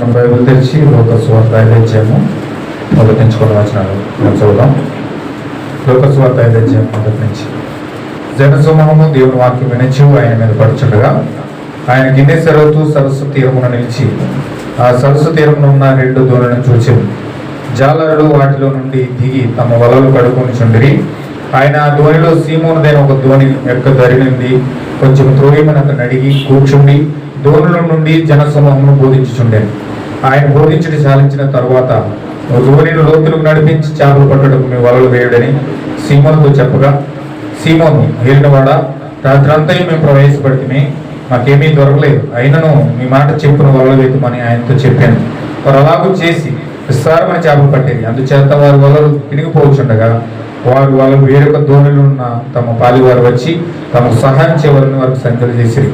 మనం బైబిల్ తెరిచి లూకాసు వార్త 5వ అధ్యాయము మొదటి నుంచి కొన్ని వచనాలు మనం చదువుదాం. లూకాసు వార్త 5వ అధ్యాయం మొదటి నుంచి. జనసమూహము దేవుని వాక్యం వినొచ్చు ఆయన మీద పడుచుండగా ఆయన గిన్నె సరస్సు సరస్సు తీరమున నిలిచి ఆ సరస్సు తీరమున ఉన్న 2 దోణులను చూచి జాలరులు వాటిలో నుండి దిగి తమ వలలు కడుకొని చుండిరి. ఆయన ఆ దోణిలో సీమోనుదైన ఒక దోణి యొక్క దరి నుండి కొంచెం త్రోయమని అతను అడిగి కూర్చుండి దోణుల నుండి జనసమూహమును బోధించుచుండెను. ఆయన బోధించుటి సాధించిన తరువాత దోణిని లోతులకు నడిపించి చేపలు పట్టుటకు మీ వలలు వేయడని సీమోనుతో చెప్పగా, సీమోను ఏలినవాడ, రాత్రంతా మేము ప్రవేశపడితే మాకేమీ దొరకలేదు, అయినను మీ మాట చెప్పున వలలు వేయమని ఆయనతో చెప్పాను. వారు అలాగూ చేసి విస్తారమైన చేపలు పట్టేది. అందుచేత వారి వలలు తిరిగిపోవచ్చుండగా వారు వేరొక దోణిలో ఉన్న తమ పాలివారు వచ్చి తమకు సహాయం చేయవాలని వారికి సంఖ్యలు చేసిరి.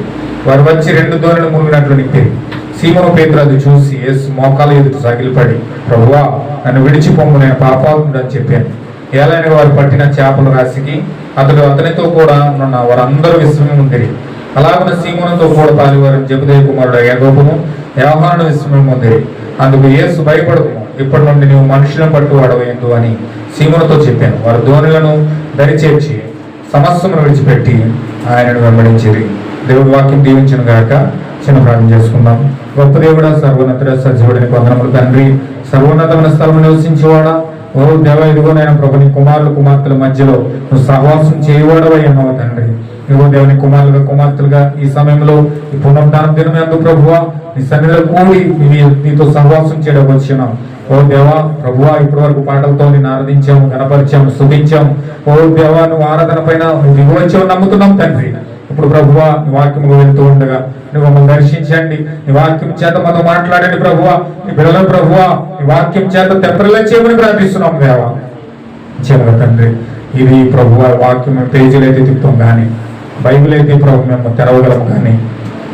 వారు వచ్చి 2 దోణులు మునిగినట్లు నింపారు. సీమోను పేతురు అది చూసి యేసు మోకాల ఎదుట సాగిలపడి, ప్రభువా, నన్ను విడిచిపోము, నేను పాపాత్ముడు అని చెప్పాను. ఏలైన వారు పట్టిన చేపల రాశికి అతనితో కూడా ఉన్న వారందరూ విస్మయం ఉందిరి. అలాగున్న సీమోనుతో కూడా పాలివారు జెబెదయి కుమారుడు యాకోబును యోహానును విస్మయం ఉందిరి. అందుకు యేసు భయపడకు, ఇప్పటి నుండి నీవు మనుషులను పట్టువాడవేందు అని సీమోనుతో చెప్పాను. వారు దోణులను దరిచేర్చి సమస్తమును విడిచిపెట్టి ఆయనను వెంబడించిరి. దేవుడి వాక్యం దీవించును గాక. చిన్న ప్రార్థన చేసుకుందాం. గొప్ప దేవుడా, సర్వోన్నతుడ, సజీవుడిని వందనములు తండ్రి, సర్వోన్నతమైన స్థలం నివసించేవాడా, ఓ దేవ, ఇదిగో నేను ప్రభు నీ కుమారులు కుమార్తెల మధ్యలో నువ్వు సహవాసం చేయవాడవై ఉన్నావు తండ్రి. ఇదిగో దేవుని కుమారులుగా కుమార్తెలుగా ఈ సమయంలో ఈ పునరుద్ధానం దినం ఎందుకు ప్రభువా నీ సన్నిధిలో కూడి నీతో సహవాసం చేయడం వచ్చినాం. ఓ దేవా, ప్రభువా, ఇప్పటి వరకు పాటలతో నేను ఆరాధించాము, గణపరిచాము, స్తుతించాము. ఓ దేవా, నువ్వు ఆరాధన పైన నువ్వు దిగి వచ్చావు నమ్ముతున్నాం తండ్రి. ఇప్పుడు ప్రభువా నీ వాక్యము వెళ్తూ ఉండగా నువ్వు మమ్మల్ని దర్శించండి. నీ వాక్యం చేత మనతో మాట్లాడండి ప్రభువా. నీ బిడ్డలను ప్రభువా నీ వాక్యం చేత తెప్పరిలా చేయమని ప్రార్థిస్తున్నాం దేవా. చేయగల తండ్రి, ఇది ప్రభువా వాక్యం పేజీలు అయితే తిప్పుతాం కానీ బైబిల్ అయితే ప్రభు మేము తెరవగలము, కానీ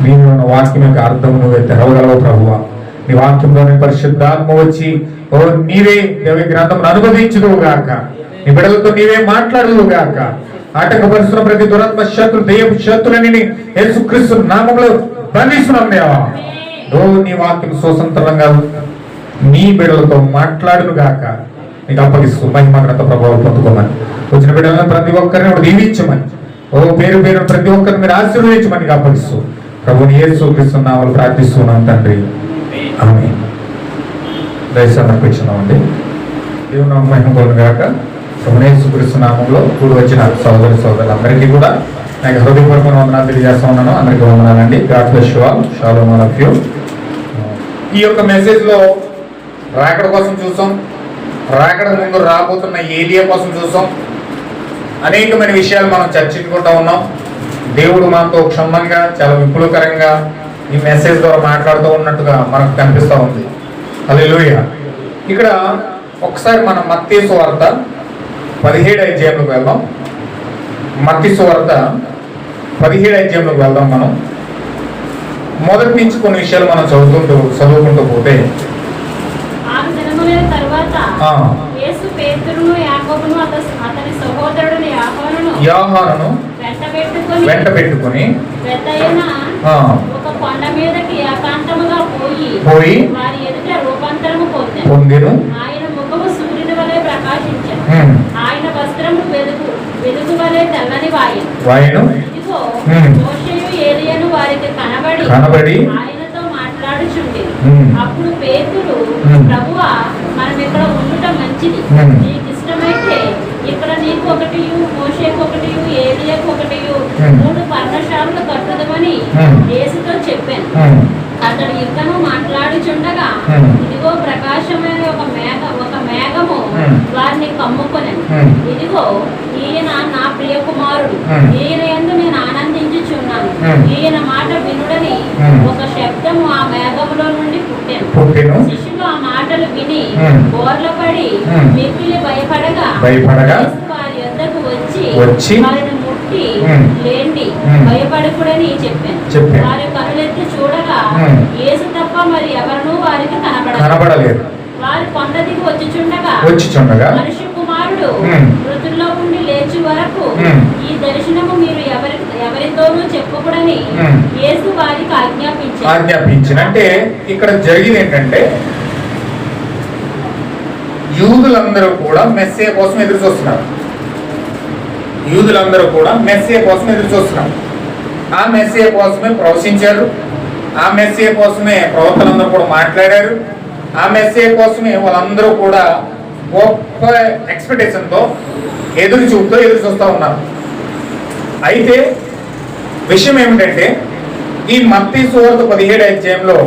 మీరు ఉన్న వాక్యం యొక్క అర్థం నువ్వే తెరవగలవు ప్రభువా. నీ వాక్యంలోని పరిశుద్ధాత్మ వచ్చి ఓ నీవే దేవి గ్రంథం అనుభవించుదువు గాక, నీ బిడ్డలతో నీవే మాట్లాడుదువు గాక. ఆటంకపరుస్తున్న ప్రతి దురాత్మ శత్రు దెయ్యపు శత్రులని యేసుక్రీస్తు నామములో బంధిస్తున్నాం దేవా. ఓ నీ వాక్యం స్వతంత్రంగా నీ బిడ్డలతో మాట్లాడును గాక. నీకు అప్పగిస్తూ మహిమ గ్రంథ ప్రభావం పొందుకోమని, వచ్చిన బిడ్డలను ప్రతి ఒక్కరిని దీవించమని, ఓ పేరు పేరు ప్రతి ఒక్కరిని మీరు ఆశీర్వదించమని అప్పగిస్తూ ప్రభుని యేసుక్రీస్తు నామములో ప్రార్థిస్తున్నాం తండ్రి, ఆమేన్. దయసమర్పించున్నామండి. దేవుని మహిమ కలుగును గాక. ప్రభుని యేసుక్రీస్తు నామములో కూడి వచ్చిన సోదరి సోదరులందరికీ కూడా నాకు హృదయపూర్వక వందనాలు తెలియజేస్తా ఉన్నాను. అందరికీ వందనాలండి. God bless you all. Shalom all of you. ఈ యొక్క మెసేజ్ లో రాకడ కోసం చూసాం, రాకడ ముందు రాబోతున్న ఏలియా కోసం చూసాం. అనేకమైన విషయాలు మనం చర్చించుకుంటూ ఉన్నాం. దేవుడు మనతో క్షుణ్ణంగా చాలా విపులకరంగా ఈ మెసేజ్ ద్వారా మాట్లాడుతూ ఉన్నట్టుగా మనకు కనిపిస్తూ ఉంది. హల్లెలూయా. ఇక్కడ ఒకసారి మనం మత్తయి సువార్త 17వ అధ్యాయంలోకి వెళ్దాం. మత్తయి సువార్త 17వ అధ్యాయంలోకి వెళ్దాం. మనం మొదటి నుంచి కొన్ని విషయాలు మనం చదువుకుంటూ పోతే, యేసు పేతురును యాకోబును అతని సహోదరుడు యోహానును వెంట పెట్టుకొని ఒక కొండ మీదకి ఏకాంతముగా పోయి వారి ఎదుట రూపాంతరము పొందెను. ఆయన ముఖము సూర్యుని వలె ప్రకాశించెను, ఆయన వస్త్రము వెలుగు వలె తెల్లని వాయెను. ఇదిగో మోషేయు ఏలీయాను వారికి కనబడి ఆయనతో మాట్లాడుచుండెను. అప్పుడు పేతురు, ప్రభువా, మనం ఇక్కడ ఉండటం మంచిది, నీకు ఇష్టమైతే ఇక్కడ నీకు ఒకటియు, మోషేకు ఒకటియు, ఏలీయాకు ఒకటియు 3 పర్ణశాలలు కట్టుదమని యేసుతో చెప్పాను. అతడు ఇంకనూ మాట్లాడుచుండగా ఇదిగో ప్రకాశమైన ఒక మేఘము వారిని కమ్ముకొనెను. ఇదిగో ఈయన నా ప్రియ కుమారుడు, ఈయన యందు నేను ఆనందించుచున్నాను, ఈయన మాట వినుడని ఒక శబ్దము ఆ మేఘములో నుండి పుట్టెను. శిష్యులు ఆ మాటలు విని బోర్లపడి మిక్కిలి భయపడగా వారి యొద్దకు వచ్చి వారిని ముట్టి లేండి, భయపడకుడని చెప్పాను. వారి కనులెత్తి చూడగా యేసు తప్ప మరి ఎవరినూ వారికి కనబడలేదు. వారి కొండ దిగి వచ్చుచుండగా మనిషి కుమారుడు మృతుల్లో ఉండి లేచి వరకు ఈ దర్శనము మీరు ఎవరితోనూ చెప్పకూడని యేసు వారికి ఆజ్ఞాపించిన. అంటే ఇక్కడ జరిగింది ఏంటంటే, యూదులందరూ కూడా మెస్సియా కోసం ఎదురు చూస్తున్నారు. యూదులందరూ కూడా మెస్సియా కోసం ఎదురు చూస్తున్నారు. ఆ మెస్సియా కోసమే ప్రవచించారు. ఆ మెస్సియా కోసమే ప్రవక్తలందరూ కూడా మాట్లాడారు. ఆ మెస్సియా కోసమే వాళ్ళందరూ కూడా గొప్ప ఎక్స్పెక్టేషన్తో ఎదురు చూస్తూ ఉన్నారు. అయితే విషయం ఏమిటంటే, ఈ మత్తయి సువార్త 17వ అధ్యాయంలో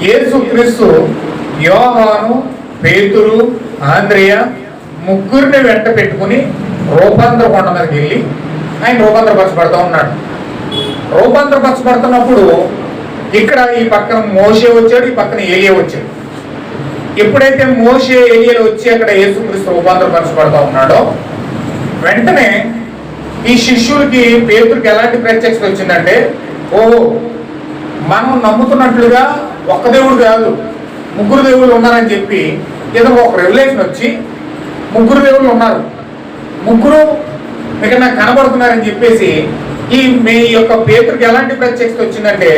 యేసుక్రీస్తు యోహాను, పేతురు, ఆంద్రేయ ముగ్గురిని వెంట పెట్టుకుని రూపాంతర కొండ మీదకి వెళ్ళి ఆయన రూపాంతరపరచబడుతూ ఉన్నాడు. రూపాంతరపరచబడుతున్నప్పుడు ఇక్కడ ఈ పక్కన మోషే వచ్చాడు, ఈ పక్కన ఏలియా వచ్చాడు. ఎప్పుడైతే మోషే, ఏలియాలు వచ్చి అక్కడ యేసుక్రీస్తు రూపాంతరపరచబడుతూ ఉన్నాడో, వెంటనే ఈ శిష్యులకి, పేతురికి ఎలాంటి ప్రత్యక్షత వచ్చిందంటే, ఓహో మనం నమ్ముతున్నట్లుగా ఒక్క దేవుడు కాదు, ముగ్గురు దేవుళ్ళు ఉన్నారని చెప్పి ఏదో ఒక రెవల్యూషన్ వచ్చి ముగ్గురు దేవుళ్ళు ఉన్నారు, ముగ్గురు ఇక్కడ నాకు కనబడుతున్నారని చెప్పేసి మీ యొక్క పేతురికి ఎలాంటి ప్రత్యక్షత వచ్చిందంటే,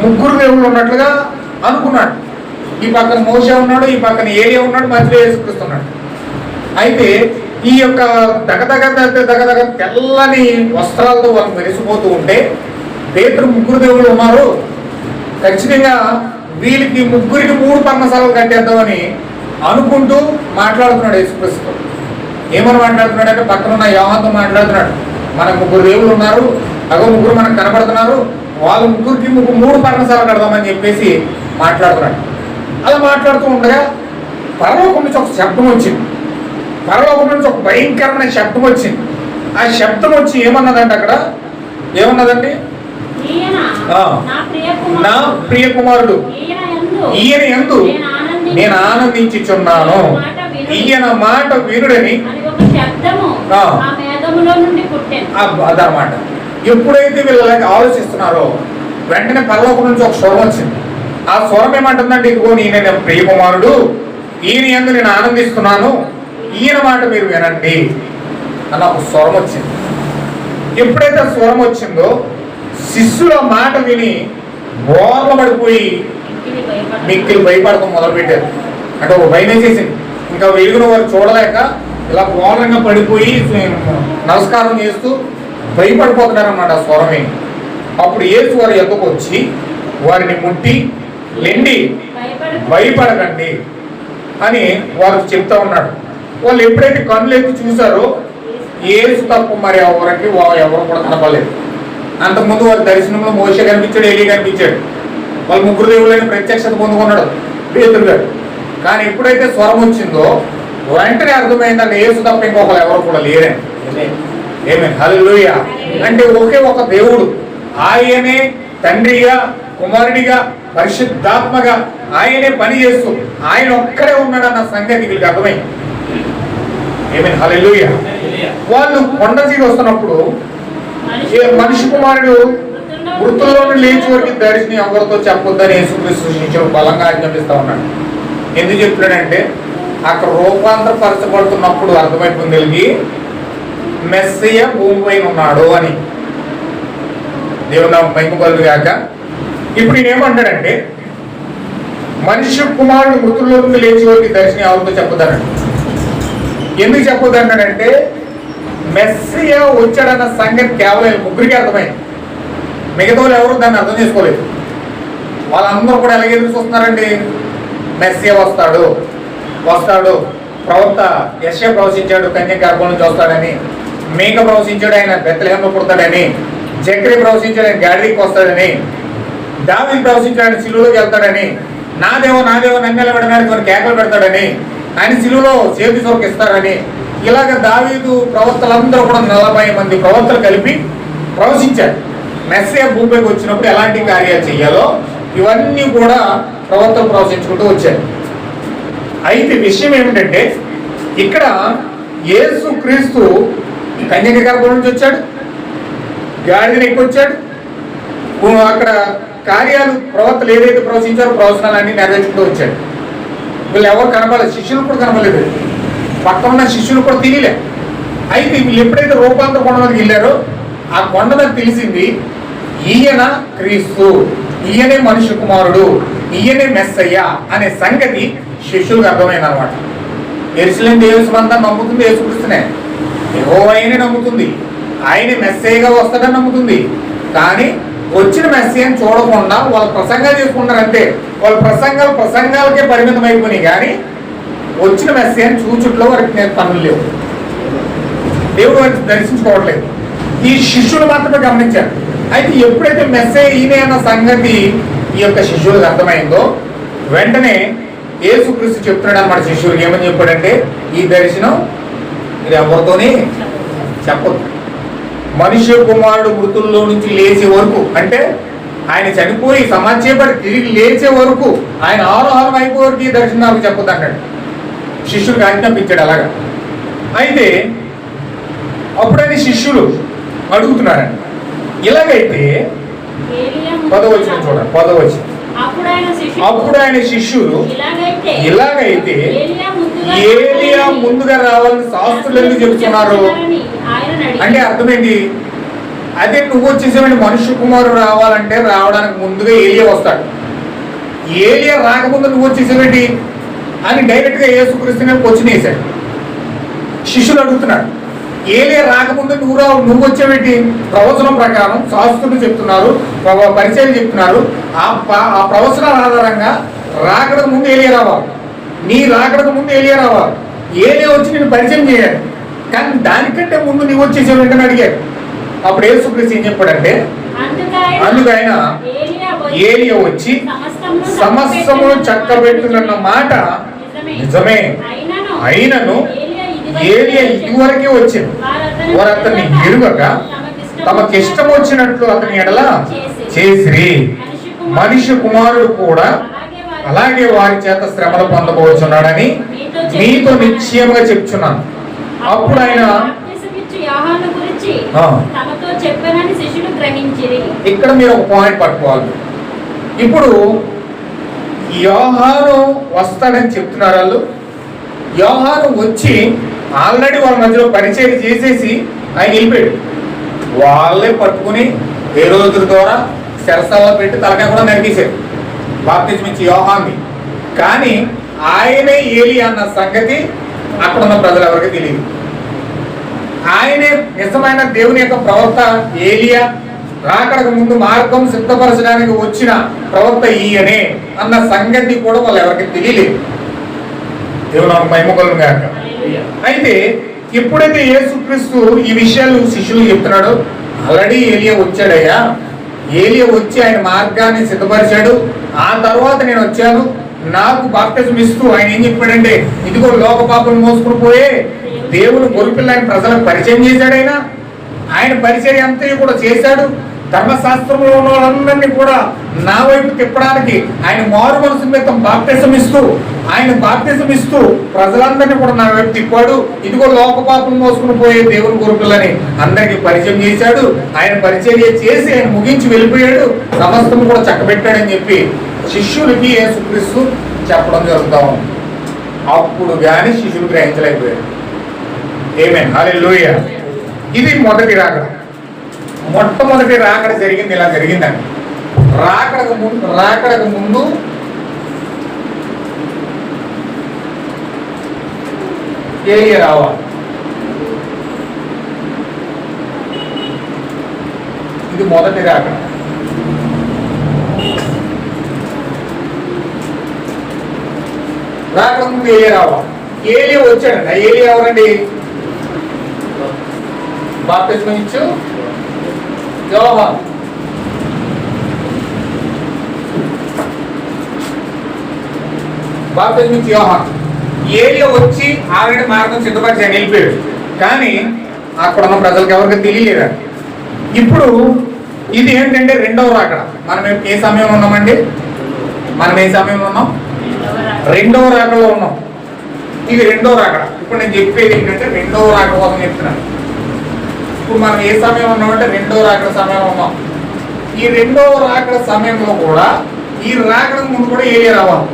ముగ్గురు దేవుళ్ళు ఉన్నట్లుగా అనుకున్నాడు. ఈ పక్కన మోషే ఉన్నాడు, ఈ పక్కన ఏలియా ఉన్నాడు, మధ్యలో యేసుక్రీస్తున్నాడు. అయితే ఈ యొక్క దగదగ తెల్లని వస్త్రాలతో వాళ్ళు మెరిసిపోతూ ఉంటే, పేతురు ముగ్గురు దేవుళ్ళు ఉన్నారు, ఖచ్చితంగా వీళ్ళకి ముగ్గురికి 3 పర్ణశాలలు కట్టేద్దామని అనుకుంటూ మాట్లాడుతున్నాడు యేసుక్రీస్తు. ఏమని మాట్లాడుతున్నాడు అంటే, పక్కన ఉన్న యోహానుతో మాట్లాడుతున్నాడు, మనకు ముగ్గురు దేవుళ్ళు ఉన్నారు, అగో ముగ్గురు మనకు కనబడుతున్నారు, వాళ్ళ ముగ్గురికి 3 పర్ణశాలలు కడదామని చెప్పేసి మాట్లాడుతున్నాడు. అలా మాట్లాడుతూ ఉండగా పరలోకం నుంచి ఒక శబ్దం వచ్చింది. పరలోకం నుంచి ఒక భయంకరమైన శబ్దం వచ్చింది. ఆ శబ్దం వచ్చి ఏమన్నదంటే, అక్కడ ఏమన్నదండి, నా ప్రియ కుమారుడు ఈయన యందు నేను ఆనందించుచున్నాను, ఈయన మాట వినుడని. అదనమాట. ఎప్పుడైతే వీళ్ళకి ఆలోచిస్తున్నారో వెంటనే పరలోకం నుంచి ఒక స్వరం వచ్చింది. ఆ స్వరం ఏమంటుందంటే, ఇదిగో ఈయన ప్రియ కుమారుడు, ఈయన యందు నేను ఆనందిస్తున్నాను, ఈయన మాట మీరు వినండి అన్న ఒక స్వరం వచ్చింది. ఎప్పుడైతే స్వరం వచ్చిందో శిష్యుల మాట విని బోర్ల పడిపోయి మిక్కిలి భయపడతాం మొదలుపెట్టారు. అంటే ఒక భయం వేసేసింది. ఇంకా వెలుగున వారు చూడలేక ఇలా ఘోరంగా పడిపోయి నమస్కారం చేస్తూ భయపడిపోతున్నారన్నమాట ఆ స్వరమే. అప్పుడు యేసు వారి ఎద్దకు వచ్చి వారిని ముట్టి, లెండి, భయపడకండి అని వారు చెప్తా ఉన్నాడు. వాళ్ళు ఎప్పుడైతే కన్నులు ఎత్తి చూసారో యేసు తప్ప మరి ఎవరికి ఎవరు కూడా కనపడలేదు. అంతకుముందు వారి దర్శనంలో మోషే కనిపించాడు, ఏలియా కనిపించాడు, వాళ్ళు ముగ్గురు దేవుళ్ళైన ప్రత్యక్షత పొందుకున్నాడు పేతురు గారు. కానీ ఎప్పుడైతే స్వరం వచ్చిందో వెంటనే అర్థమైందంటే యేసు తప్ప ఇంకొకరు ఎవరు కూడా లేరని. ఏమే హల్లెలూయా. అంటే ఒకే ఒక దేవుడు, ఆయనే తండ్రిగా, కుమారుడిగా, పరిశుద్ధాత్మగా ఆయనే పని చేస్తూ ఆయన ఒక్కడే ఉన్నాడన్న సంగతి వీళ్ళకి అర్థమైంది. ఏమే హల్లెలూయా. వాళ్ళు కొండ దిగి వస్తున్నప్పుడు మనిషి కుమారుడు మృతుల్లో లేచి వరకు దర్శనం ఎవరితో చెప్పొద్దని యేసుక్రీస్తు శిష్యులు బలంగా ఆజ్ఞాపిస్తా ఉన్నాడు. ఎందుకు చెప్తున్నాడంటే, అక్కడ రూపాంతరపరచబడుతున్నప్పుడు అర్థమైపోయింది వీళ్ళకి మెస్సయ్య భూమి పైన ఉన్నాడు అని. దేవుడు నా మైకుబలు కాక. ఇప్పుడు ఈయన ఏమంటాడంటే, మనిషి కుమారుడు మృతుల్లో నుండి లేచి వరకు దర్శనం ఎవరితో చెప్పొద్దన్నాడు. ఎందుకు చెప్పొద్దన్నాడంటే, మెస్సియ వచ్చాడన్న సంగతి కేవలం ముగ్గురికి అర్థమైంది. మిగతా వాళ్ళు ఎవరు దాన్ని అర్థం చేసుకోలేదు. వాళ్ళందరూ కూడా ఎలాగ ఎదురు చూస్తున్నారండి, మెస్సియ వస్తాడు వస్తాడు. ప్రవక్త యెషయా ప్రవచించాడు కన్యక గర్భం నుంచి వస్తాడని, మీకా ప్రవచించాడు ఆయన బెత్లెహేంలో పుడతాడని, జకరియా ప్రవచించాడు ఆయన గాడికి వస్తాడని, దావీదు ప్రవచించాడు ఆయన సిలువలోకి వెళ్తాడని, నా దేవో నన్ను నిలబెట్టడానికి కొన్ని కేకలు పెడతాడని, ఆయన సిలువలో చేతి సోరకు ఇస్తాడని, ఇలాగ దావీదు ప్రవక్తలందరూ కూడా 40 మంది ప్రవక్తలు కలిపి ప్రవచించారు. మెస్సియా భూమిపైకి వచ్చినప్పుడు ఎలాంటి కార్యాలు చేయాలో ఇవన్నీ కూడా ప్రవక్తలు ప్రవచించుకుంటూ వచ్చారు. అయితే విషయం ఏమిటంటే, ఇక్కడ యేసు క్రీస్తు కన్యక గర్భం నుంచి వచ్చాడు, గాడిదని ఎక్కి వచ్చాడు. అక్కడ కార్యాలు ప్రవక్తలు ఏదైతే ప్రవచించారో ప్రవచనాలన్నీ నెరవేర్చుకుంటూ వచ్చాడు. వీళ్ళు ఎవరు కనపడలేదు, శిష్యులు కూడా కనపడలేదు, పక్కన ఉన్న శిష్యులు కూడా తెలియలే. అయితే వీళ్ళు ఎప్పుడైతే రూపాంతర కొండ మీదకి వెళ్ళారో ఆ కొండ మీద తెలిసింది ఈయన క్రీస్తు, ఈయనే మనుష్య కుమారుడు, ఈయనే మెస్సయ్య అనే సంగతి శిష్యులకు అర్థమైంది అనమాట. యెరూషలేము దేవస్థానం నమ్ముతుంది యేసుక్రీస్తునే, యెహోవాయనే నమ్ముతుంది, ఆయనే మెస్సయ్యగా వస్తాడని నమ్ముతుంది. కానీ వచ్చిన మెస్సయ్యని చూడకుండా వాళ్ళు ప్రసంగాలు చేసుకుంటారు అంతే. వాళ్ళ ప్రసంగాలకే పరిమితం అయిపోయినాయి, కానీ వచ్చిన మెస్సయ్యని చూచుట్లో వారికి నేను పనులు లేవు, దేవుడు వారిని దర్శించుకోవట్లేదు. ఈ శిష్యులు మాత్రమే గమనించారు. అయితే ఎప్పుడైతే మెస్సయ్య ఈయనే అన్న సంగతి ఈ యొక్క శిష్యులకు అర్థమైందో వెంటనే యేసుక్రీస్తు చెప్తున్నాడు అన్నమాట శిష్యులకు. ఏమని చెప్పాడంటే, ఈ దర్శనం మీరు ఎవరితోనే చెప్పదు. మనుష్య కుమారుడు మృతుల్లో నుంచి లేచే వరకు, అంటే ఆయన చనిపోయి సమాధి చేయబడి తిరిగి లేచే వరకు, ఆయన ఆరోహణం అయిపోయే వరకు ఈ దర్శనం నాకు చెప్పొద్దు అన్నాడు. శిష్యులకు ఆజ్ఞాపించాడు అలాగా. అయితే అప్పుడైనా శిష్యులు అడుగుతున్నారండి, ఇలాగైతే 10వ వచనం చూడండి. 10వ వచనం, అప్పుడు ఆయన శిష్యులు ఇలాగైతే ఏలియా ముందుగా రావాలని శాస్త్రులు ఎందుకు చెప్తున్నారు అంటే అర్థమేంటి? అదే నువ్వు వచ్చేసేవాడి మనుష్య కుమారుడు రావాలంటే రావడానికి ముందుగా ఏలియా వస్తాడు, ఏలియా రాకముందు నువ్వు వచ్చేసేవేంటి అని డైరెక్ట్ గా యేసుక్రీస్తునే క్వశ్చన్ వేశాడు. శిష్యులు అడుగుతున్నాడు, ఏలియా రాకముందు నువ్వు వచ్చేవేంటి? ప్రవచనం ప్రకారం శాస్త్రులు చెప్తున్నారు, పరిచయం చెప్తున్నారు, ఆ ప్రవచనాల ఆధారంగా రాకడకు ముందు ఏలియా రావాలి, నీ రాకడకు ముందు ఏలియా రావాలి, ఏలియా వచ్చి నేను పరిచయం చేయాలి, కానీ దానికంటే ముందు నువ్వు వచ్చేసేవేంటి అని అడిగాడు. అప్పుడు యేసుక్రీస్తు ఏం చెప్పాడంటే, అందుకైన ఏలియా వచ్చి సమస్తము చక్కబెట్టుకున్న మాట నిజమే, అయినను ఏలియా ఇదివరకే వచ్చింది, వారు అతన్ని ఎరుగక తమకిష్టం వచ్చినట్లు అతని ఎడల చేసిరి. మనిషి కుమారుడు కూడా అలాగే వారి చేత శ్రమలు పొందబోచున్నాడని మీతో నిశ్చయంగా చెప్తున్నాను. అప్పుడు ఆయన ఇక్కడ మీరు ఒక పాయింట్ పట్టుకోవాలి. ఇప్పుడు యోహాను వస్తాడని చెప్తున్నారు వాళ్ళు. యోహాను వచ్చి ఆల్రెడీ వాళ్ళ మధ్యలో పరిచయం చేసేసి ఆయన వెళ్ళిపోయాడు. వాళ్ళే పట్టుకుని హేరోదుల ద్వారా చెరసాలలో పెట్టి తలకాయ కూడా నరికేశారు బాప్తిజం ఇచ్చి యోహాన్ని. కానీ ఆయనే ఏలియా అన్న సంగతి అక్కడ ఉన్న ప్రజలు ఎవరికి తెలియదు. ఆయనే నిజమైన దేవుని యొక్క ప్రవక్త ఏలియా, రాకడకు ముందు మార్గం సిద్ధపరచడానికి వచ్చిన ప్రవక్త ఈయనే అన్న సంగతి కూడా వాళ్ళు ఎవరికి తెలియలేదు. దేవుని మహిమగలను గాక. అయితే ఎప్పుడైతే యేసుక్రీస్తు ఈ విషయాలు శిష్యులు చెప్తున్నాడో, ఆల్రెడీ ఏలియా వచ్చాడయ్యా, ఏలియా వచ్చి ఆయన మార్గాన్ని సిద్ధపరిచాడు, ఆ తర్వాత నేను వచ్చాను, నాకు బాప్తిజం ఇస్తూ ఆయన ఏం చెప్పాడంటే, ఇదిగో లోక పాపం మోసుకుని పోయే దేవుని గొరిపిల్ల ఆయన ప్రజలకు పరిచయం చేశాడు. ఆయన పరిచయం అంతా కూడా చేశాడు. ధర్మశాస్త్రంలో ఉన్న వాళ్ళందరినీ కూడా నా వైపు తిప్పడానికి ఆయన మారు మనసు నిమిత్తం బాప్తిజం ఇస్తూ ప్రజలందరినీ కూడా నా వైపు తిప్పాడు. ఇదిగో లోక పాపం మోసుకుని పోయే దేవుని గొరిపిల్లని అందరికీ పరిచయం చేశాడు. ఆయన పరిచయం చేసి ఆయన ముగించి వెళ్ళిపోయాడు, సమస్తం కూడా చక్కబెట్టాడని చెప్పి శిష్యులకి యేసుక్రీస్తు చెప్పడం జరుగుతా ఉంది. అప్పుడు కానీ శిష్యులు గ్రహించలేకపోయాడు. ఆమేన్, హల్లెలూయా. ఇది మొదటి రాకడ. మొట్టమొదటి రాకడ జరిగింది ఇలా జరిగిందండి. రాకడకు ముందు ఏలియా రావాలి. ఇది మొదటి రాకడ. రాకడ ముందు ఏలియా రావాలి. ఏలియా వచ్చాడండి. ఆ ఏలియా ఎవరండి? బాప్తిజం ఇచ్చు యోహాను. బాప్తిజం ఇచ్చి యోహాను. ఏలియా వచ్చి ఆల్రెడీ మార్గం సిద్ధపరిచి ఆయన వెళ్ళిపోయాడు. కానీ అక్కడ ఉన్న ప్రజలకు ఎవరికి తెలియలేదా? ఇప్పుడు ఇది ఏంటంటే రెండవ రాకడ. మనం ఏ సమయంలో ఉన్నామండి? మనం ఏ సమయంలో ఉన్నాం? రెండవ రాకడలో ఉన్నాం. ఇది రెండవ రాకడ. ఇప్పుడు నేను చెప్పేది ఏంటంటే రెండవ రాకడ కోసం చెప్తున్నాను. ఇప్పుడు మనం ఏ సమయం ఉన్నామంటే రెండవ రాకడ సమయంలో ఉన్నాం. ఈ రెండవ రాకడ సమయంలో కూడా ఈ రాకడ ముందు కూడా ఏలియా రావాలి.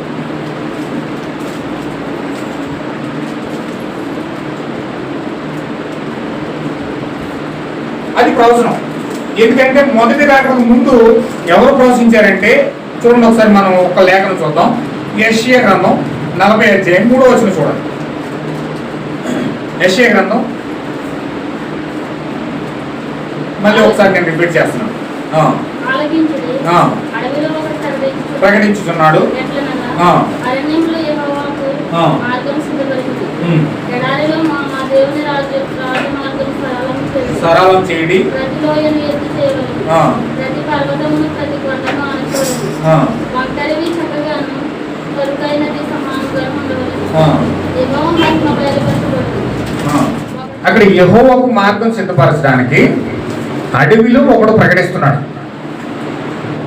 ప్రవచనం. ఎందుకంటే మొదటి రాకడ ముందు ఎవరు ప్రవచించారంటే చూడండి ఒకసారి మనం ఒక లేఖను చూద్దాం. యెషయా గ్రంథం 40 అధ్యాయం 3వ వచనం చూడండి. యెషయా గ్రంథం మళ్ళీ ఒకసారి నేను రిపీట్ చేస్తున్నాను. ప్రకటించుతున్నాడు. సరళం చేయడి, అక్కడ యెహోవాకు మార్గం సిద్ధపరచడానికి అడవిలో ఒకడు ప్రకటిస్తున్నాడు.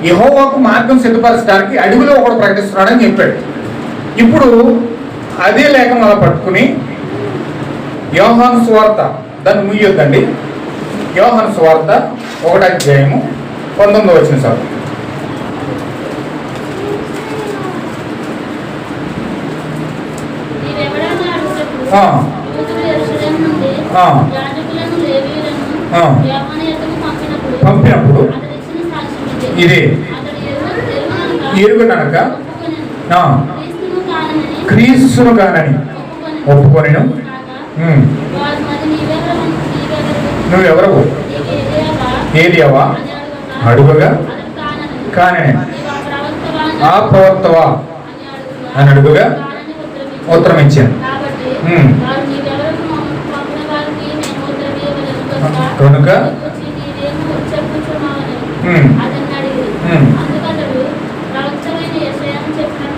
యెహోవాకు మార్గం సిద్ధపరచడానికి అడవిలో ఒకడు ప్రకటిస్తున్నాడు అని చెప్పాడు. ఇప్పుడు అదే లేఖనం అలా పట్టుకుని యోహాను సువార్త, దాన్ని ముయ్యొద్దండి, యోహాను సువార్త 1వ అధ్యాయము 19వ వచనం సార్. పంపినప్పుడు ఇదే ఎరుగనక క్రీస్తును కానని ఒప్పుకొనిను. నువ్వెవరవు ఏలియావా అడుగగా కానని ఆ ప్రవక్తవా అని అడుగుగా ఉత్తరం ఇచ్చాను. కనుక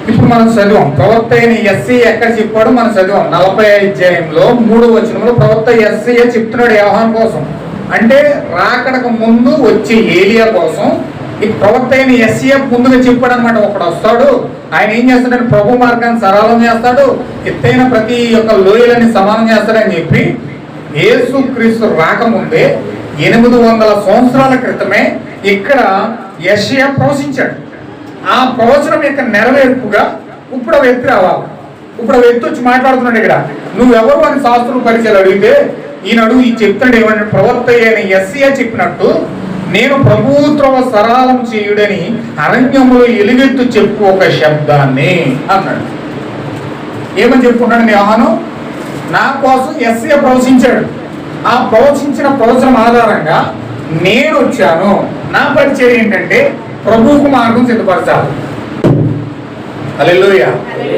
ఇప్పుడు మనం చదివాం ప్రవక్త అయిన యెషయా ఎక్కడ చెప్పాడు మనం చదివాం. 40వ అధ్యాయంలో 3వ వచనంలో ప్రవక్త యెషయా చెప్తున్నాడు యోహాను కోసం. అంటే రాకడకు ముందు వచ్చే ఏలియా కోసం ఈ ప్రవక్త అయిన యెషయా ముందుగా చెప్పాడు అనమాట. ఒకడు వస్తాడు, ఆయన ఏం చేస్తాడని ప్రభు మార్గాన్ని సరళం చేస్తాడు, ఎత్తైన ప్రతి ఒక్క లోయలని సమానం చేస్తాడని చెప్పి యేసు క్రీస్తు రాకముందే 800 సంవత్సరాల క్రితమే ఇక్కడ యెషయా ప్రవచించాడు. ఆ ప్రవచనం యొక్క నెరవేర్పుగా ఇప్పుడు ఆ వ్యక్తి రావాలి. ఇప్పుడు ఆ వ్యక్తి వచ్చి మాట్లాడుతున్నాడు. ఇక్కడ నువ్వెవరు అని శాస్త్రులు పరిచయాలు అడిగితే ఈనాడు ఈ చెప్తాడు ఏమంటే ప్రవక్త అయిన యెషయా చెప్పినట్టు నేను ప్రభుత్వ సరళం చేయుడని అరణ్యములో ఎలుగెత్తు చెప్పు ఒక శబ్దాన్ని అన్నాడు. ఏమని చెప్పుకున్నాడు యోహాను? నా కోసం యెషయా ప్రవచించాడు. ఆ ప్రవచించిన ప్రవచనం ఆధారంగా నేను వచ్చాను. నా పరిచయం ఏంటంటే ప్రభువుకు మార్గం సిద్ధపరచాలి. హల్లెలూయా.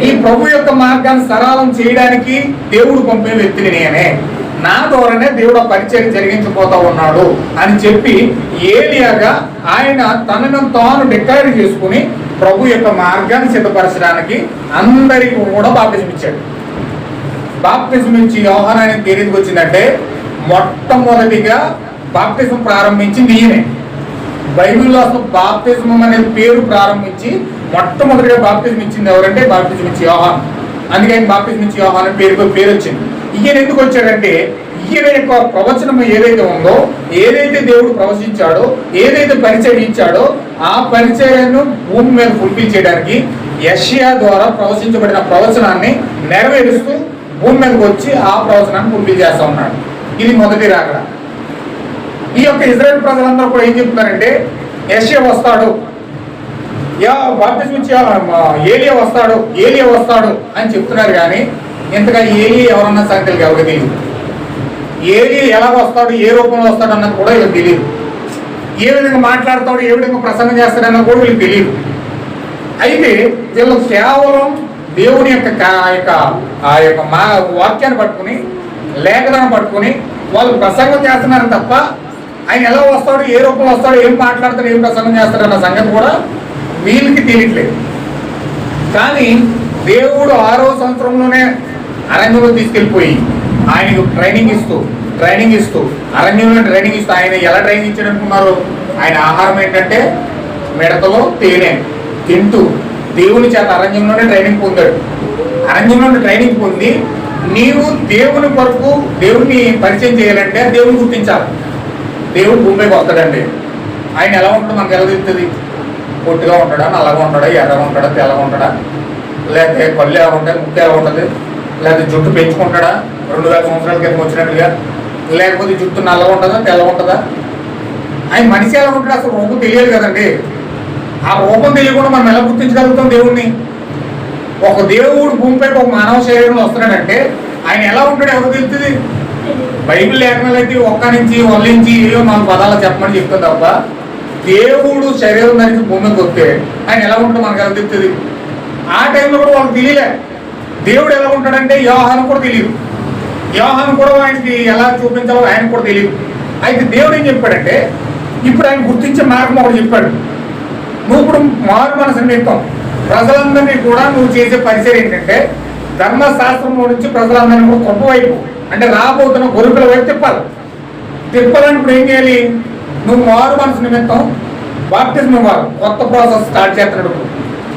ఈ ప్రభు యొక్క మార్గాన్ని సరళం చేయడానికి దేవుడు పంపిన వ్యక్తిని నేనే. నా ద్వారానే దేవుడు పరిచయం జరిగించబోతా ఉన్నాడు అని చెప్పి ఏలియాగా ఆయన తనను తాను డిక్లేర్ చేసుకుని ప్రభు యొక్క మార్గాన్ని సిద్ధపరచడానికి అందరికీ కూడా బాప్తిజం ఇచ్చాడు. బాప్తిజం ఇచ్చి యోహానానికి దేనికి వచ్చిందంటే మొట్టమొదటిగా బాప్తిజం ప్రారంభించింది ఈయనే. బైబిల్లో అసలు బాప్తిజం అనే పేరు ప్రారంభించి మొట్టమొదటిగా బాప్తిజం ఇచ్చింది ఎవరంటే బాప్తిజం ఇచ్చి యోహాను. అందుకే ఆయన బాప్తిజం ఇచ్చి యోహాను పేరు వచ్చింది. ఈయన ఎందుకు వచ్చాడంటే ఈయన యొక్క ప్రవచనం ఏదైతే ఉందో, ఏదైతే దేవుడు ప్రవచించాడో, ఏదైతే పరిచయం ఇచ్చాడో ఆ పరిచయాన్ని భూమి మీద ఫుల్ఫిల్ చేయడానికి యెషయా ద్వారా ప్రవచించబడిన ప్రవచనాన్ని నెరవేరుస్తూ భూమి మీదకి వచ్చి ఆ ప్రవచనాన్ని ఫుల్ఫిల్ చేస్తా ఉన్నాడు. ఇది మొదటి రాకడ. ఈ యొక్క ఇజ్రాయెల్ ప్రజలందరూ కూడా ఏం చెప్తున్నారంటే యెషయా వస్తాడు, ఏలియా వస్తాడు అని చెప్తున్నారు. కానీ ఇంతగా ఏలియా ఎవరన్నా సంగతులు ఎవరికి తెలియదు. ఏలియా ఎలా వస్తాడు, ఏ రూపంలో వస్తాడు అన్నది కూడా వీళ్ళకి తెలియదు. ఏ విధంగా మాట్లాడతాడు, ఏ విధంగా ప్రసంగం చేస్తాడన్నది కూడా వీళ్ళకి తెలియదు. అయితే వీళ్ళు కేవలం దేవుని యొక్క ఆ యొక్క వాక్యాన్ని పట్టుకుని, లేఖనాన్ని పట్టుకుని వాళ్ళు ప్రసంగం చేస్తున్నారు తప్ప ఆయన ఎలా వస్తాడు, ఏ రూపంలో వస్తాడు, ఏం మాట్లాడతాడు, ఏం ప్రసంగం చేస్తాడు అన్న సంగతి కూడా వీళ్ళకి తెలియట్లేదు. కానీ దేవుడు 6వ సంవత్సరంలోనే అరణ్యంలో తీసుకెళ్ళిపోయి ఆయనకు ట్రైనింగ్ ఇస్తూ అరణ్యంలో ట్రైనింగ్ ఇస్తూ ఆయన ఎలా ట్రైనింగ్ ఇచ్చాడు అనుకున్నారు? ఆయన ఆహారం ఏంటంటే మిడతలో తేనె తింటూ దేవుని చేత అరణ్యంలోనే ట్రైనింగ్ పొందాడు. అరణ్యంలోనే ట్రైనింగ్ పొంది నీవు దేవుని కొరకు దేవుడిని పరిచయం చేయాలంటే దేవుని గుర్తించాలి. దేవుడు భూమికి వస్తాడండి. ఆయన ఎలా ఉంటాడు మనకు ఎలా తెలుస్తుంది? పొట్టిగా ఉంటాడా, నల్లగా ఉంటాడా, ఎర్రగా ఉంటాడా, తెల్లగా ఉంటాడా, లేకపోతే కళ్ళు ఎలా ఉంటాయి, ముక్కు ఎలా ఉంటుంది, లేకపోతే జుట్టు పెంచుకుంటాడా 2000 సంవత్సరాల క్రితం వచ్చినట్టుగా, లేకపోతే జుట్టు నల్లగా ఉంటుందా, తెల్లగా ఉంటుందా, ఆయన మనిషి ఎలా ఉంటాడు అసలు రూపం తెలియదు కదండి. ఆ రూపం తెలియకుండా మనం ఎలా గుర్తించగలుగుతాం దేవుణ్ణి? ఒక దేవుడు భూమిపైకి ఒక మానవ శరీరంలో వస్తున్నాడంటే ఆయన ఎలా ఉంటాడు ఎవరు తెలుస్తుంది? బైబిల్ లేఖనాలు అయితే ఒక్క నుంచి వల్లించి ఏదో 4 పదాలు చెప్పమని చెప్తుంది తప్ప దేవుడు శరీరం దానికి భూమికి వస్తే ఆయన ఎలా ఉంటాడో మనకు ఎలా తెలుస్తుంది? ఆ టైంలో కూడా వాళ్ళకి తెలియలే. దేవుడు ఎలా ఉంటాడంటే యోహాను కూడా తెలియదు. యోహాను కూడా ఆయనకి ఎలా చూపించాలో ఆయన కూడా తెలియదు. అయితే దేవుడు ఏం చెప్పాడంటే ఇప్పుడు ఆయన గుర్తించే మార్గం ఒకటి చెప్పాడు. నువ్వు ఇప్పుడు మారు మనసు నిమిత్తం ప్రజలందరినీ కూడా నువ్వు చేసే పరిచయం ఏంటంటే ధర్మశాస్త్రంలో నుంచి ప్రజలందరినీ కూడా గొప్ప వైపు అంటే రాబోతున్న గొర్రెల వైపు తిప్పాలని ఇప్పుడు ఏం చేయాలి? నువ్వు మారు మనసు నిమిత్తం బాప్టిజం ఇవ్వాలి. కొత్త ప్రాసెస్ స్టార్ట్ చేస్తున్నాడు.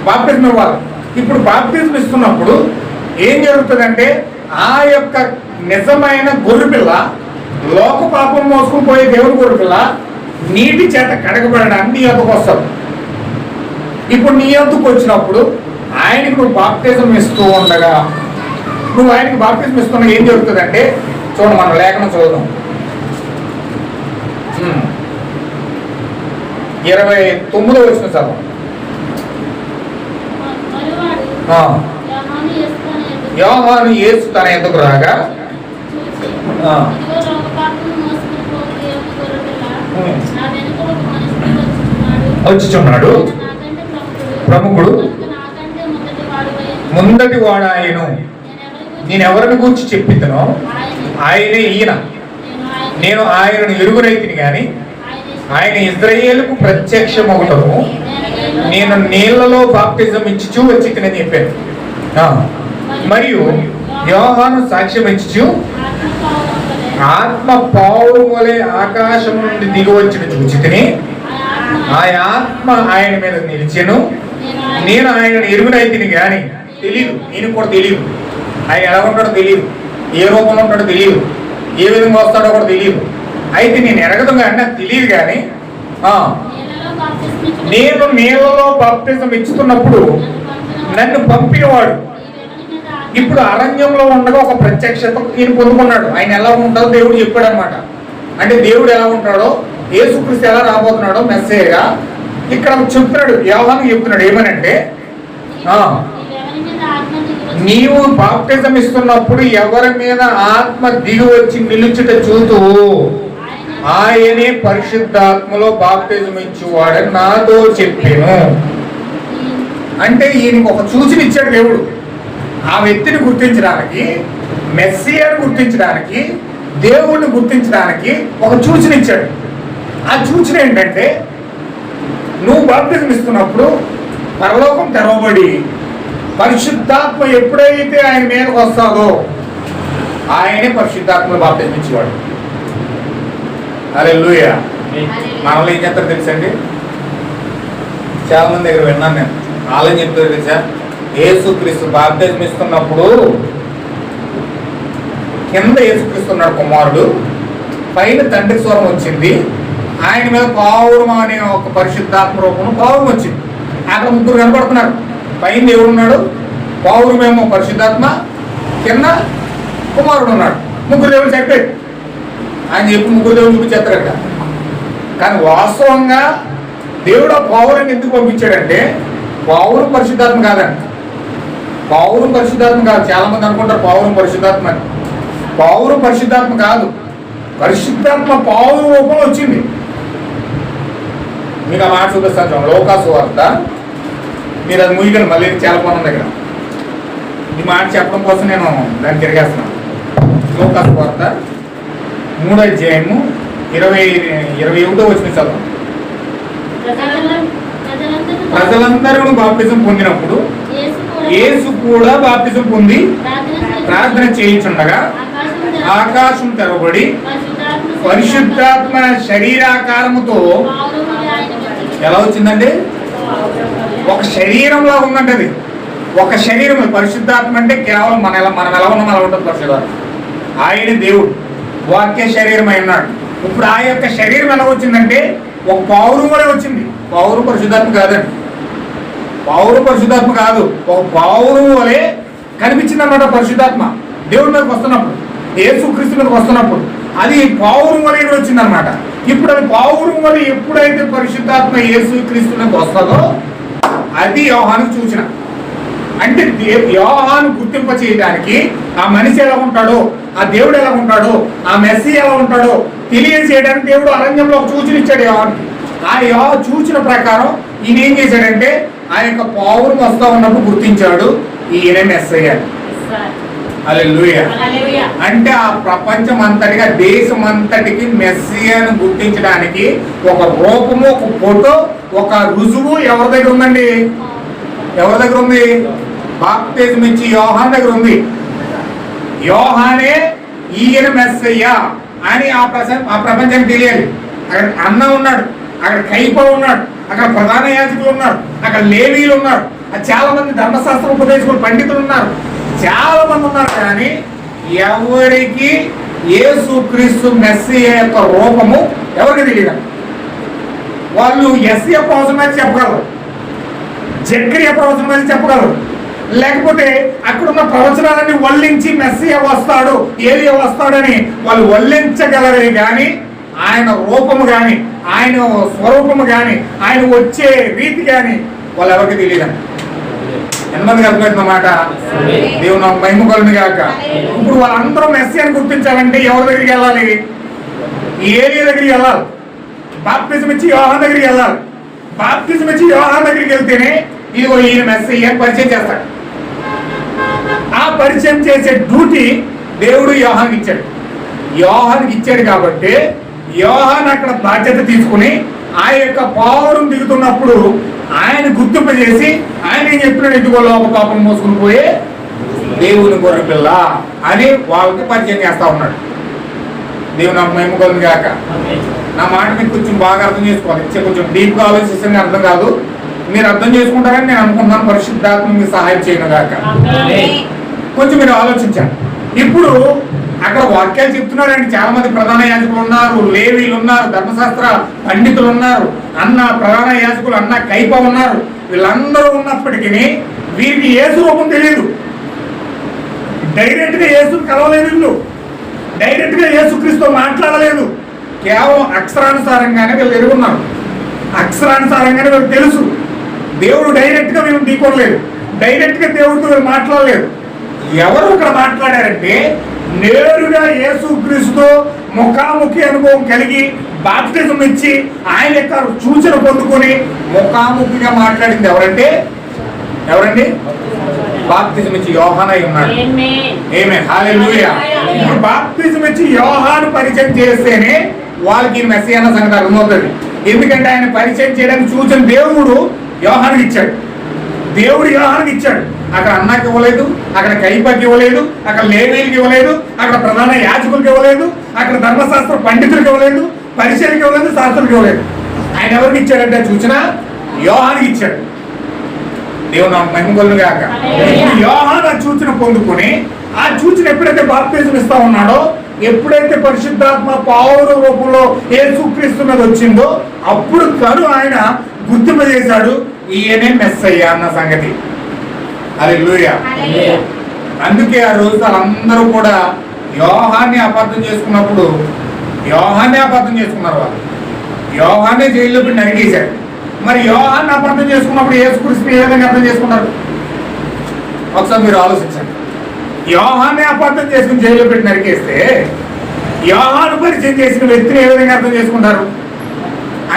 బాప్టిజం ఇవ్వాలి. ఇప్పుడు బాప్టిజం ఇస్తున్నప్పుడు ఏం జరుగుతుందంటే ఆ యొక్క నిజమైన గొర్రెపిల్ల లోక పాపం మోసుకుని పోయే దేవుని గొర్రెపిల్ల నీటి చేత కడగబడడానికి నీ యొద్దకు వస్తాడు. ఇప్పుడు నీ యొద్దకు వచ్చినప్పుడు ఆయనకు నువ్వు బాప్టిజం ఇస్తూ ఉండగా నువ్వు ఆయనకి బాప్టిజం ఇస్తున్నా ఏం జరుగుతుందంటే చూడండి, మన లేఖనం చదువుదాం. 29వ వచనం చదువు. యోహాను యేసు తన ఎదుగు రాగా వచ్చుచున్నాడు, ప్రముఖుడు ముందటి వాడాయను, నేను ఎవరిని గూర్చి చెప్పిద్దనో ఆయనే ఈయన, నేను ఆయనను ఎరుగునైతిని గాని ఆయన ఇజ్రాయేలుకు ప్రత్యక్షమవుతాను, నేను నీళ్లలో బాప్టిజం ఇచ్చుచూ వచ్చిందని చెప్పాను. మరియు యోహాను సాక్ష్యం ఇచ్చుచు ఆత్మ పావురం వలె ఆకాశం నుండి దిగి వచ్చిన చూచితిని, ఆ ఆత్మ ఆయన మీద నిలిచెను, నేను ఆయనను ఎరుగునైతిని గాని తెలియదు. నేను కూడా తెలియదు ఆయన ఎలా ఉంటాడో తెలియదు, ఏ రూపంలో ఉంటాడో తెలియదు, ఏ విధంగా వస్తాడో కూడా తెలియదు. అయితే నేను ఎరగదు కానీ నాకు తెలియదు. కానీ నేను నీళ్ళలో బాప్టిజం ఇస్తున్నప్పుడు నన్ను పంపినవాడు ఇప్పుడు అరణ్యంలో ఉండగా ఒక ప్రత్యక్షత ఈయన పొందుకున్నాడు. ఆయన ఎలా ఉంటాడో దేవుడు చెప్పాడు అనమాట. అంటే దేవుడు ఎలా ఉంటాడో, యేసుక్రీస్తు ఎలా రాబోతున్నాడో మెస్సేగా ఇక్కడ చెప్తున్నాడు. యోహాను చెప్తున్నాడు ఏమనంటే నీవు బాప్టిజం ఇస్తున్నప్పుడు ఎవరి మీద ఆత్మ దిగి వచ్చి నిలుచుట చూతూ ఆయనే పరిశుద్ధాత్మలో బాప్టిజం ఇచ్చేవాడని నాతో చెప్పాను. అంటే ఈయనకి ఒక సూచన ఇచ్చాడు దేవుడు. ఆ వ్యక్తిని గుర్తించడానికి, మెస్సియాను గుర్తించడానికి, దేవుడిని గుర్తించడానికి ఒక సూచన ఇచ్చాడు. ఆ సూచన ఏంటంటే నువ్వు బాప్టిజం ఇస్తున్నప్పుడు పరలోకం తెరవబడి పరిశుద్ధాత్మ ఎప్పుడైతే ఆయన మీదకి వస్తాడో ఆయనే పరిశుద్ధాత్మలో బాప్టిజం ఇచ్చేవాడు. హల్లెలూయా. మనలో ఏం చేస్తారో తెలుసండి, చాలా మంది దగ్గర విన్నాను నేను. వాళ్ళని చెప్తారు తెలుసా, యేసుక్రీస్తు బాప్టిజం ఇస్తున్నప్పుడు కింద యేసుక్రీస్తున్నాడు కుమారుడు, పైన తండ్రి స్వరం వచ్చింది, ఆయన మీద పావురం అనే ఒక పరిశుద్ధాత్మ రూపంలో పావురం వచ్చింది. అక్కడ ముగ్గురు కనపడుతున్నారు. పైన దేవుడు ఉన్నాడు, పావురమేమో పరిశుద్ధాత్మ, కింద కుమారుడు ఉన్నాడు. ముగ్గురు దేవుడు చెప్పాడు. ఆయన చెప్పి ముగ్గురు దేవుడు చూపించేస్తారట. కానీ వాస్తవంగా దేవుడు ఆ పావురాన్ని ఎందుకు పంపించాడంటే పావురం పరిశుద్ధాత్మ కాదండి. పావురం పరిశుద్ధాత్మ కాదు. చాలా మంది అనుకుంటారు పావురం పరిశుద్ధాత్మ అని. పావురం పరిశుద్ధాత్మ కాదు, పరిశుద్ధాత్మ పావురం రూపంలో వచ్చింది. మీకు ఆ మాట చూపిస్తాను. లోకాసు వార్త, మీరు అది ముగియగలను, మళ్ళీ చాలా పనుల దగ్గర ఈ మాట చెప్పడం కోసం నేను దాన్ని తిరిగేస్తున్నాను. లోకాసు వార్త 3వ అధ్యాయము 21వ వచనం చదువు. ప్రజలందరూ బాప్తిజం పొందినప్పుడు యేసు కూడా బాప్తిజం పొంది ప్రార్థన చేయించుండగా ఆకాశం తెరవబడి పరిశుద్ధాత్మ శరీరాకారముతో ఎలా వచ్చిందండి? ఒక శరీరంలా ఉందంటే అది ఒక శరీరం. పరిశుద్ధాత్మ అంటే కేవలం మనం ఎలా ఉన్నాం అలా ఉంటుంది పరిశుద్ధాత్మ. ఆయన దేవుడు వాక్య శరీరం అయి ఉన్నాడు. ఇప్పుడు ఆ యొక్క శరీరం ఎలా వచ్చిందంటే ఒక పావురం వలె వచ్చింది. పావురం పరిశుద్ధాత్మ కాదండి, పావురం పరిశుద్ధాత్మ కాదు. ఒక పావురం వలె కనిపించింది అన్నమాట పరిశుద్ధాత్మ దేవుడి మీదకి వస్తున్నప్పుడు, యేసుక్రీస్తు మీదకి వస్తున్నప్పుడు అది పావురం వలె వచ్చింది అనమాట. ఇప్పుడు అది పావురం వల్ల ఎప్పుడైతే పరిశుద్ధాత్మ యేసు క్రీస్తునికి వస్తుందో అది యోహానుకు సూచన. అంటే యోహాను గుర్తింప చేయడానికి ఆ మనిషి ఎలా ఉంటాడో, ఆ దేవుడు ఎలా ఉంటాడో, ఆ మెస్సీ ఎలా ఉంటాడో తెలియజేయడానికి దేవుడు అరణ్యంలో ఒక సూచన ఇచ్చాడు యోహానుకి. ఆ సూచన ప్రకారం ఈయన ఏం చేశాడంటే ఆ యొక్క పావురం వస్తా ఉన్నప్పుడు గుర్తించాడు ఈయన మెస్సయ్య. హల్లెలూయా. అంటే ఆ ప్రపంచం అంతటిగా దేశం అంతటికి మెస్సియాను గుర్తించడానికి ఒక రూపము, ఒక ఫోటో, ఒక రుజువు ఎవరి దగ్గర ఉందండి? ఎవరి దగ్గర ఉంది? బాప్తిజం ఇచ్చి యోహాన్ దగ్గర ఉంది. యోహానే ఈయన మెస్సయ్య అని ఆ ప్రపంచానికి తెలియాలి. అక్కడ అన్న ఉన్నాడు, అక్కడ కైప ఉన్నాడు, అక్కడ ప్రధాన యాజకులు ఉన్నారు, అక్కడ లేవీలు ఉన్నారు, చాలా మంది ధర్మశాస్త్ర ఉపదేశకులు పండితులు ఉన్నారు, చాలా మంది ఉన్నారు. కానీ ఎవరికి యేసుక్రీస్తు మెస్సీయ యొక్క రూపము ఎవరికి తెలియదు. వాళ్ళు యెషయా ప్రవచనం మీద చెప్పగలరు, జకరియా ప్రవచనం మీద చెప్పగలరు, లేకపోతే అక్కడున్న ప్రవచనాలన్నీ వల్లించి మెస్సీయ వస్తాడు, ఏలియా వస్తాడని వాళ్ళు వల్లించగలరే కానీ ఆయన రూపము కానీ, ఆయన స్వరూపము కానీ, ఆయన వచ్చే రీతి కానీ వాళ్ళు ఎవరికి తెలియదండి. ఎంతమందికి అర్థమవుతుందన్నమాట? దేవుని మహిమ కలుగును గాక. ఇప్పుడు వాళ్ళందరూ మెస్సీని గుర్తించాలంటే ఎవరి దగ్గరికి వెళ్ళాలి? ఏలియా దగ్గరికి వెళ్ళాలి. బాప్తిజం ఇచ్చి యోహాను దగ్గరికి వెళ్ళాలి. బాప్తిజం ఇచ్చి యోహాను దగ్గరికి వెళ్తేనే ఇదిగో ఈయన మెస్సీయ అని పరిచయం చేస్తాడు. ఆ పరిచయం చేసే డ్యూటీ దేవుడు యోహానుకి ఇచ్చాడు. యోహానుకి ఇచ్చాడు కాబట్టి యోహాను అక్కడ బాధ్యత తీసుకుని ఆ యొక్క పావురం దిగుతున్నప్పుడు ఆయన గుర్తింప చేసి ఆయన ఏం చెప్పినాడు? ఇదిగో లోక పాపం మోసుకుని పోయే దేవుని గొర్రె పిల్ల అని వాళ్ళకి పరిచయం చేస్తా ఉన్నాడు. దేవుని మహిమ కలుగును గాక. నా మాట మీకు కొంచెం బాగా అర్థం చేసుకోవాలి. కొంచెం డీప్ గా ఆలోచిస్తే అర్థం కాదు, మీరు అర్థం చేసుకుంటారని నేను అనుకుంటున్నాను. పరిశుద్ధాత్మ మీకు సహాయం చేయను గాక. కొంచెం మీరు ఆలోచించండి. ఇప్పుడు అక్కడ వాక్యాలు చెప్తున్నారండి. చాలా మంది ప్రధాన యాజకులు ఉన్నారు, లేవీలు ఉన్నారు, ధర్మశాస్త్ర పండితులు ఉన్నారు, అన్న ప్రధాన యాజకులు అన్న కైప ఉన్నారు. వీళ్ళందరూ ఉన్నప్పటికీ వీరికి యేసు రూపం తెలియదు. డైరెక్ట్ గా యేసుని కలవలేదు, వీళ్ళు డైరెక్ట్ గా యేసుక్రీస్తు మాట్లాడలేదు. కేవలం అక్షరానుసారంగానే వీళ్ళు ఎరుగున్నారు, అక్షరానుసారంగానే వీళ్ళు తెలుసు. దేవుడు డైరెక్ట్ గా వీళ్ళు ఢీకొనలేదు, డైరెక్ట్ గా దేవుడితో వీళ్ళు మాట్లాడలేదు. ఎవరు ఇక్కడ మాట్లాడారంటే నేరుగా యేసుక్రీస్తుతో ముఖాముఖి అనుభవం కలిగి బాప్తిజం ఇచ్చి ఆయన యొక్క సూచన పొందుకొని ముఖాముఖిగా మాట్లాడింది ఎవరండి? బాప్తిజం ఇచ్చి యోహాను అయి ఉన్నాడు. ఆమేన్. హల్లెలూయా. బాప్తిజం ఇచ్చి యోహాను పరిచయం చేస్తేనే వాళ్ళకి మెస్సీయ అన్న సంగతి అర్థమవుతుంది. ఎందుకంటే ఆయన పరిచయం చేయడానికి సూచన దేవుడు యోహానుకి ఇచ్చాడు. దేవుడు యోహానుకి ఇచ్చాడు. అక్కడ అన్నకి ఇవ్వలేదు, అక్కడ కైపకి ఇవ్వలేదు, అక్కడ లేవీలకు ఇవ్వలేదు, అక్కడ ప్రధాన యాజకులకు ఇవ్వలేదు, అక్కడ ధర్మశాస్త్ర పండితులకు ఇవ్వలేదు, పరిచయలకు ఇవ్వలేదు, శాస్త్రులకు ఇవ్వలేదు. ఆయన ఎవరికి ఇచ్చాడంటే సూచన యోహానుకి ఇచ్చాడు. దేవుని మహిమ కలుగును గాక. యోహాను ఆ సూచన పొందుకుని ఆ సూచన ఎప్పుడైతే బాప్తిజం ఇస్తా ఉన్నాడో, ఎప్పుడైతే పరిశుద్ధాత్మ పావురం రూపంలో యేసుక్రీస్తు మీద వచ్చిందో అప్పుడు తను ఆయన గుర్తింపజేశాడు ఈయనే మెస్సయ్య అన్న సంగతి. హల్లెలూయా. అందుకే ఆ రోజు వాళ్ళందరూ కూడా యోహాన్ని అబద్ధం చేసుకున్నప్పుడు యోహాన్నే అబద్ధం చేసుకున్నారు. వాళ్ళు యోహాన్నే జైల్లో పెట్టి నరికేశారు. మరి యోహాన్ని అబద్ధం చేసుకున్నప్పుడు యేసుక్రీస్తుని ఏ విధంగా అర్థం చేసుకున్నారు? ఒకసారి మీరు ఆలోచించండి. యోహాన్నే అబద్ధం చేసుకుని జైల్లో పెట్టి నరికేస్తే యోహాను పరిచయం చేసిన వ్యక్తిని ఏ విధంగా అర్థం చేసుకుంటారు?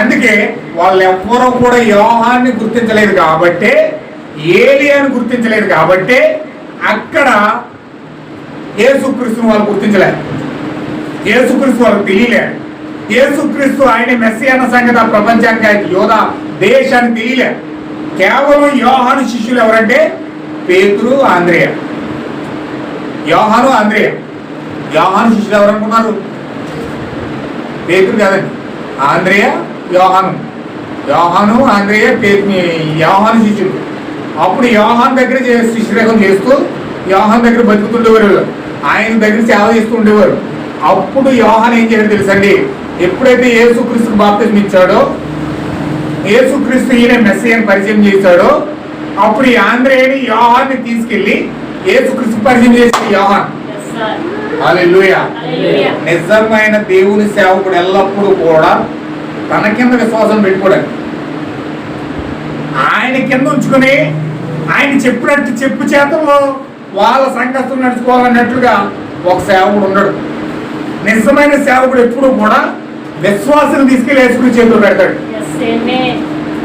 అందుకే వాళ్ళు ఎవ్వరూ కూడా యోహాన్ని గుర్తించలేదు కాబట్టి, ఏలియాను గుర్తించలేదు కాబట్టి అక్కడ యేసుక్రీస్తుని వాళ్ళు గుర్తించలేదు. యేసుక్రీస్తు వాళ్ళకి తెలియలేదు. యేసుక్రీస్తు ఆయన మెస్సీ అన్న సంగతి ఆ ప్రపంచానికి, ఆయన యోధా దేశానికి తెలియలేదు. కేవలం యోహాను శిష్యులు ఎవరంటే పేతురు, ఆంద్రేయ. యోహాను, ఆంద్రేయ. యోహాను శిష్యులు ఎవరనుకున్నారు? పేతురు కాదండి, ఆంద్రేయ, యోహాను. యోహాను, ఆంద్రేయ, యోహాను శిష్యులు. అప్పుడు యోహాను దగ్గర శిష్యరేఖం చేస్తూ యోహాను దగ్గర బతుకుతుండేవారు, ఆయన దగ్గర సేవ చేస్తూ ఉండేవారు. అప్పుడు యోహాను ఏం చేయాలి తెలుసండి? ఎప్పుడైతే యేసుక్రీస్తుకు బాప్తిజం ఇచ్చాడో, యేసుక్రీస్తు ఈయన మెస్సీయని పరిచయం చేశాడో, అప్పుడు ఈ ఆంద్రేయని యోహాన్ని తీసుకెళ్లి యేసుక్రీస్తు పరిచయం చేసిన యోహాన్ హల్లెలూయా. హల్లెలూయా. నిజమైన దేవుని సేవకుడు ఎల్లప్పుడూ కూడా తన కింద విశ్వాసం పెట్టుకోవడానికి, ఆయన కింద ఉంచుకుని ఆయన చెప్పినట్టు చెప్పు చేతల్లో వాళ్ళ సంఘస్థులు నడుచుకోవాలన్నట్లుగా ఒక సేవకుడు ఉండడు. నిజమైన సేవకుడు ఎప్పుడు కూడా విశ్వాసం తీసుకెళ్లి యేసుక్రీస్తు చేతులు పెడతాడు. Yes, amen.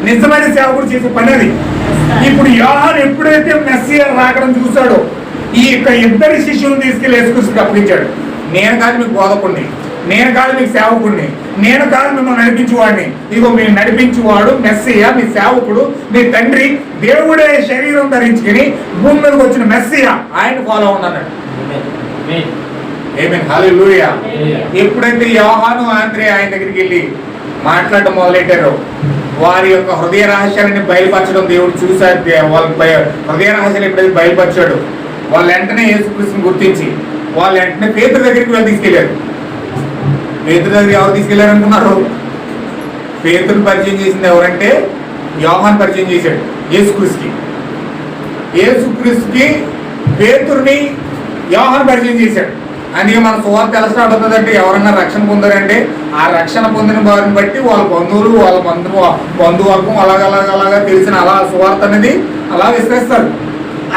నిజమైన సేవకుడు చేసే పని అది. ఇప్పుడు యోహాను ఎప్పుడైతే మెస్సియా రాకడం చూశాడో ఈ యొక్క ఇద్దరి శిష్యులను తీసుకెళ్లి యేసుక్రీస్తుకి అప్పగించాడు. నేను కాదు మీకు బోధకుడిని, నేను కాదు మీకు సేవకుడిని, నేను కాదు మిమ్మల్ని నడిపించేవాడిని, ఇదిగో మీరు నడిపించేవాడు మెస్సియా, మీ సేవకుడు, మీ తండ్రి దేవుడే శరీరం ధరించుకుని భూమి మీదకి వచ్చిన మెస్సియా, ఆయన ఫాలో ఉన్నాడు. ఆమేన్. హల్లెలూయా. ఎప్పుడైతే యోహాను ఆంద్రే ఆయన దగ్గరికి వెళ్ళి మాట్లాడడం మొదలెట్టారో వారి యొక్క హృదయ రహస్యాలని బయలుపరచడం దేవుడు చూశారు. వాళ్ళ హృదయ రహస్యాలు ఎప్పుడైతే బయలుపరిచాడు వాళ్ళు వెంటనే యేసుక్రీస్తుని గుర్తించి వాళ్ళు వెంటనే పేతురు దగ్గరికి వెళ్ళి తీసుకెళ్లారు. పేతురు దగ్గర ఎవరు తీసుకెళ్లారు అనుకున్నారు? పేతురుని పరిచయం చేసింది ఎవరంటే యోహాను పరిచయం చేశాడు యేసుక్రీస్తుకి. యేసుక్రీస్తుకి పేతురుని యోహాను పరిచయం చేశాడు. అందుకే మన సువార్త ఎలా స్టార్ట్ అవుతుందంటే ఎవరన్నా రక్షణ పొందారంటే ఆ రక్షణ పొందిన వారిని బట్టి వాళ్ళ బంధువులు, వాళ్ళ బంధువర్గం అలాగలాగా తెలిసిన అలా సువార్త అనేది అలా విశ్లేస్తారు.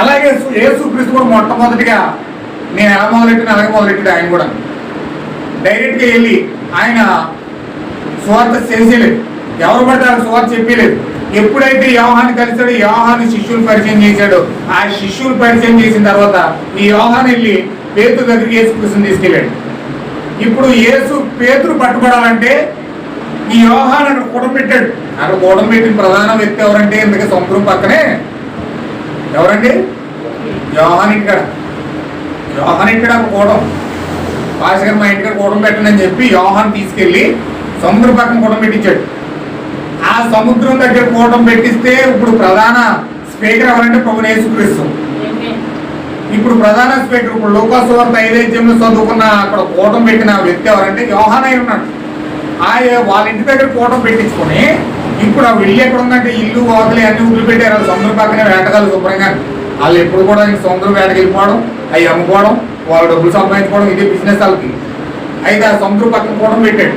అలాగే యేసుక్రీస్తు కూడా మొట్టమొదటిగా నేను ఎలా మొదలెట్టిన అలాగే మొదలెట్టాడు. ఆయన కూడా డైరెక్ట్గా వెళ్ళి ఆయన సువార్త చేసేయలేదు, ఎవరు పడితే ఆయన సువార్త చెప్పలేదు. ఎప్పుడైతే యోహాను కలిసాడో యోహాను శిష్యులు పరిచయం చేశాడో ఆ శిష్యులు పరిచయం చేసిన తర్వాత ఈ యోహాను వెళ్ళి పేతురు దగ్గరికి యేసుక్రీస్తుని తీసుకెళ్ళాడు. ఇప్పుడు పేతురు పట్టుబడాలంటే ఈ యోహాను అక్కడ కూడం పెట్టాడు. అక్కడ కూడం పెట్టిన ప్రధాన వ్యక్తి ఎవరంటే ఎందుకంటే సముద్రం పక్కనే ఎవరండి? యోహాను ఇంటికాడ కూడం పాస్టర్ మా ఇంటికాడ కూడం పెట్టండి అని చెప్పి యోహాను తీసుకెళ్లి సముద్రం పక్కన కూడం పెట్టించాడు. ఆ సముద్రం దగ్గర కూడం పెట్టిస్తే ఇప్పుడు ప్రధాన స్పీకర్ ఎవరంటే ప్రభువు యేసుక్రీస్తు. ఇప్పుడు ప్రధాన స్పీకర్ ఇప్పుడు లూకా సువార్త 5వ అధ్యాయంలో చదువుకున్న అక్కడ కూటం పెట్టిన వ్యక్తి ఎవరంటే యోహాను అయి ఉన్నాడు. వాళ్ళ ఇంటి దగ్గర కూటం పెట్టించుకొని ఇప్పుడు ఆ వెళ్ళి ఎక్కడ ఉందంటే ఇల్లు వాకిలి అన్ని వదిలిపెట్టారు. వాళ్ళు సముద్రం పక్కనే వేటగాళ్ళు శుభ్రంగా వాళ్ళు ఎప్పుడు కూడా సముద్రం వేటకి వెళ్ళిపోవడం, అవి అమ్ముకోవడం, వాళ్ళు డబ్బులు సంపాదించుకోవడం ఇదే బిజినెస్ వాళ్ళకి. అయితే ఆ సముద్రం పక్కన కూటం పెట్టాడు.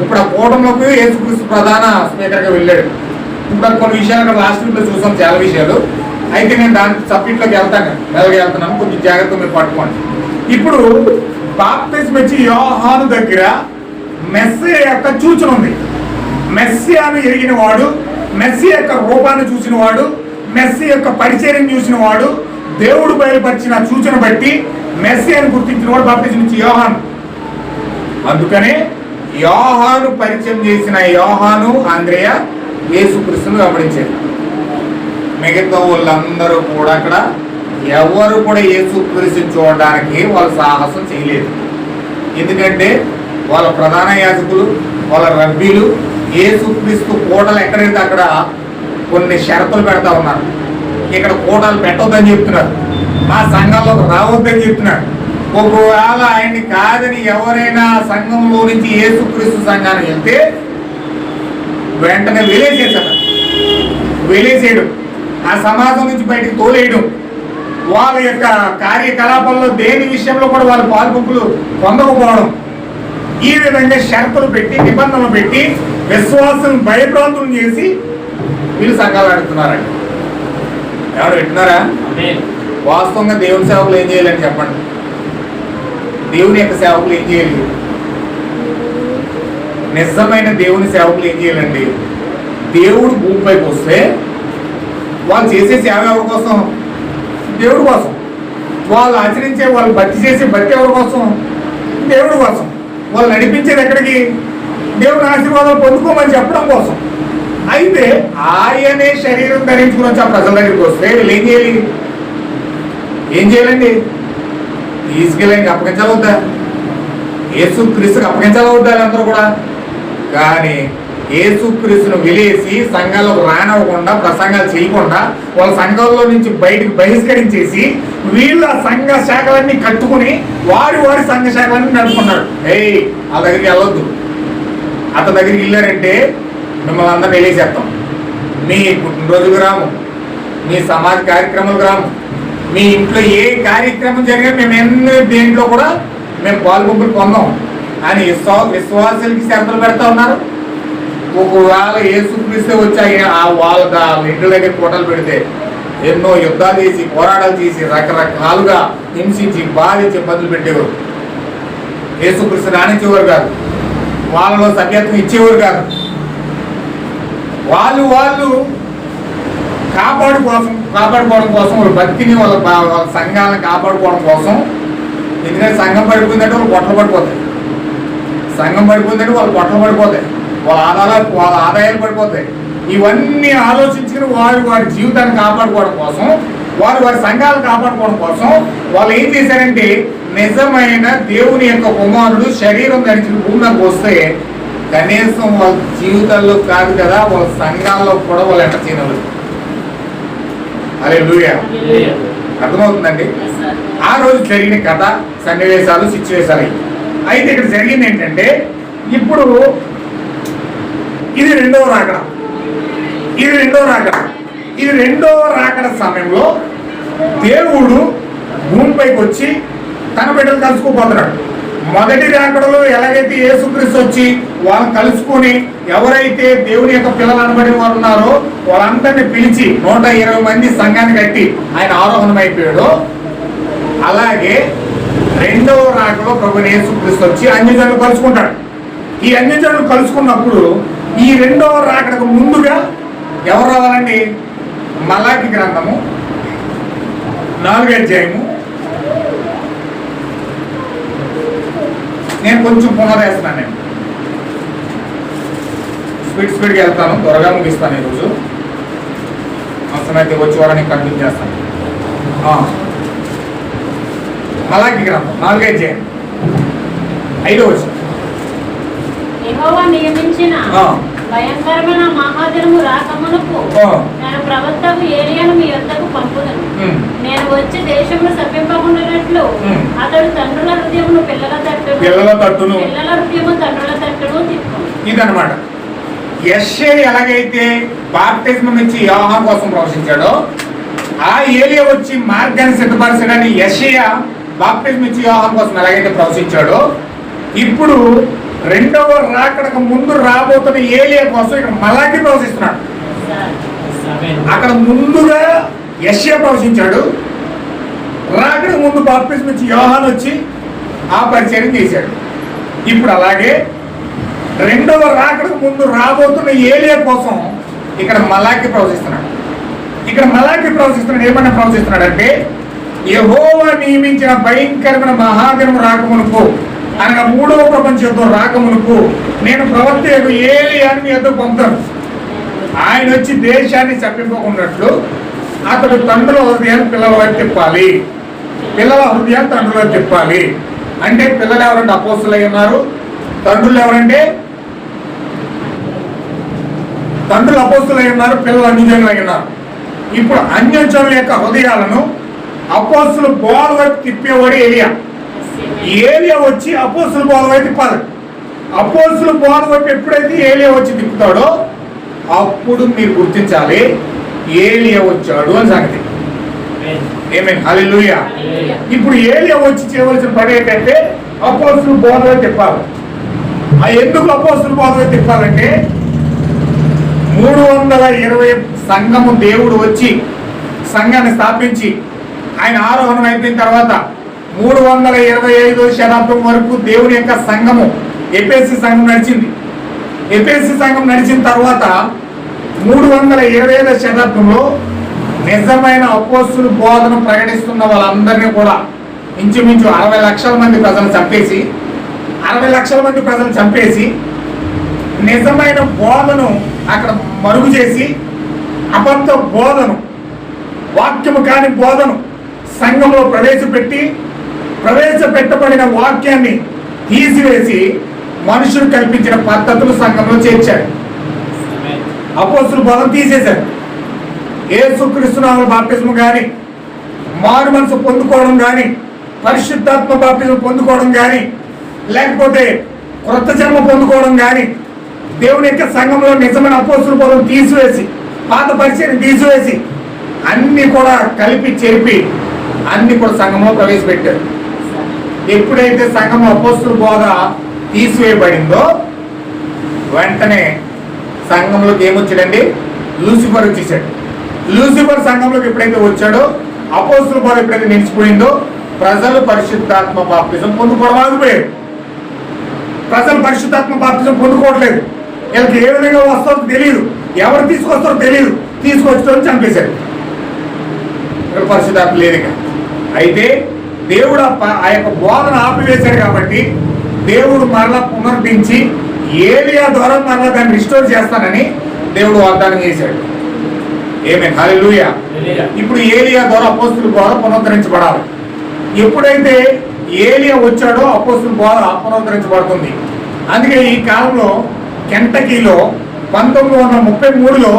ఇప్పుడు ఆ కూటంలోకి యేసుక్రీస్తు ప్రధాన స్పీకర్గా వెళ్ళాడు. ఇప్పుడు కొన్ని విషయాలు అక్కడ లాస్ట్ వీక్లో చూసాం, చాలా విషయాలు. అయితే నేను దాని సబ్జెక్ట్లోకి వెళ్తున్నాను, కొంచెం జాగ్రత్తగా మీరు పట్టుకోండి. ఇప్పుడు బాప్తిస్మం ఇచ్చి యోహాను దగ్గర మెస్సియా యొక్క సూచన ఉంది. మెస్సియాను ఎరిగిన వాడు, మెస్సియా యొక్క రూపాన్ని చూసిన వాడు, మెస్సియా యొక్క పరిచయం చూసిన వాడు, దేవుడు బయలుపరిచిన సూచన బట్టి మెస్సియాను గుర్తించిన వాడు బాప్తిస్మం ఇచ్చి యోహాను. అందుకనే యోహాను పరిచయం చేసిన యోహాను ఆంద్రేయ యేసుక్రీస్తును గమనించారు. మిగతా వాళ్ళందరూ కూడా అక్కడ ఎవరు కూడా యేసుక్రీస్తుని చూడడానికి వాళ్ళు సాహసం చేయలేదు. ఎందుకంటే వాళ్ళ ప్రధాన యాజకులు, వాళ్ళ రబ్బీలు యేసుక్రీస్తు కోటలు ఎక్కడైతే అక్కడ కొన్ని షరతులు పెడతా ఉన్నారు. ఇక్కడ కోటలు పెట్టొద్దని చెప్తున్నారు, మా సంఘంలోకి రావద్దని చెప్తున్నారు. ఒకవేళ ఆయన్ని కాదని ఎవరైనా సంఘంలో నుంచి యేసుక్రీస్తు సంఘానికి వెళ్తే వెంటనే వెలేసేయడం, ఆ సమాజం నుంచి బయటకు తోలేయడం, వాళ్ళ యొక్క కార్యకలాపాల్లో దేని విషయంలో కూడా వాళ్ళ పాల్పంపులు పొందకపోవడం, ఈ విధంగా షరతులు పెట్టి నిబంధనలు పెట్టి విశ్వాసం భయభ్రాంతులు చేసి వీళ్ళు సంఘాలు నడుపుతున్నారండి. ఎవరు పెట్టినారా? వాస్తవంగా దేవుని సేవకులు ఏం చేయాలని చెప్పండి. దేవుని యొక్క సేవకులు ఏం చేయాలి? నిజమైన దేవుని సేవకులు ఏం చేయాలండి? దేవుడు భూమిపైకి వస్తే వాళ్ళు చేసే సేవ ఎవరి కోసం? దేవుడి కోసం. వాళ్ళు ఆచరించే, వాళ్ళు భక్తి చేసే భక్తి ఎవరి కోసం? దేవుడి కోసం. వాళ్ళు నడిపించేది ఎక్కడికి? దేవుని ఆశీర్వాదాలు పొందుకోమని చెప్పడం కోసం. అయితే ఆయనే శరీరం ధరించుకుని వచ్చి ఆ ప్రజల దగ్గరికి వస్తే వీళ్ళు ఏం చేయాలండి? తీసుకెళ్ళి అప్పగించాలి వద్దా? యేసుక్రీస్తుకి అప్పగించాలి వద్దా? అందరూ కూడా. కానీ యేసుక్రీస్తును వెలేసి సంఘాలకు రానివ్వకుండా, ప్రసంగాలు చేయకుండా, వాళ్ళ సంఘాల్లో నుంచి బయటకు బహిష్కరించేసి వీళ్ళ సంఘ శాఖలన్నీ కట్టుకుని వారి సంఘ శాఖలన్నీ నడుపుకున్నాడు. ఆ దగ్గరికి వెళ్ళొద్దు, అతని దగ్గరికి వెళ్ళారంటే మిమ్మల్ని అందరినీ వెళ్ళేసేస్తాం. మీ పుట్టినరోజు గ్రామం, మీ సమాజ కార్యక్రమాల గ్రామం, మీ ఇంట్లో ఏ కార్యక్రమం జరిగినా మేము దేంట్లో కూడా మేము పాలు పంపులు పొందాం అని విశ్వాసాలకి షరతులు పెడతా ఉన్నారు. ఒకవేళ యేసుక్రీస్తు వచ్చి వాళ్ళ ఇంటి దగ్గర కోటలు పెడితే ఎన్నో యుద్ధాలు చేసి పోరాటాలు చేసి రకరకాలుగా హింసించి బాధించి ఇబ్బందులు పెట్టేవారు. యేసుక్రీస్తు రాణించేవారు కాదు, వాళ్ళలో సభ్యత్వం ఇచ్చేవారు కాదు. వాళ్ళు కాపాడుకోవడం కోసం వాళ్ళ భక్తిని వాళ్ళ సంఘాలను కాపాడుకోవడం కోసం. ఎందుకంటే సంఘం పడిపోయిందంటే వాళ్ళు పొట్టలు పడిపోతాయి, సంఘం పడిపోయిందంటే వాళ్ళు పొట్టలు పడిపోతాయి, వాళ్ళ ఆదాయాలు పడిపోతాయి. ఇవన్నీ ఆలోచించుకుని వారి జీవితాన్ని కాపాడుకోవడం కోసం, వారి సంఘాలను కాపాడుకోవడం కోసం వాళ్ళు ఏం చేశారంటే, నిజమైన దేవుని యొక్క కుమారుడు శరీరం ధరించి భూమికి వస్తే కనీసం వాళ్ళ జీవితాల్లో కాదు కదా, వాళ్ళ సంఘాల్లో కూడా వాళ్ళు ఎంటర్ చేయనవారు. హల్లెలూయా. అర్థమవుతుందండి? ఆ రోజు జరిగిన కథ, సన్నివేశాలు, సిచ్యువేశాలు. అయితే ఇక్కడ జరిగింది ఏంటంటే, ఇప్పుడు ఇది రెండవ రాకడ. ఇది రెండవ రాకడ సమయంలో దేవుడు భూమిపైకి వచ్చి తన బిడ్డలు కలుసుకోపోతున్నాడు. మొదటి రాకడలో ఎలాగైతే యేసుక్రీస్తు వచ్చి వాళ్ళని కలుసుకొని ఎవరైతే దేవుని యొక్క పిల్లలు అనబడిన వారు ఉన్నారో వాళ్ళందరినీ పిలిచి 120 మంది సంఘాన్ని కట్టి ఆయన ఆరోహణం అయిపోయాడు, అలాగే రెండవ రాకడలో ప్రభువైన యేసుక్రీస్తు వచ్చి అన్యజనులు కలుసుకుంటాడు. ఈ అన్యజనులు కలుసుకున్నప్పుడు ఈ రెండవ రాకడకు ముందుగా ఎవరు రావాలండి? మలాకి గ్రంథము 4వ అధ్యాయము. నేను కొంచెం పునరేస్తున్నాను. నేను స్పీడ్గా వెళ్తాను, త్వరగా ముగిస్తాను. ఈరోజు అవసరమైతే వచ్చే వారానికి కంటిన్యూ చేస్తాను. మలాకి గ్రంథం 4వ అధ్యాయం 5వ వచనం. యెహోవా నియమించిన భయంకరమైన మహాదినము రాకమునకు నేను ప్రవక్తకు ఏలియాను మీ యొద్దకు పంపుదను. నేను వచ్చి దేశమును శపింపకుండానట్లు అతడు తండ్రుల హృదయమును పిల్లల తట్టును తండ్రుల తట్టును తిప్పును. ఇదన్నమాట. యెషయా ఎలాగైతే బాప్తిస్మం ఇచ్చి యోహాను కోసం ప్రవచించాడో, ఆ ఏలియా వచ్చి మార్గాన్ని సిద్ధపరచడాన్ని యెషయా బాప్తిస్మం ఇచ్చి యోహాను కోసం ఎలాగైతే ప్రవచించాడో, ఇప్పుడు రెండవ రాకడకు ముందు రాబోతున్న ఏలియా కోసం ఇక్కడ మలాకి ప్రవచిస్తున్నాడు. అక్కడ ముందుగా యెషయా ప్రవచించాడు, రాకడకు ముందు బాప్తిస్మం ఇచ్చి యోహాను వచ్చి ఆ పరిచయం చేశాడు. ఇప్పుడు అలాగే రెండవ రాకడకు ముందు రాబోతున్న ఏలియా కోసం ఇక్కడ మలాకి ప్రవచిస్తున్నాడు. ఏమన్నా ప్రవచిస్తున్నాడు అంటే, యెహోవా నియమించిన భయంకరమైన మహాదినం రాకమునుకు అనగా 3వ ప్రపంచ యుద్ధం రాకమునుకు నేను ప్రవక్త ఏలియాను మీ యొద్దకు పంపుతాను. ఆయన వచ్చి దేశాన్ని చప్పిపోకున్నట్లు అతడు తండ్రుల హృదయాన్ని పిల్లల వైపు తిప్పాలి, పిల్లల హృదయాన్ని తండ్రుల వైపు తిప్పాలి. అంటే పిల్లలు ఎవరంటే అపోస్తులు అయి ఉన్నారు, తండ్రులు ఎవరంటే తండ్రులు అపోస్తులు అయి ఉన్నారు, పిల్లలు అన్యజనులు అయి ఉన్నారు. ఇప్పుడు అన్యజనుల యొక్క హృదయాలను అపోస్తుల బోధ వైపు తిప్పేవాడు ఏలియా వచ్చి అపోస్తుల బోధ వైపు తిప్పాలి. అపోస్తుల బోధ వైపు ఎప్పుడైతే ఏలియా వచ్చి తిప్పుతాడో అప్పుడు మీరు గుర్తించాలి ఏలియా వచ్చాడు అని సంగతి. ఆమేన్, హల్లెలూయా. ఇప్పుడు ఏలియా వచ్చి చేయవలసిన పని ఏంటంటే అపోస్తుల బోధ వైపు తిప్పాలి. ఎందుకు అపోస్తుల బోధ వైపు తిప్పాలంటే 320 సంఘము దేవుడు వచ్చి సంఘాన్ని స్థాపించి ఆయన ఆరోహణం అయిపోయిన తర్వాత 325వ శతాబ్దం వరకు దేవుని యొక్క సంఘము ఎఫెసీ సంఘం నడిచింది. ఎఫెసీ సంఘం నడిచిన తర్వాత 325వ శతాబ్దంలో నిజమైన అపోస్తుల బోధన ప్రకటిస్తున్న వాళ్ళందరినీ కూడా ఇంచుమించు 60 లక్షల మంది ప్రజలు చంపేసి నిజమైన బోధను అక్కడ మరుగు చేసి అబద్ధ బోధను, వాక్యము కాని బోధను సంఘంలో ప్రవేశపెట్టబడిన వాక్యాన్ని తీసివేసి మనుషులు కల్పించిన పద్ధతులు సంఘంలో చేర్చారు. అపోస్తుల బోధన తీసేశారు. యేసుక్రీస్తు నామమున బాప్తిస్మం కానీ, మారు మనసు పొందుకోవడం కానీ, పరిశుద్ధాత్మ బాప్తిస్మం పొందుకోవడం కానీ, లేకపోతే క్రొత్త జన్మ పొందుకోవడం కానీ, దేవుని యొక్క సంఘంలో నిజమైన అపోస్తుల బోధన తీసివేసి, పాత పరిచయం తీసివేసి అన్ని కూడా కలిపి చెరిపి అన్ని కూడా సంఘంలో ప్రవేశపెట్టారు. ఎప్పుడైతే సంఘం అపోస్తుల బోధ తీసివేయబడిందో వెంటనే సంఘంలోకి ఏమొచ్చాడండి? లూసిఫర్ వచ్చేసాడు. లూసిఫర్ సంఘంలోకి ఎప్పుడైతే వచ్చాడో, అపోస్తుల బోధ ఎప్పుడైతే నిలిచిపోయిందో, ప్రజలు పరిశుద్ధాత్మ బాప్తిజం పొందుకోవడం. ప్రజలు పరిశుద్ధాత్మ బాప్తిజం పొందుకోవట్లేదు. వీళ్ళకి ఏ విధంగా వస్తారో తెలియదు, ఎవరు తీసుకొస్తారో తెలియదు, తీసుకొచ్చి చంపేశాడు. ఇక్కడ పరిశుద్ధాత్మ లేదుగా. అయితే దేవుడు ఆ యొక్క బోధన ఆపివేశాడు కాబట్టి దేవుడు మరలా పునరుద్ధరించి ఏలియా ద్వారా మరలా దాన్ని రిస్టోర్ చేస్తానని దేవుడు వాగ్దానం చేశాడు. ఆమేన్, హల్లెలూయా. ఇప్పుడు ఏలియా ద్వారా అపోస్తుల బోధ పునరుద్ధరించబడాలి. ఎప్పుడైతే ఏలియా వచ్చాడో అపోస్తుల బోధ పునరుద్ధరించబడుతుంది. అందుకే ఈ కాలంలో కెంటకీలో 1933లో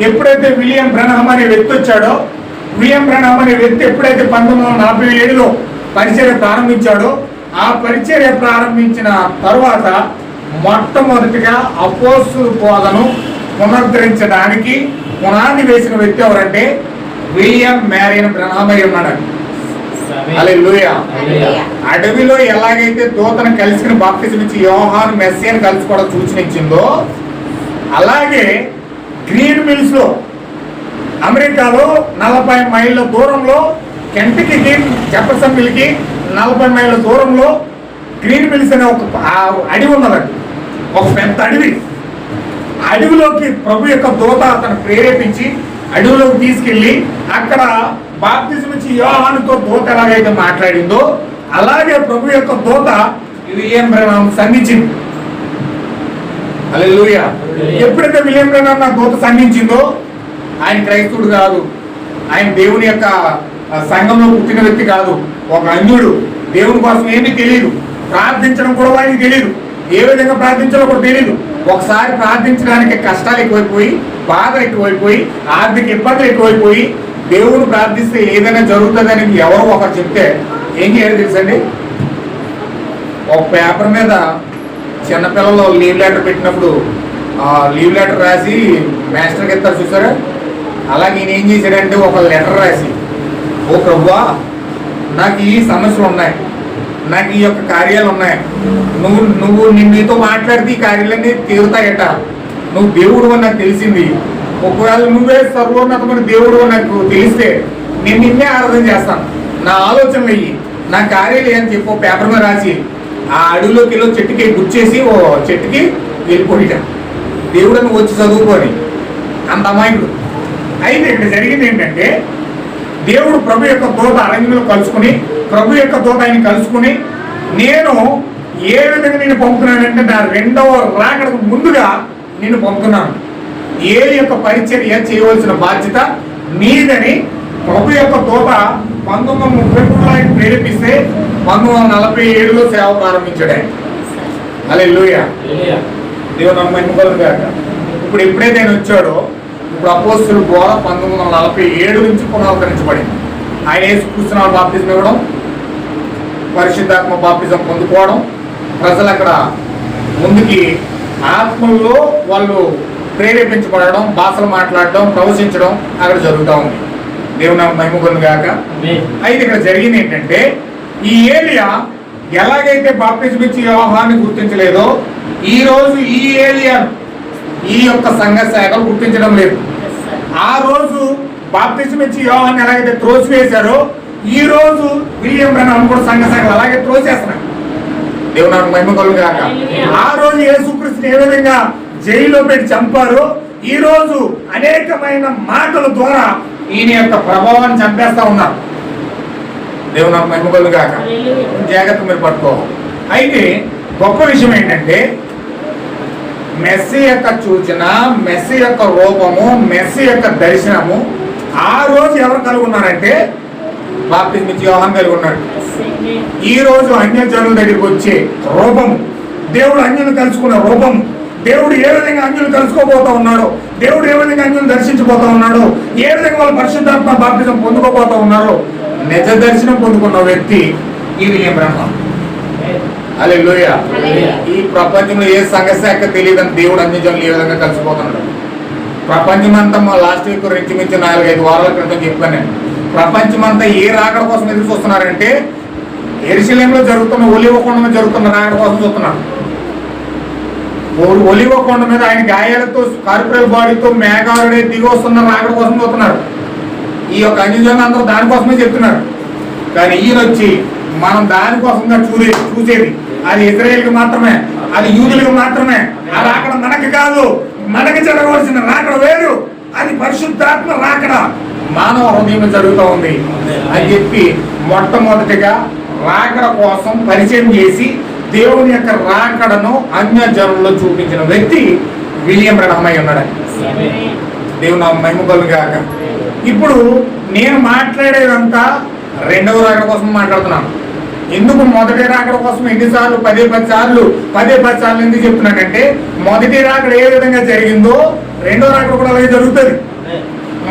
ఎప్పుడైతే విలియం బ్రనహం అనే వ్యక్తి వచ్చాడో, విలియం బ్రనహం అనే వ్యక్తి ఎప్పుడైతే 1947లో పరిచర్య ప్రారంభించాడో, ఆ పరిచర్య ప్రారంభించిన తరువాత మొట్టమొదటిగా అపోస్తుల బోధను పునరుద్ధరించడానికి పునాది వేసిన వ్యక్తి ఎవరంటే విలియం మ్యారియన్ బ్రనహం అయి ఉన్నాడు. హల్లెలూయా. అడవిలో ఎలాగైతే దూతను కలిసిన బాప్తిజం ఇచ్చి యోహాను మెస్సియాను కలుసుకోవడం సూచనిచ్చిందో, అలాగే గ్రీన్ మిల్స్ లో అమెరికాలో 40 మైళ్ళ దూరంలో, కెంటకీకి జెఫర్సన్ మిల్కి 40 మైళ్ళ దూరంలో గ్రీన్ మిల్స్ అనే ఒక అడవి ఉన్నదండి. ఒక పెద్ద అడవి. అడవిలోకి ప్రభు యొక్క దూత అతను ప్రేరేపించి అడవిలోకి తీసుకెళ్లి అక్కడ బాప్తిజం ఇచ్చి యోహానుతో దూత ఎలాగైతే మాట్లాడిందో, అలాగే ప్రభు యొక్క దూత విలియం బ్రనహం సంధించింది. హల్లెలూయా. ఎప్పుడైతే విలియం బ్రనహం నా దూత సంధించిందో, ఆయన క్రైస్తవుడు కాదు, ఆయన దేవుని యొక్క సంఘంలో పుట్టిన వ్యక్తి కాదు, ఒక అన్యుడు. దేవుని కోసం ఏమీ తెలియదు, ప్రార్థించడం కూడా ఆయనకి తెలియదు, ఏ విధంగా ప్రార్థించాలో కూడా తెలియదు. ఒకసారి ప్రార్థించడానికి కష్టాలు ఎక్కువైపోయి, బాధ ఎక్కువైపోయి, ఆర్థిక ఇబ్బందులు ఎక్కువైపోయి, దేవుడు ప్రార్థిస్తే ఏదైనా జరుగుతుందని ఎవరో ఒకరు చెప్తే ఏం చేయాలి తెలుసండి? ఒక పేపర్ మీద చిన్నపిల్లలు లీవ్ లెటర్ పెట్టినప్పుడు లీవ్ లెటర్ రాసి మాస్టర్కి ఇస్తారు చూసారా, అలాగే ఈయన ఏం చేశాడంటే ఒక లెటర్ రాసి, ఓ ప్రభువా, నాకు ఈ సమస్యలు ఉన్నాయి, నాకు ఈ యొక్క కార్యాలు ఉన్నాయి, నువ్వు నీతో మాట్లాడితే ఈ కార్యాలన్నీ తీరుతాయట, నువ్వు దేవుడు అని నాకు తెలిసింది, ఒకవేళ నువ్వే సర్వోన్నతమైన దేవుడు అని నాకు తెలిస్తే నేను నిన్నే ఆరాధన చేస్తాను, నా ఆలోచనలు అయ్యి నా కార్యాలు అని చెప్పి పేపర్ మీద రాసి ఆ అడవిలోకి వెళ్ళి చెట్టుకి గుచ్చేసి ఓ చెట్టుకి వెళ్ళిపోయిట. దేవుడు నువ్వు వచ్చి చదువుకొని అంత అమాయకుడు. అయితే ఇక్కడ జరిగింది ఏంటంటే, దేవుడు ప్రభు యొక్క దూత అరణ్యంలో కలుసుకుని, ప్రభు యొక్క దూత ఆయన కలుసుకుని, నేను ఏ విధంగా నేను పంపుతున్నానంటే నా రెండవ రాకడకు ముందుగా నేను పంపుతున్నాను, ఏ యొక్క పరిచర్య చేయవలసిన బాధ్యత నీదని ప్రభు యొక్క దూత 1933లో ఆయన ప్రేరేపిస్తే 1947లో సేవ ప్రారంభించాడు ఆయన. హల్లెలూయా. దేవుని మహిమ గాక. ఇప్పుడు ఎప్పుడైతే ఆయన వచ్చాడో, ఇప్పుడు అపోస్తుల బోధ 1947 నుంచి పునరుద్ధరించబడింది. ఆయన యేసుక్రీస్తు బాప్తిజం ఇవ్వడం, పరిశుద్ధాత్మ బాప్తిజం పొందుకోవడం, ప్రజలు అక్కడ ముందుకి ఆత్మల్లో వాళ్ళు ప్రేరేపించబడడం, భాషలు మాట్లాడడం, ప్రవచించడం అక్కడ జరుగుతూ ఉంది. దేవుని మహిమ గాక. అయితే ఇక్కడ జరిగింది ఏంటంటే, ఈ ఏలియా ఎలాగైతే బాప్తిజం ఇచ్చి యోహాన్ని గుర్తించలేదో, ఈ రోజు ఈ ఏలియాను ఈ యొక్క సంఘ శాఖలు గుర్తించడం లేదు. ఆ రోజు బాప్తిజం ఇచ్చి యోహాన్ని ఎలాగైతే త్రోసివేశారో, ఈ రోజు విలియం బ్రనహం కూడా సంఘ శాఖలు అలాగే త్రోసేస్తున్నాయి. దేవుని మహిమ కలుగుగాక. ఆ రోజు యేసుక్రీస్తుని ఏ విధంగా జైల్లో పెట్టి చంపారో, ఈ రోజు అనేకమైన మాటల ద్వారా ఈయన యొక్క ప్రభావాన్ని చంపేస్తా ఉన్నారు. దేవుని మహిమ కలుగుగాక. జాగ్రత్త మీరు పట్టుకోవాలి. అయితే గొప్ప విషయం ఏంటంటే, మెస్సీ యొక్క సూచన, మెస్సీ యొక్క రూపము, మెస్సీ యొక్క దర్శనము ఆ రోజు ఎవరు కలిగి ఉన్నారంటే బాప్తిజం ఇచ్చి యోహాను కలిగి ఉన్నాడు. ఈ రోజు అన్యజనుల దగ్గరికి వచ్చే రూపము, దేవుడు అన్యులను కలుసుకున్న రూపము, దేవుడు ఏ విధంగా అన్యులను కలుసుకోబోతా ఉన్నాడో, దేవుడు ఏ విధంగా అన్యులను దర్శించబోతా ఉన్నాడో, ఏ విధంగా వాళ్ళు పరిశుద్ధాత్మ బాప్తిజం పొందుకోబోతా ఉన్నారో, నిజ దర్శనం పొందుకున్న వ్యక్తి ఈ విలియం బ్రనహం. హల్లెలూయా. ఈ ప్రపంచంలో ఏ సంఘ శాఖ తెలియదని దేవుడు అన్యజనులు ఏ విధంగా కలిసిపోతున్నాడు. ప్రపంచమంతా లాస్ట్ వీక్ ఇంచుమించు 4-5 వారాల క్రితం చెప్పాను నేను. ప్రపంచమంతా ఏ రాకడ కోసం ఎదురు చూస్తున్నారంటే, యెరూషలేములో జరుగుతున్న ఒలీవ కొండ మీద జరుగుతున్న రాకడ కోసం చూస్తున్నాడు. ఒలీవ కొండ మీద ఆయన గాయాలతో కార్పొరేల్ బాడీతో మేఘాలుడే దిగి వస్తున్న రాకడ కోసం చూస్తున్నాడు. ఈ యొక్క అన్యజనులు అందరూ దానికోసమే చెప్తున్నారు. కానీ ఈయన వచ్చి మనం దానికోసంగా చూసేది అది ఇజ్రాయేల్కి మాత్రమే, అది యూదులకు మాత్రమే. ఆ రాకడ మనకి కాదు, మనకి జరగవలసిన రాకడ వేరు, అది పరిశుద్ధాత్మ రాకడ మానవ హృదయం జరుగుతూ ఉంది అని చెప్పి మొట్టమొదటిగా రాకడ కోసం పరిచయం చేసి దేవుని యొక్క రాకడను అన్య జనుల్లో చూపించిన వ్యక్తి విలియం బ్రహ్మ అయి ఉన్నాడు. దేవుని మహిమ కలుగాక. ఇప్పుడు నేను మాట్లాడేదంతా రెండవ రాకడ కోసం మాట్లాడుతున్నాను. ఎందుకు మొదటి రాకడ కోసం ఎన్నిసార్లు పదే పది సార్లు ఎందుకు చెప్తున్నానంటే, మొదటి రాకడ ఏ విధంగా జరిగిందో రెండో రాకడ కూడా అలాగే జరుగుతుంది.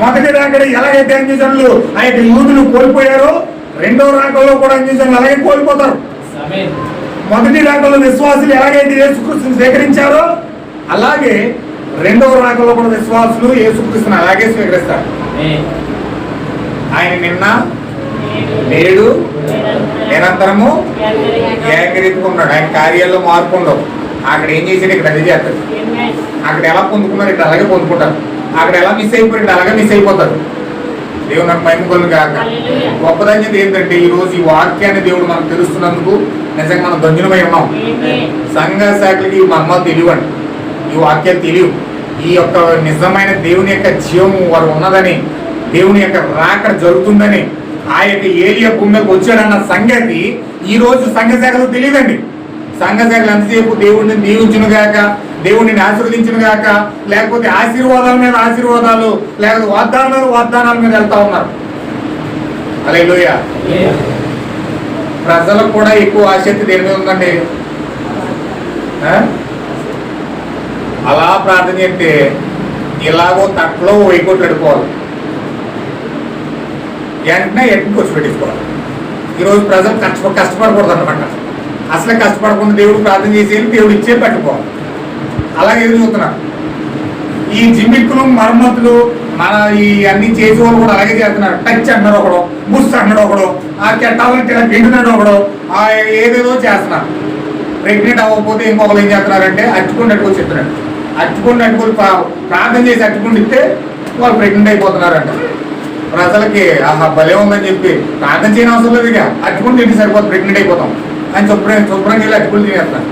మొదటి రాకడ ఎలాగైతే అన్యజనులు ఆ యొక్క యూదులు కోల్పోయారో రెండో రాకడలో కూడా అన్యజనులు అలాగే కోల్పోతారు. మొదటి రాకడలో విశ్వాసులు ఎలాగైతే యేసుక్రీస్తుని స్వీకరించారో అలాగే రెండవ రాకడలో కూడా విశ్వాసులు యేసుక్రీస్తుని అలాగే స్వీకరిస్తారు. ఆయన నిన్న నేడు నిరంతరము ఏకరీతిగా ఉన్నాడు. ఆయన కార్యాల్లో మార్పు ఉండవు. అక్కడ ఏం చేశాడు ఇక్కడ అదే చేస్తాడు. అక్కడ ఎలా పొందుకున్నారు ఇక్కడ అలాగే పొందుకుంటారు. అక్కడ ఎలా మిస్ అయిపోయారు ఇక్కడ అలాగే మిస్ అయిపోతారు. దేవుడు నాకు మహిమగలను కాక. గొప్పదైనది ఏంటంటే ఈ రోజు ఈ వాక్యాన్ని దేవుడు మనకు తెలుస్తున్నందుకు నిజంగా మనం ధన్యులమై ఉన్నాం. సంఘ శాఖలకి మర్మాలు తెలియవండి, ఈ వాక్యాలు తెలియవు. ఈ యొక్క నిజమైన దేవుని యొక్క జీవము వారు ఉన్నదని, దేవుని యొక్క రాకడ జరుగుతుందని, ఆ యొక్క ఏలియా భూమికి వచ్చాడన్న సంగతి ఈ రోజు సంఘ శాఖలకు తెలియదండి. సంఘ శాఖలు ఎంతసేపు దేవుడిని దీవించును గాక, దేవుడిని ఆశీర్వదించును గాక, లేకపోతే ఆశీర్వాదాల మీద ఆశీర్వాదాలు, లేకపోతే వాగ్దానాల మీద వెళ్తా ఉన్నారు. హల్లెలూయా. ప్రజలకు కూడా ఎక్కువ ఆసక్తి దేని మీద ఉందండి. అలా ప్రార్థన చేస్తే ఇలాగో తట్లో వైకోట్లు అడుకోవాలి, వెంటనే ఎట్టుకు వచ్చి పెట్టించుకోవాలి. ఈరోజు ప్రజలు కష్టపడకూడదు అనమాట. అసలే కష్టపడకుండా దేవుడు ప్రార్థన చేసేది దేవుడు ఇచ్చే పెట్టుకోవాలి. అలాగే ఎదురు చూస్తున్నారు. ఈ జిమ్మిక్కులు మరమ్మతులు మన ఈ అన్ని చేసే వాళ్ళు కూడా అలాగే చేస్తున్నారు. టచ్ అన్నాడు ఒకడు, బుస్ అన్నాడు ఒకడు, ఆ కెట్టాలంటే ఇలా గెంటున్నాడు ఒకడు, ఆ ఏదేదో చేస్తున్నారు. ప్రెగ్నెంట్ అవ్వకపోతే ఇంకొకరు ఏం చేస్తున్నారంటే అట్టుకుని అట్టుకొని చెప్తున్నాడు. అట్టుకుని అట్టుకొని ప్రార్థన చేసి అట్టుకుని ఇస్తే వాళ్ళు ప్రెగ్నెంట్ అయిపోతున్నారంట. ప్రజలకి ఆహా భలే ఉందని చెప్పి ప్రార్థన చేయని అవసరం లేదు, ఇక అట్టుకుని తింటే సరిపోతుంది, ప్రెగ్నెంట్ అయిపోతాం అని శుభ్రంగా వెళ్ళి అట్టుకుని తినేస్తాను.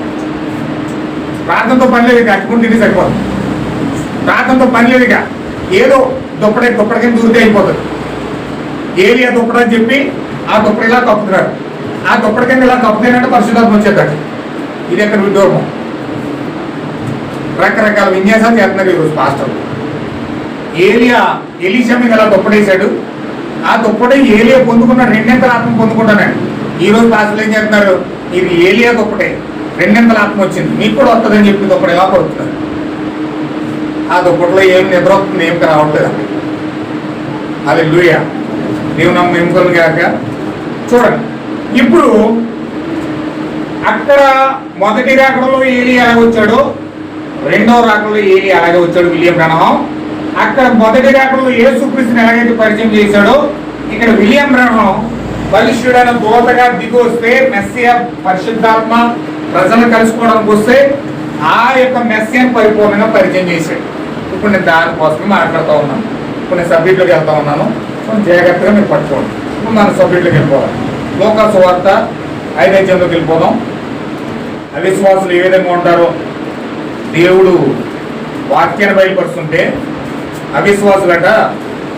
ప్రార్థనతో పని లేదు, ఇక అట్టుకుని తింటే సరిపోతుంది. ప్రార్థనతో పని లేదు, ఇక ఏదో దుప్పటికి దూరితే అయిపోతుంది. ఏలియా దుప్పటి అని చెప్పి ఆ దుప్పటి ఇలా కప్పుతున్నాడు. ఆ దుప్పటి కింద ఇలా కప్పుతేనంటే పరిశుద్ధాత్మ వచ్చేద్దాడు. ఇది ఎక్కడ విడ్డూరము. రకరకాల విన్యాసాలు చేస్తున్నారు ఈరోజు పాస్టర్. ఎలీషా మీద అలా దుప్పటేశాడు. ఆ దుప్పటి ఏలియా పొందుకున్నాడు, రెండింతల ఆత్మ పొందుకుంటానండి. ఈ రోజు పాస్టర్లు ఏం చేస్తున్నారు, ఇది ఏలియా దుప్పటే, రెండింతల ఆత్మ వచ్చింది, మీకు కూడా వస్తుందని చెప్పి దుప్పటి ఎలా పడుతున్నారు. ఆ దుప్పట్లో ఏం నిద్ర వస్తుంది, ఏం రావట్లేదు. హల్లెలూయా. దేవుని నామమున మహిమ గాక. చూడండి, ఇప్పుడు అక్కడ మొదటి రాకడలో ఏలియా అలాగే వచ్చాడు, రెండవ రాకడలో ఏలియా అలాగే వచ్చాడు విలియం బ్రహ్మ. అక్కడ మొదటి రాకడలో యేసుక్రీస్తుని ఎలాగైతే పరిచయం చేశాడో, ఇక్కడ విలియం బ్రహ్మ బలిష్ఠుడైన దూతగా దిగి వస్తే, మెస్సియా పరిశుద్ధాత్మ ప్రజలను కలుసుకోవడానికి వస్తే ఆ యొక్క మెస్సియాని పరిపూర్ణంగా పరిచయం చేశాడు. ఇప్పుడు నేను దానికోసమే మాట్లాడుతూ ఉన్నాను. ఇప్పుడు నేను సబ్జెక్టులోకి వెళ్తా ఉన్నాను, కొంచెం జాగ్రత్తగా మీరు పట్టుకోండి. ఇప్పుడు మన సబ్జెక్టులోకి వెళ్ళిపోవాలి. లోకా సువార్త 5వ అధ్యాయంలోకి వెళ్ళిపోదాం. అవిశ్వాసులు ఏ విధంగా ఉంటారో దేవుడు వాక్యాన్ని బయలుపరుస్తుంటే, అవిశ్వాసులట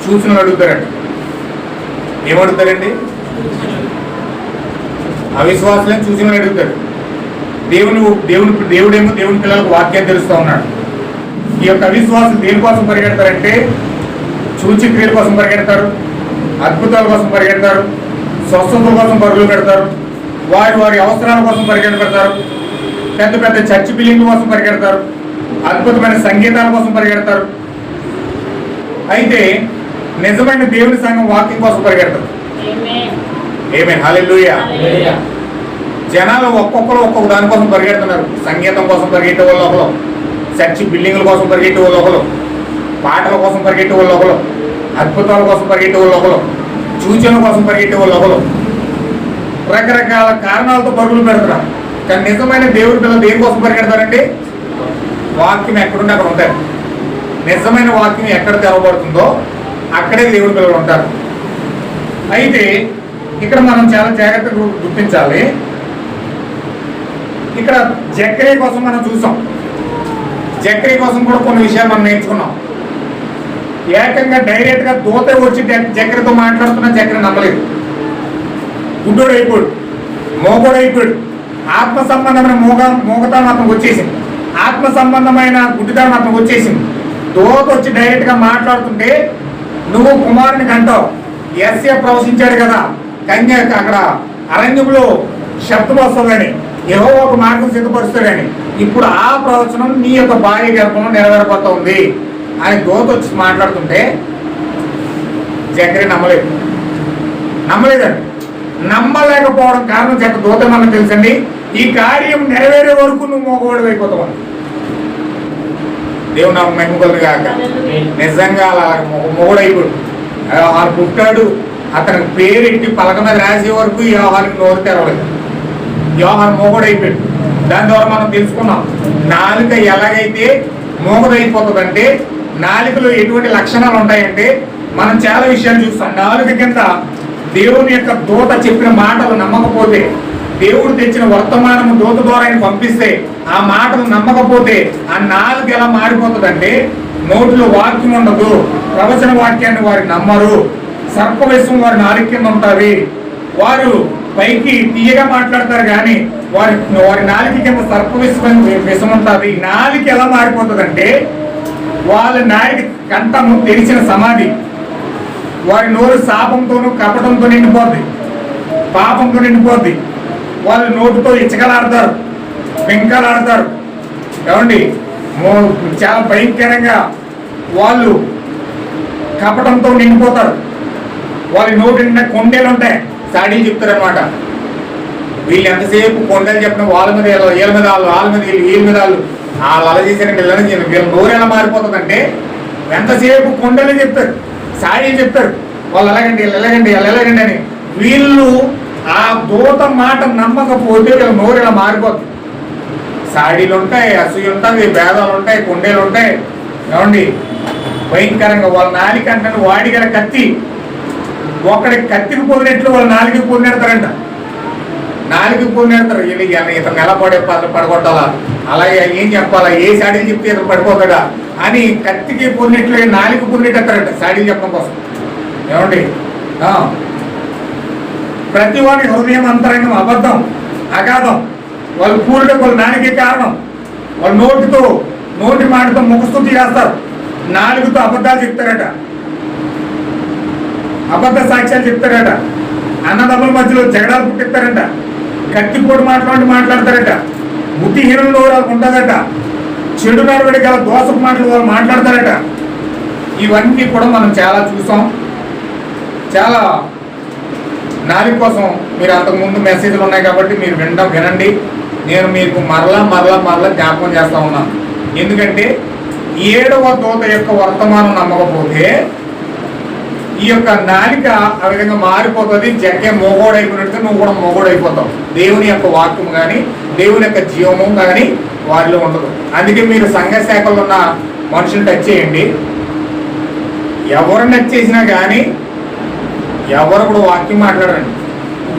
చూసిన అడుగుతారట. ఏమడుగుతారండి? అవిశ్వాసులని చూసిన అడుగుతారు. దేవుడేమో దేవుని పిల్లలకు వాక్యాన్ని తెలుస్తూ ఉన్నాడు. ఈ యొక్క అవిశ్వాసులు దేనికోసం పరిగెడతారంటే, సూచక్రియల కోసం పరిగెడతారు, అద్భుతాల కోసం పరిగెడతారు, స్వస్థతల కోసం పరుగులు పెడతారు, వారి అవసరాల కోసం పరిగెడతారు, పెద్ద పెద్ద చర్చి బిల్డింగ్ల కోసం పరిగెడతారు, అద్భుతమైన సంగీతాల కోసం పరిగెడతారు. అయితే నిజమైన దేవుని సంఘం వాక్యం కోసం పరిగెడతారు. ఆమేన్. హల్లెలూయా. జనాలు ఒక్కొక్కరు ఒక్కొక్క దానికోసం పరిగెడుతున్నారు. సంగీతం కోసం పరిగెట్టే వాళ్ళు ఒకరు, చర్చి బిల్డింగ్ల కోసం పరిగెట్టే వాళ్ళు ఒకరు, పాటల కోసం పరిగెట్టే వాళ్ళు ఒకరు, అద్భుతాల కోసం పరిగెట్టే వాళ్ళు ఒకరు, సూచనల కోసం పరిగెట్టే వాళ్ళు ఒకరు. రకరకాల కారణాలతో పరుగులు పెడతారు. కానీ నిజమైన దేవుడి పిల్లలు దేనికోసం పరిగెడతారండి? వాక్యం ఎక్కడుంటే అక్కడ ఉంటారు. నిజమైన వాక్యం ఎక్కడ తెరవబడుతుందో అక్కడే దేవుడి పిల్లలు ఉంటారు. అయితే ఇక్కడ మనం చాలా జాగ్రత్తగా గుర్తించాలి. ఇక్కడ జక్కరీ కోసం మనం చూసాం. జక్కరీ కోసం కూడా కొన్ని విషయాలు మనం నేర్చుకున్నాం. ఏకంగా డైరెక్ట్ గా దూత వచ్చి జక్కరీతో మాట్లాడుతున్నా జక్కరీ నమ్మలేదు. గుడ్డోడు అయిపోయాడు, మోగోడు అయిపోయాడు. ఆత్మ సంబంధమైన మోగతనం అతనికి వచ్చేసింది. ఆత్మ సంబంధమైన గుడ్డితనం అతనికి వచ్చేసింది. దూత వచ్చి డైరెక్ట్ గా మాట్లాడుతుంటే నువ్వు కుమారుని కంటావు. యెషయా ప్రవచించాడు కదా, కన్య అక్కడ అరణ్యంలో శబ్దం వస్తుందని, యెహోవా ఒక మార్గం సిద్ధపరుస్తాడని. ఇప్పుడు ఆ ప్రవచనం నీ యొక్క భార్య గర్భంలో నెరవేరబోతా ఉంది అని దూత వచ్చి మాట్లాడుతుంటే జక్కరీ నమ్మలేదండి. నమ్మలేకపోవడం కారణం దూత మనకు తెలుసండి, ఈ కార్యం నెరవేరే వరకు నువ్వు మోగవాడు అయిపోతావు. దేవుడు నాకు మెమ్మగలరు కాక నిజంగా అలా మొగుడైపోడు. యోహాను పుట్టాడు, అతనికి పేరెట్టి పలక మీద రాసే వరకు యోహానికి నోరు తెరవలేదు. యోహాను మోగుడైపోయాడు. దాని ద్వారా మనం తెలుసుకున్నాం నాలుక ఎలాగైతే మోగదైపోతుందంటే నాలుకలో ఎటువంటి లక్షణాలు ఉంటాయంటే మనం చాలా విషయాలు చూస్తాం. నాలుక కింద దేవుని యొక్క దూత చెప్పిన మాటలు నమ్మకపోతే, దేవుడు తెచ్చిన వర్తమానము దూత ద్వారా ఆయన పంపిస్తే ఆ మాటలు నమ్మకపోతే ఆ నాలుగు ఎలా మారిపోతుందంటే నోటిలో వాక్యం ఉండదు, ప్రవచన వాక్యాన్ని వారు నమ్మరు, సర్పవిషం వారి నాలుగు కింద ఉంటుంది. వారు పైకి తీయగా మాట్లాడతారు కానీ వారి నాలుగు కింద విషం ఉంటుంది. నాలుగు ఎలా మారిపోతుందంటే వాళ్ళ నాలుగు కంఠము తెరిచిన సమాధి. వారి నోరు శాపంతోనూ కపటంతో నిండిపోద్ది, పాపంతో నిండిపోద్ది. వాళ్ళు నోటితో ఇచ్చకలాడతారు, వెంకలాడతారు. ఏమండి, చాలా భయంకరంగా వాళ్ళు కపటంతో నిండిపోతారు. వాళ్ళ నోటి నిండా కొండేలు ఉంటాయి, సాడీలు చెప్తారు అనమాట. వీళ్ళు ఎంతసేపు కొండలు చెప్పిన వాళ్ళ మీద వీళ్ళ మీద వాళ్ళ మీద వీళ్ళ మీద వాళ్ళు అలా చేశారంటే వీళ్ళ నోరు ఎలా మారిపోతుందంటే ఎంతసేపు కొండలు చెప్తారు, సాడీలు చెప్తారు. వాళ్ళు ఎలాగండి ఎలాగండి ఎలాగండి అని. వీళ్ళు ఆ దూత మాట నమ్మకపోతే వీళ్ళ నోరు ఇలా మారిపోతుంది. సాడీలు ఉంటాయి, అసూయ ఉంటుంది, భేదాలు ఉంటాయి, కొండేలు ఉంటాయి. ఏమండి, భయంకరంగా వాళ్ళ నాలుక అంటే వాడిగల కత్తి, ఒకడికి కత్తికి పోయినట్లు వాళ్ళ నాలుగుకి పోయినెడతారంట. నాలుగుకి పోయినెడతారు. ఇతను ఎలా పడగొట్టాలా, అలాగే ఏం చెప్పాలా, ఏ సాడీలు చెప్తే ఇతను పడిపోతాడా అని కత్తికి పోయినట్లు నాలుగు పోయినెడతారంట సాడీలు చెప్పడం కోసం. ఏమండి, ప్రతి వాడి హృదయం అంతరంగం అబద్ధం, అగాధం. వాళ్ళు కూరుడు వాళ్ళ నాలుగే కారణం. వాళ్ళ నోటి మాటతో ముఖస్తుతి చేస్తారు, నాలుగుతో అబద్ధాలు చెప్తారట, అబద్ధ సాక్ష్యాలు చెప్తారట, అన్నదమ్ముల మధ్యలో జగడాలు పుట్టిస్తారట, కత్తిపోటు మాట్లాడతారట, బుద్ధిహీనుల నోరు ఉంటుందట, చెడు నడవడి గల దోషపు మాటలు వాళ్ళు మాట్లాడతారట. ఇవన్నీ కూడా మనం చాలా చూసాం. చాలా నాలుగు కోసం మీరు అంతకుముందు మెసేజ్లు ఉన్నాయి కాబట్టి మీరు వినండి. నేను మీకు మరలా జ్ఞాపకం చేస్తా ఉన్నాను. ఎందుకంటే 7వ దూత యొక్క వర్తమానం నమ్మకపోతే ఈ యొక్క నాలిక ఆ విధంగా మారిపోతుంది. జగ్గే మోగోడైపోయినట్టు నువ్వు కూడా మోగోడైపోతావు. దేవుని యొక్క వాక్యం కానీ దేవుని యొక్క జీవము కానీ వారిలో ఉండదు. అందుకే మీరు సంఘ శాఖలో ఉన్న మనుషులు టచ్ చేయండి. ఎవరు టచ్ చేసినా కానీ ఎవరు కూడా వాక్యం మాట్లాడండి.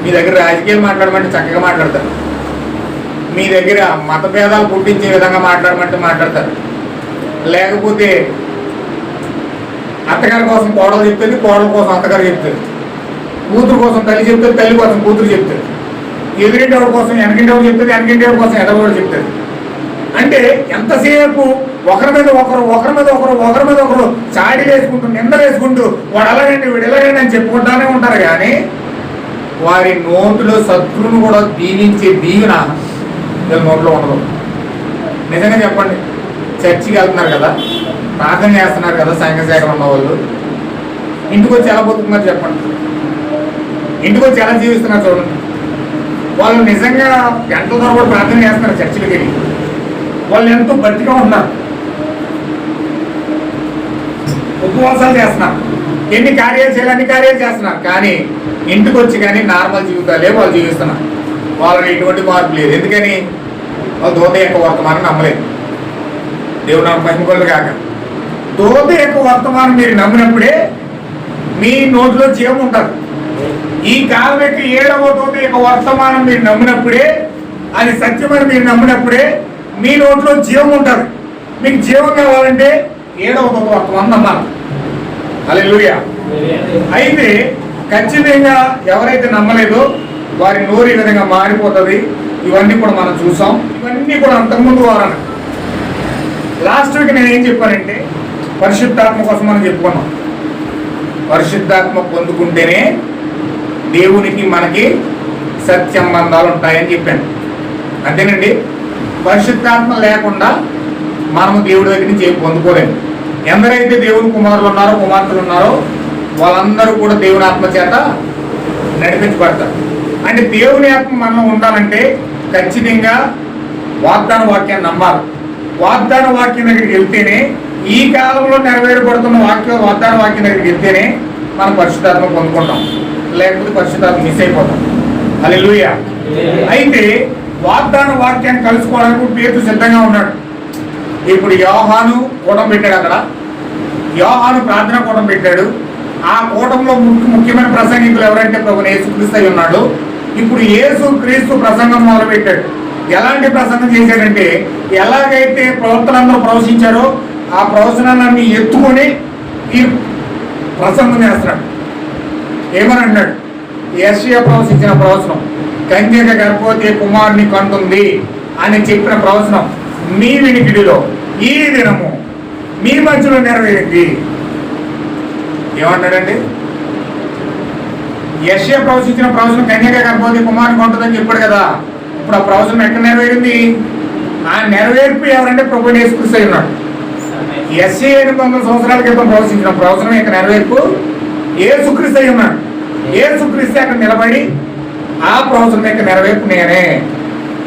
మీ దగ్గర రాజకీయాలు మాట్లాడమంటే చక్కగా మాట్లాడతారు, మీ దగ్గర మత భేదాలు పుట్టించే విధంగా మాట్లాడమంటే మాట్లాడతారు. లేకపోతే అత్తగారి కోసం కోడలు చెప్తుంది, కోడల కోసం అత్తగారు చెప్తుంది, కూతురు కోసం తల్లి చెప్తుంది, తల్లి కోసం కూతురు చెప్తుంది, ఎదురింటేవాడి కోసం వెనకింటేవాడు చెప్తుంది, వెనకింటేవాడి కోసం ఎదవాడు చెప్తుంది. అంటే ఎంతసేపు ఒకరి మీద ఒకరు చాడీలు వేసుకుంటూ నిందలు వేసుకుంటూ వాడు ఎలాగండి వీడు ఎలాగండి అని చెప్పుకుంటానే ఉంటారు. కానీ వారి నోటిలో శత్రువును కూడా దీవించే దీవెన వీళ్ళ నోట్లో ఉండదు. నిజంగా చెప్పండి, చర్చికి వెళ్తున్నారు కదా, ప్రార్థన చేస్తున్నారు కదా, సంఘ శాఖలు ఉన్న వాళ్ళు, ఇంటికి వచ్చి ఎలా బతుకుతున్నారు చెప్పండి, ఇంటికి వచ్చి ఎలా జీవిస్తున్నారు చూడండి. వాళ్ళు నిజంగా గంటల ద్వారా కూడా ప్రార్థన చేస్తున్నారు చర్చిలకి వెళ్ళి, వాళ్ళు ఎంతో బతిగా ఉన్నారు, ఉపవాసాలు చేస్తున్నారు, ఎన్ని కార్యాలు చేస్తున్నారు. కానీ ఇంటికి వచ్చి కానీ నార్మల్ జీవితాలే వాళ్ళు జీవిస్తున్నారు. వాళ్ళని ఎటువంటి మార్పు లేదు. ఎందుకని దూత యొక్క వర్తమానం నమ్మలేదు. దేవుడు నాకు మహిమగొల్లు కాక. దూత యొక్క వర్తమానం మీరు నమ్మినప్పుడే మీ నోటిలో జీవం ఉంటుంది. ఈ కాలం యొక్క 7వ దూత యొక్క వర్తమానం మీరు నమ్మినప్పుడే, అది సత్యమని మీరు నమ్మినప్పుడే మీ నోట్లో జీవం ఉంటుంది. మీకు జీవం కావాలంటే 7వ దూత వర్తమానం నమ్మాలి. హల్లెలూయా. అయితే ఖచ్చితంగా ఎవరైతే నమ్మలేదో వారి నోరు ఈ విధంగా మారిపోతుంది. ఇవన్నీ కూడా మనం చూసాం. ఇవన్నీ కూడా అంతకుముందు వారాన లాస్ట్ వీక్ నేను ఏం చెప్పానంటే పరిశుద్ధాత్మ కోసం మనం చెప్పుకున్నాం. పరిశుద్ధాత్మ పొందుకుంటేనే దేవునికి మనకి సత్సంబంధాలు ఉంటాయని చెప్పాను. అంతేనండి. పరిశుద్ధాత్మ లేకుండా మనము దేవుడి దగ్గర నుంచి ఏం పొందుకోలేము. ఎందరైతే దేవుని కుమారులు ఉన్నారో కుమార్తెలు ఉన్నారో వాళ్ళందరూ కూడా దేవుని ఆత్మ చేత నడిపించబడతారు. అంటే దేవుని ఆత్మ మనలో ఉండాలంటే ఖచ్చితంగా వాగ్దాన వాక్యాన్ని నమ్మాలి. వాగ్దాన వాక్యం దగ్గరికి వెళ్తేనే, ఈ కాలంలో నెరవేరబడుతున్న వాగ్దాన వాక్యం దగ్గరికి వెళ్తేనే మనం పరిశుద్ధాత్మ పొందుకుంటాం. లేకపోతే పరిశుద్ధాత్మ మిస్ అయిపోతాం. హల్లెలూయా. అయితే వాగ్దాన వాక్యాన్ని కలుసుకోవడానికి పేతురు సిద్ధంగా ఉన్నాడు. ఇప్పుడు యోహాను కూటం పెట్టాడు. అక్కడ యోహాను ప్రార్థన కూటం పెట్టాడు. ఆ కూటంలో ముఖ్యమైన ప్రసంగికులు ఎవరంటే ప్రభువు యేసుక్రీస్తు అయి ఉన్నాడు. ఇప్పుడు యేసుక్రీస్తు ప్రసంగం మొదలు పెట్టాడు. ఎలాంటి ప్రసంగం చేశాడంటే, ఎలాగైతే ప్రవక్తలందరూ ప్రవచించారో ఆ ప్రవచనాన్ని ఎత్తుకొని ఈ ప్రసంగం చేస్తున్నాడు. ఏమని అన్నాడు? యెషయా ప్రవచించిన ప్రవచనం, కన్యక గర్భవతి కుమారుని కంటుంది అని చెప్పిన ప్రవచనం మీ వినికిడిలో ఈ దినము మీ మధ్యలో నెరవేరింది. ఏమన్నాడండి? యెషయా ప్రవచించిన ప్రవచనం కన్యక గర్భవతి కుమారుని కంటుందని చెప్పాడు కదా. ఇప్పుడు ఆ ప్రవచనం ఎక్కడ నెరవేరింది? ఆ నెరవేర్పు ఎవరంటే ప్రభువు యేసుక్రీస్తు అయి ఉన్నాడు. యెషయా 800 సంవత్సరాల క్రితం ప్రవచించిన ప్రవచనం యొక్క నెరవేర్పు యేసుక్రీస్తు అయి ఉన్నాడు. యేసుక్రీస్తు అక్కడ నిలబడి ఆ ప్రవచనం యొక్క నెరవేర్పు నేనే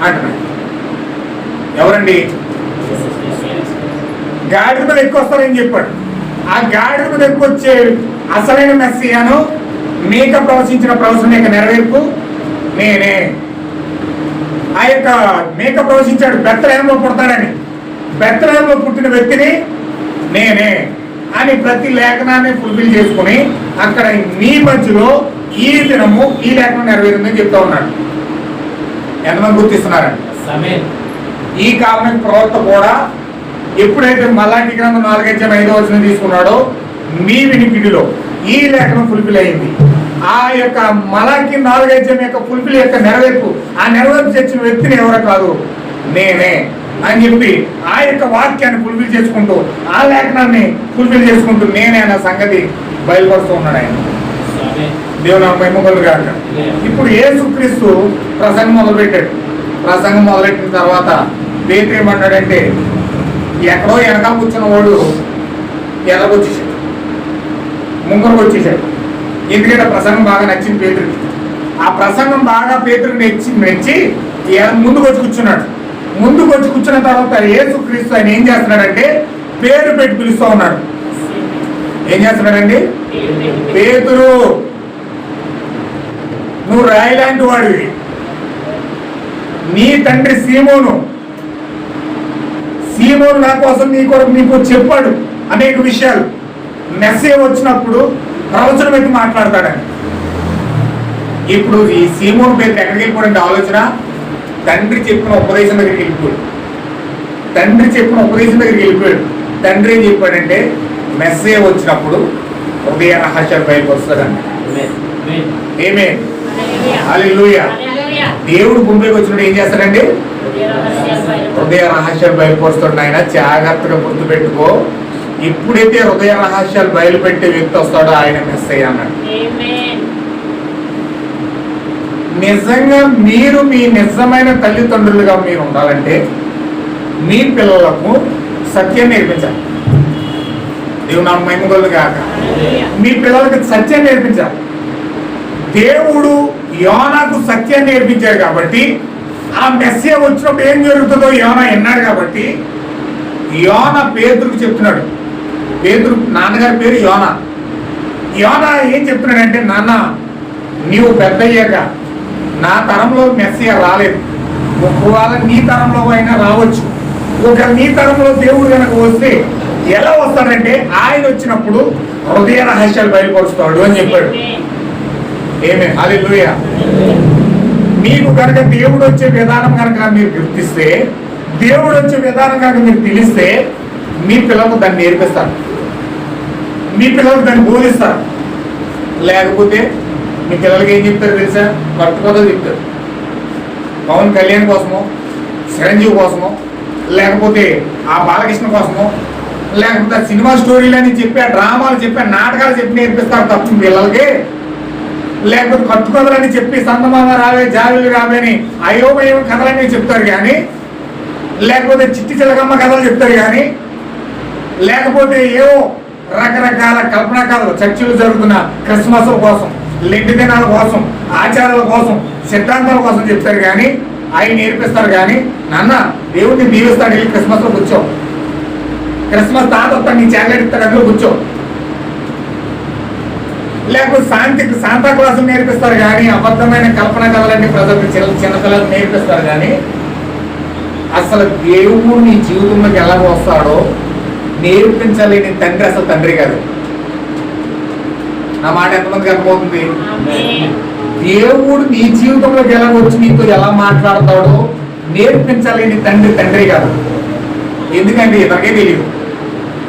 అంటున్నాడు. ఎవరండి? గాడిద మీద ఎక్కువ వస్తారని చెప్పాడు. ఆ గాడిద మీద ఎక్కువ వచ్చే అసలైన మెస్సియాను మీక ప్రవచించిన ప్రవచనం యొక్క నెరవేర్పు నేనే. ఆ యొక్క మీక ప్రవచించాడు బెత్లెహేములో పుడతాడని. బెత్లెహేములో పుట్టిన వ్యక్తిని నేనే అని ప్రతి లేఖనాన్ని ఫుల్ఫిల్ చేసుకుని అక్కడ మీ మధ్యలో ఈ దినము ఈ లేఖనం నెరవేరిందని చెప్తా ఉన్నాడు. ఎంతమంది గుర్తిస్తున్నారండి? ఈ కాలం ప్రవక్త కూడా ఎప్పుడైతే మలాకి గ్రంథం 4:5 తీసుకున్నాడో మీ వినికిడిలో ఈ లేఖనం ఫుల్ఫిల్ అయింది. ఆ యొక్క మలాకి 4:5 యొక్క ఫుల్ఫిల్ యొక్క నెరవేర్పు, ఆ నెరవేర్పు తెచ్చిన వ్యక్తిని ఎవరో కాదు నేనే అని చెప్పి ఆ యొక్క వాక్యాన్ని ఫుల్ఫిల్ చేసుకుంటూ ఆ లేఖనాన్ని ఫుల్ఫిల్ చేసుకుంటూ నేనే అన్న సంగతి బయలుపరుస్తూ ఉన్నాడు ఆయన. దేవుని మహిమగొల్లు గాక. ఇప్పుడు యేసుక్రీస్తు ప్రసంగం మొదలుపెట్టాడు. ప్రసంగం మొదలెట్టిన తర్వాత పేతురు ఏమన్నాడంటే, ఎక్కడో వెనకాల కూర్చున్న వాడు ఎలాగొచ్చేసాడు, ముంగరకు వచ్చేసాడు. ఎందుకంటే ప్రసంగం బాగా నచ్చింది పేతురికి. ఆ ప్రసంగం బాగా పేతురికి మెచ్చి ముందుకు వచ్చి కూర్చున్నాడు. ముందుకు వచ్చి కూర్చున్న తర్వాత యేసుక్రీస్తు ఆయన ఏం చేస్తున్నాడంటే పేరు పెట్టి పిలుస్తూ ఉన్నాడు. ఏం చేస్తున్నాడండి? పేతురు, నువ్వు రాయిలాంటి వాడివి, నీ తండ్రి సీమోను నా కోసం నీకు చెప్పాడు అనేక విషయాలు. మెస్సేజ్ వచ్చినప్పుడు ప్రవచనం ఎత్తి మాట్లాడతాడని. ఇప్పుడు ఈ సీమోను పేరుకి ఎక్కడికి వెళ్ళిపోయాడంటే ఆలోచన తండ్రి చెప్పిన ఉపదేశం దగ్గరికి వెళ్ళిపోయాడు. తండ్రి ఏం చెప్పాడంటే మెస్సేజ్ వచ్చినప్పుడు హృదయ రహస్యాలు బయటకు వస్తుందండి. ఏమే హల్లెలూయా. దేవుడు భూమికి వచ్చినప్పుడు ఏం చేస్తాడండి? హృదయ రహస్యాలు బయలుపరుస్తాడు. ఆయన జాగ్రత్తగా గుర్తుపెట్టుకో, ఎప్పుడైతే హృదయ రహస్యాలు బయలుపెట్టే వ్యక్తి వస్తాడో ఆయన మెస్సేజ్ అన్నాడు. నిజంగా మీరు మీ నిజమైన తల్లిదండ్రులుగా మీరు ఉండాలంటే మీ పిల్లలకు సత్యం నేర్పించాలి. దేవుడు నాకు మహిమగొల్లు గాక. మీ పిల్లలకి సత్యం నేర్పించాలి. దేవుడు యోనాకు సత్యాన్ని నేర్పించాడు కాబట్టి ఆ మెస్సేజ్ వచ్చినప్పుడు ఏం జరుగుతుందో యోనా విన్నాడు కాబట్టి యోనా పేతురుకు చెప్తున్నాడు. పేతురు నాన్నగారి పేరు యోనా. యోనా ఏం చెప్తున్నాడంటే, నాన్న నీవు పెద్ద అయ్యాక నా తరంలో మెస్సియా రాలేదు, ఒకవేళ నీ తరంలో అయినా రావచ్చు. ఒక నీ తరంలో దేవుడు కనుక వస్తే ఎలా వస్తాడంటే ఆయన వచ్చినప్పుడు హృదయ రహస్యాలు బయలుపరుస్తాడు అని చెప్పాడు. ఏమే హల్లెలూయా. మీకు కనుక దేవుడు వచ్చే విధానం కనుక మీరు గుర్తిస్తే, దేవుడు వచ్చే విధానం కనుక మీరు తెలిస్తే, మీ పిల్లలకు దాన్ని నేర్పిస్తారు, మీ పిల్లలకు దాన్ని బోధిస్తారు. లేకపోతే మీ పిల్లలకి ఏం చెప్తారు తెలుసా? పట్టుకోదో చెప్తారు. పవన్ కళ్యాణ్ కోసమో, చిరంజీవి కోసమో, లేకపోతే ఆ బాలకృష్ణ కోసమో, లేకపోతే సినిమా స్టోరీలని చెప్పి, ఆ డ్రామాలు చెప్పి, ఆ నాటకాలు చెప్పి నేర్పిస్తారు తప్ప పిల్లలకి. లేకపోతే కట్టుకథలని చెప్పి సందమామ రావే జావిలు రావే అని అయోమయం కథలన్నీ చెప్తారు కానీ, లేకపోతే చిట్టి చిలకమ్మ కథలు చెప్తారు కానీ, లేకపోతే ఏవో రకరకాల కల్పనా కథలు చర్చలు జరుగుతున్న క్రిస్మస్ కోసం, లెండి దినాల కోసం, ఆచారాల కోసం, సిద్ధాంతాల కోసం చెప్తారు కానీ, ఆయన నేర్పిస్తారు కానీ, నాన్న దేవుడిని దీవిస్తాడు, వెళ్ళి క్రిస్మస్లో కూర్చో, క్రిస్మస్ తాత వస్తాడు నీ చాక్లెట్ ఇస్తాడు అందులో కూర్చో. లేకపోతే శాంతా క్లాసులు నేర్పిస్తారు కానీ, అబద్ధమైన కల్పన కథలన్నీ ప్రజలకు చిన్నపిల్లలకు నేర్పిస్తారు కానీ, అసలు దేవుడు నీ జీవితంలోకి ఎలా వస్తాడో నేర్పించలేని తండ్రి అసలు తండ్రి కాదు. నా మాట ఎంతమందికి అర్థమవుతుంది? దేవుడు నీ జీవితంలోకి ఎలా వచ్చి నీతో ఎలా మాట్లాడతాడో నేర్పించలేని తండ్రి కాదు. ఎందుకంటే ఇతనికే తెలియదు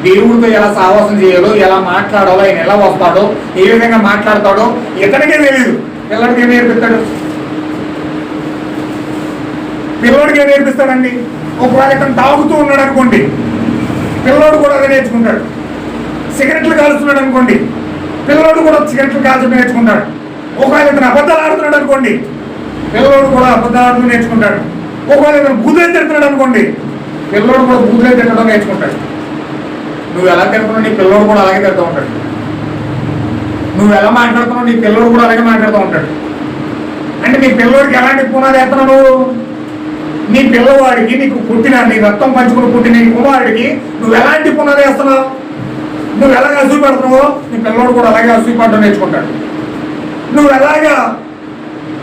దేవుడితో ఎలా సావాసం చేయాలో, ఎలా మాట్లాడాలో, ఆయన ఎలా వస్తాడో, ఏ విధంగా మాట్లాడతాడో ఇతనికే తెలియదు. పిల్లడికి ఏం నేర్పిస్తాడు? పిల్లోడికి ఏం నేర్పిస్తాడండి? ఒకవేళ ఇతను తాగుతూ ఉన్నాడు అనుకోండి, పిల్లోడు కూడా అదే నేర్చుకుంటాడు. సిగరెట్లు కాలుస్తున్నాడు అనుకోండి, పిల్లోడు కూడా సిగరెట్లు కాల్చడం నేర్చుకుంటాడు. ఒకవేళ ఇతను అబద్ధాలు ఆడుతున్నాడు అనుకోండి, పిల్లోడు కూడా అబద్ధాలు ఆడుతూ నేర్చుకుంటాడు. ఒకవేళ ఇతను బూతులే తిడుతున్నాడు అనుకోండి, పిల్లోడు కూడా బూతులే తిట్టడం నేర్చుకుంటాడు. నువ్వు ఎలా తిడుతున్నావు నీ పిల్లోడు కూడా అలాగే తిడుతూ ఉంటాడు. నువ్వు ఎలా మాట్లాడుతున్నావు నీ పిల్లోడు కూడా అలాగే మాట్లాడుతూ ఉంటాడు. అంటే నీ పిల్లోడికి ఎలాంటి పునాది వేస్తున్నావు నువ్వు? నీ పిల్లవాడికి, నీకు పుట్టిన, నీ రక్తం పంచుకుని పుట్టిన నీ కుమారుడికి నువ్వు ఎలాంటి పునాది వేస్తున్నావు? నువ్వు ఎలాగ అసూయపడుతున్నావో నీ పిల్లోడు కూడా అలాగే అసూయపడడం నేర్చుకుంటాడు. నువ్వు ఎలాగా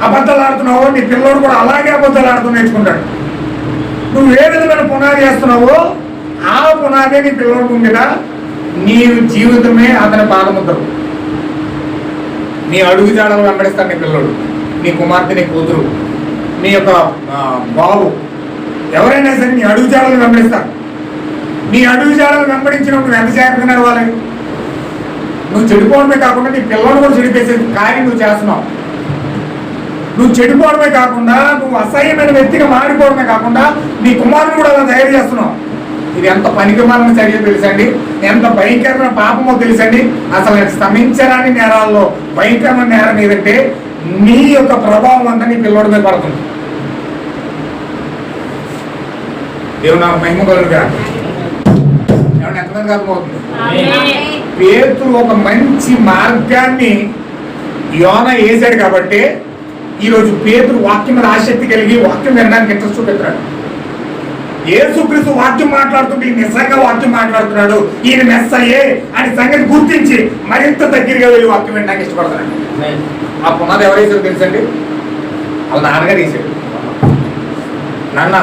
అబద్ధాలు ఆడుతున్నావో నీ పిల్లోడు కూడా అలాగే అబద్ధాలు ఆడుతూ నేర్చుకుంటాడు. నువ్వు ఏ విధమైన పునాది వేస్తున్నావో ఆ పునాదే నీ పిల్లోడు ఉండగా నీ జీవితమే అతని పాదముద్రం. నీ అడుగు జాడలు వెంబడిస్తాడు నీ పిల్లోడు, నీ కుమార్తె, నీ కూతురు, నీ యొక్క బాబు, ఎవరైనా సరే నీ అడుగు జాడలు వెంబడిస్తారు. నీ అడుగు జాడలు వెంబడించినప్పుడు నువ్వు ఎంత జాగ్రత్తగా నడవాలి? నువ్వు చెడిపోవడమే కాకుండా నీ పిల్లలు కూడా చెడిపేసే కార్యం నువ్వు చేస్తున్నావు. నువ్వు చెడిపోవడమే కాకుండా, నువ్వు అసహ్యమైన వ్యక్తిగా మారిపోవడమే కాకుండా నీ కుమారుని కూడా అలా తయారు చేస్తున్నావు. ఇది ఎంత పనికిమాలిన చర్య తెలుసండి, ఎంత భయంకరమైన పాపమో తెలుసండి. అసలు క్షమించరాని నేరాల్లో భయంకరమైన నేరం ఏదంటే నీ యొక్క ప్రభావం అంతా నీ పిల్లోడి మీద పడుతుంది. దేవుడు నాకు మహిమ కలుగుగా. ఏమన్నా ఎంతమందికి అర్థమవుతుంది? పేతురు ఒక మంచి మార్గాన్ని యోనా వేసాడు కాబట్టి ఈరోజు పేతురు వాక్యం మీద ఆసక్తి కలిగి వాక్యం వినడానికి ఇంట్రెస్ట్ చూపెత్తాడు. యేసుక్రీస్తు వాక్యం మాట్లాడుతుంటే నిజంగా వాక్యం మాట్లాడుతున్నాడు, ఈయన మెస్సయ్యే అని సంగతి గుర్తించి మరింత దగ్గరగా వెళ్ళి వాక్యం వినడానికి ఇష్టపడతాడు. ఆ పునాది ఎవరు వేసారు తెలుసండి? వాళ్ళ నాన్నగారు వేసాడు. నాన్న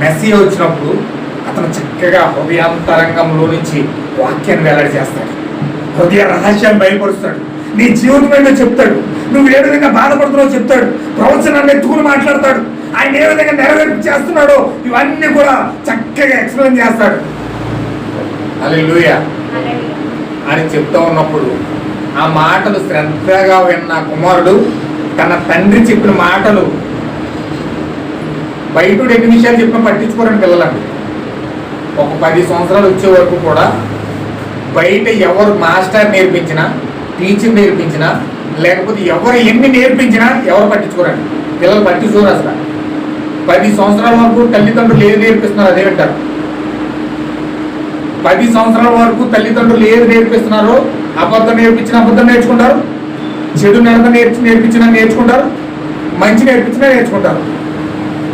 మెస్సీ వచ్చినప్పుడు అతను చక్కగా హృదయాంతరంగంలో నుంచి వాక్యాన్ని వెల్లడి చేస్తాడు, హృదయ రహస్యాన్ని బయలుపరుస్తాడు, నీ జీవితం ఏంటో చెప్తాడు, నువ్వు ఏ విధంగా బాధపడుతున్నావో చెప్తాడు, ప్రవచనాన్ని ఎత్తుకుని మాట్లాడతాడు, ఆయన ఏ విధంగా నెరవేర్పు చేస్తున్నాడో ఇవన్నీ కూడా చక్కగా ఎక్స్ప్లెయిన్ చేస్తాడు. హల్లెలూయా అని చెప్తూ ఉన్నప్పుడు ఆ మాటలు శ్రద్ధగా విన్న కుమారుడు తన తండ్రి చెప్పిన మాటలు బయట ఎన్ని విషయాలు చెప్పిన పట్టించుకోరని పిల్లలండి. ఒక 10 సంవత్సరాలు వచ్చే వరకు కూడా బయట ఎవరు మాస్టర్ నేర్పించినా, టీచర్ నేర్పించినా, లేకపోతే ఎవరు ఎన్ని నేర్పించినా ఎవరు పట్టించుకోరండి. పిల్లలు పట్టించుకోరు అసలు. 10 సంవత్సరాల వరకు తల్లిదండ్రులు ఏది నేర్పిస్తున్నారు అదే వింటారు. 10 సంవత్సరాల వరకు తల్లిదండ్రులు ఏది నేర్పిస్తున్నారో అబద్ధం నేర్పించిన అబద్ధం నేర్చుకుంటారు, చెడు నడత నేర్పించినా నేర్చుకుంటారు, మంచి నేర్పించినా నేర్చుకుంటారు.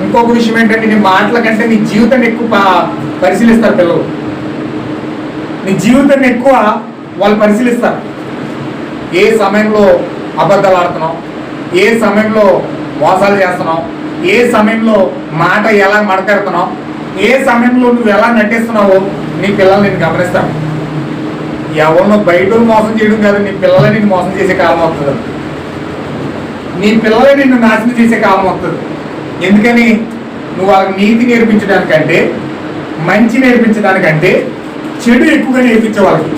ఇంకొక విషయం ఏంటంటే నీ మాటల కంటే నీ జీవితాన్ని ఎక్కువ పరిశీలిస్తారు పిల్లలు. నీ జీవితాన్ని ఎక్కువ వాళ్ళు పరిశీలిస్తారు. ఏ సమయంలో అబద్ధాలు ఆడుతున్నావు, ఏ సమయంలో మోసాలు చేస్తున్నావు, ఏ సమయంలో మాట ఎలా మాట్లాడుతున్నావు, ఏ సమయంలో నువ్వు ఎలా నటిస్తున్నావో నీ పిల్లలు నేను గమనిస్తాను. ఎవరినో బయట మోసం చేయడం కాదు, నీ పిల్లలే నిన్ను మోసం చేసే కాలం వస్తుంది. నీ పిల్లలే నిన్ను నాశనం చేసే కాలం వస్తుంది. ఎందుకని? నువ్వు వాళ్ళకి నీతి నేర్పించడానికంటే, మంచి నేర్పించడానికంటే చెడు ఎక్కువగా నేర్పించే వాళ్ళకి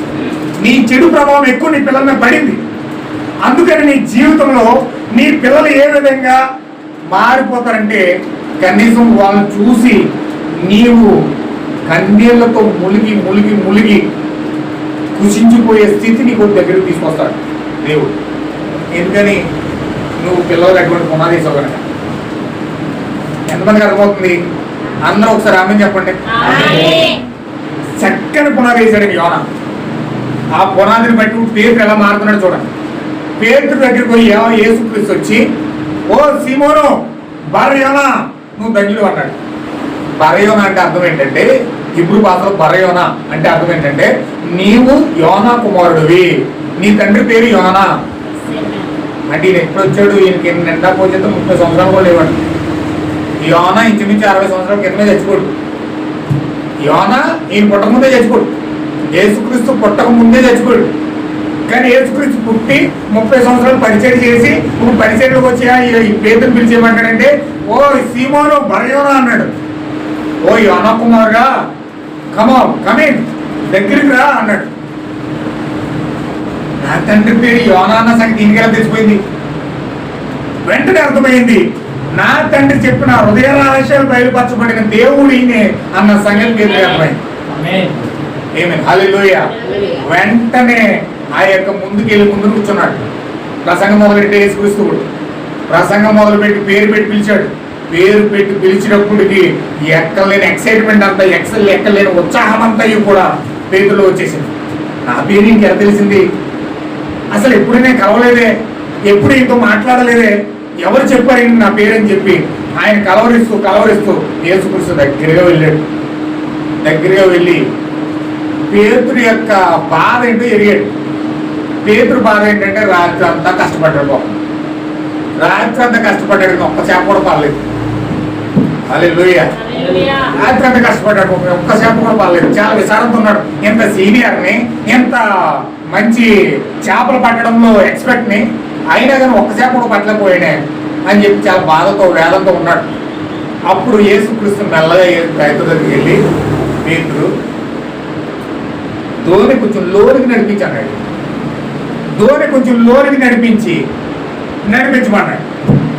నీ చెడు ప్రభావం ఎక్కువ నీ పిల్లల మీద పడింది. అందుకని నీ జీవితంలో నీ పిల్లలు ఏ విధంగా మారిపోతారంటే, కనీసం వాళ్ళని చూసి నీవు కన్నీళ్లతో ములిగి ములిగి ములిగి కుషించిపోయే స్థితి నీకు దగ్గరికి తీసుకొస్తాడు దేవుడు. ఎందుకని? నువ్వు పిల్లలు అటువంటి పునాది వేసావు కనుక. ఎంతమందికి అర్థమవుతుంది? అందరూ ఒకసారి ఆమె చెప్పండి. చక్కని పునాది వేసాడు యోనా. ఆ పునాదిని బట్టి పేతురు ఎలా మారుతున్నాడు చూడండి. పేతురు దగ్గరికి పోయి యేసుక్రీస్తు వచ్చి, ఓ సీమోను బరయోనా నువ్వు ధన్యుడు అన్నాడు. బరయోనా అంటే అర్థం ఏంటంటే, హీబ్రూ భాషలో బరయోనా అంటే అర్థం ఏంటంటే, నీవు యోనా కుమారుడివి, నీ తండ్రి పేరు యోనా. అంటే ఈయన ఎప్పుడు వచ్చాడు? ఈయనకి నిండా పోతే 30 సంవత్సరాలు కూడా లేవాడు. యోనా ఇంచుమించు 60 సంవత్సరాల క్రితమే చచ్చిపోడు. యోనా ఈయన పుట్టక ముందే చచ్చిపోడు. యేసుక్రీస్తు పుట్టక ముందే చచ్చిపోయాడు. కానీ యేసుక్రీస్తు పుట్టి 30 సంవత్సరాలు పరిచయం చేసి ఇప్పుడు పరిచయంలోకి వచ్చి ఈ పేతురు పిలిచేయమంటాడంటే, ఓ సీమోను బరయోనా అన్నాడు. ఓ యోనా కుమారుగా కమిన్ దగ్గరికి రా అన్నాడు. నా తండ్రి పేరు యోనా అన్న సంగతి ఇంకెలా తెలిసిపోయింది? వెంటనే అర్థమైంది, నా తండ్రి చెప్పిన హృదయ రహస్యాలు బయలుపరచబడిన దేవుడు ఈయనే అన్న సంగతి పేరు అర్థమైంది. ఆమేన్, హల్లెలూయా. వెంటనే ఆ యొక్క ముందు కూర్చున్నాడు. ప్రసంగం మొదలెట్టి యేసుక్రీస్తుడు ప్రసంగం మొదలుపెట్టి పేరు పెట్టి పిలిచాడు. పేరు పెట్టి పిలిచినప్పటికి ఎక్కలేని ఎక్సైట్మెంట్ అంతా, ఎక్కలేని ఉత్సాహం అంతా కూడా పేరులో వచ్చేసింది. నా పేరు ఇంకెలా తెలిసింది? అసలు ఎప్పుడు నేను కలవలేదే, ఎప్పుడు ఇంతో మాట్లాడలేదే, ఎవరు చెప్పారు నా పేరని చెప్పి ఆయన కలవరిస్తూ యేసుక్రీస్తు దగ్గరగా వెళ్ళి పేతురు యొక్క బాధ ఏంటో ఎరిగాడు. పేతురు బాధ ఏంటంటే రాత్రి అంతా కష్టపడ్డాడు. రాత్రి అంతా కష్టపడ్డాడు, ఒక్క చేప కూడా పర్లేదు. హల్లెలూయా. రాత్రి అంతా కష్టపడ్డాడు, ఒక్క చేప కూడా పర్లేదు. చాలా విచారంతో ఉన్నాడు. ఎంత సీనియర్ని, ఎంత మంచి చేపలు పట్టడంలో ఎక్స్పర్ట్ని, అయినా కానీ ఒక్క చేప కూడా పట్టలేకపోయానే అని చెప్పి చాలా బాధతో వేదంతో ఉన్నాడు. అప్పుడు యేసుక్రీస్తు మెల్లగా పేతురు దగ్గరికి వెళ్ళి, పేతురు ధోని కొంచెం లోనికి నడిపించన్నాడు. ధోని కొంచెం లోనికి నడిపించమన్నాడు.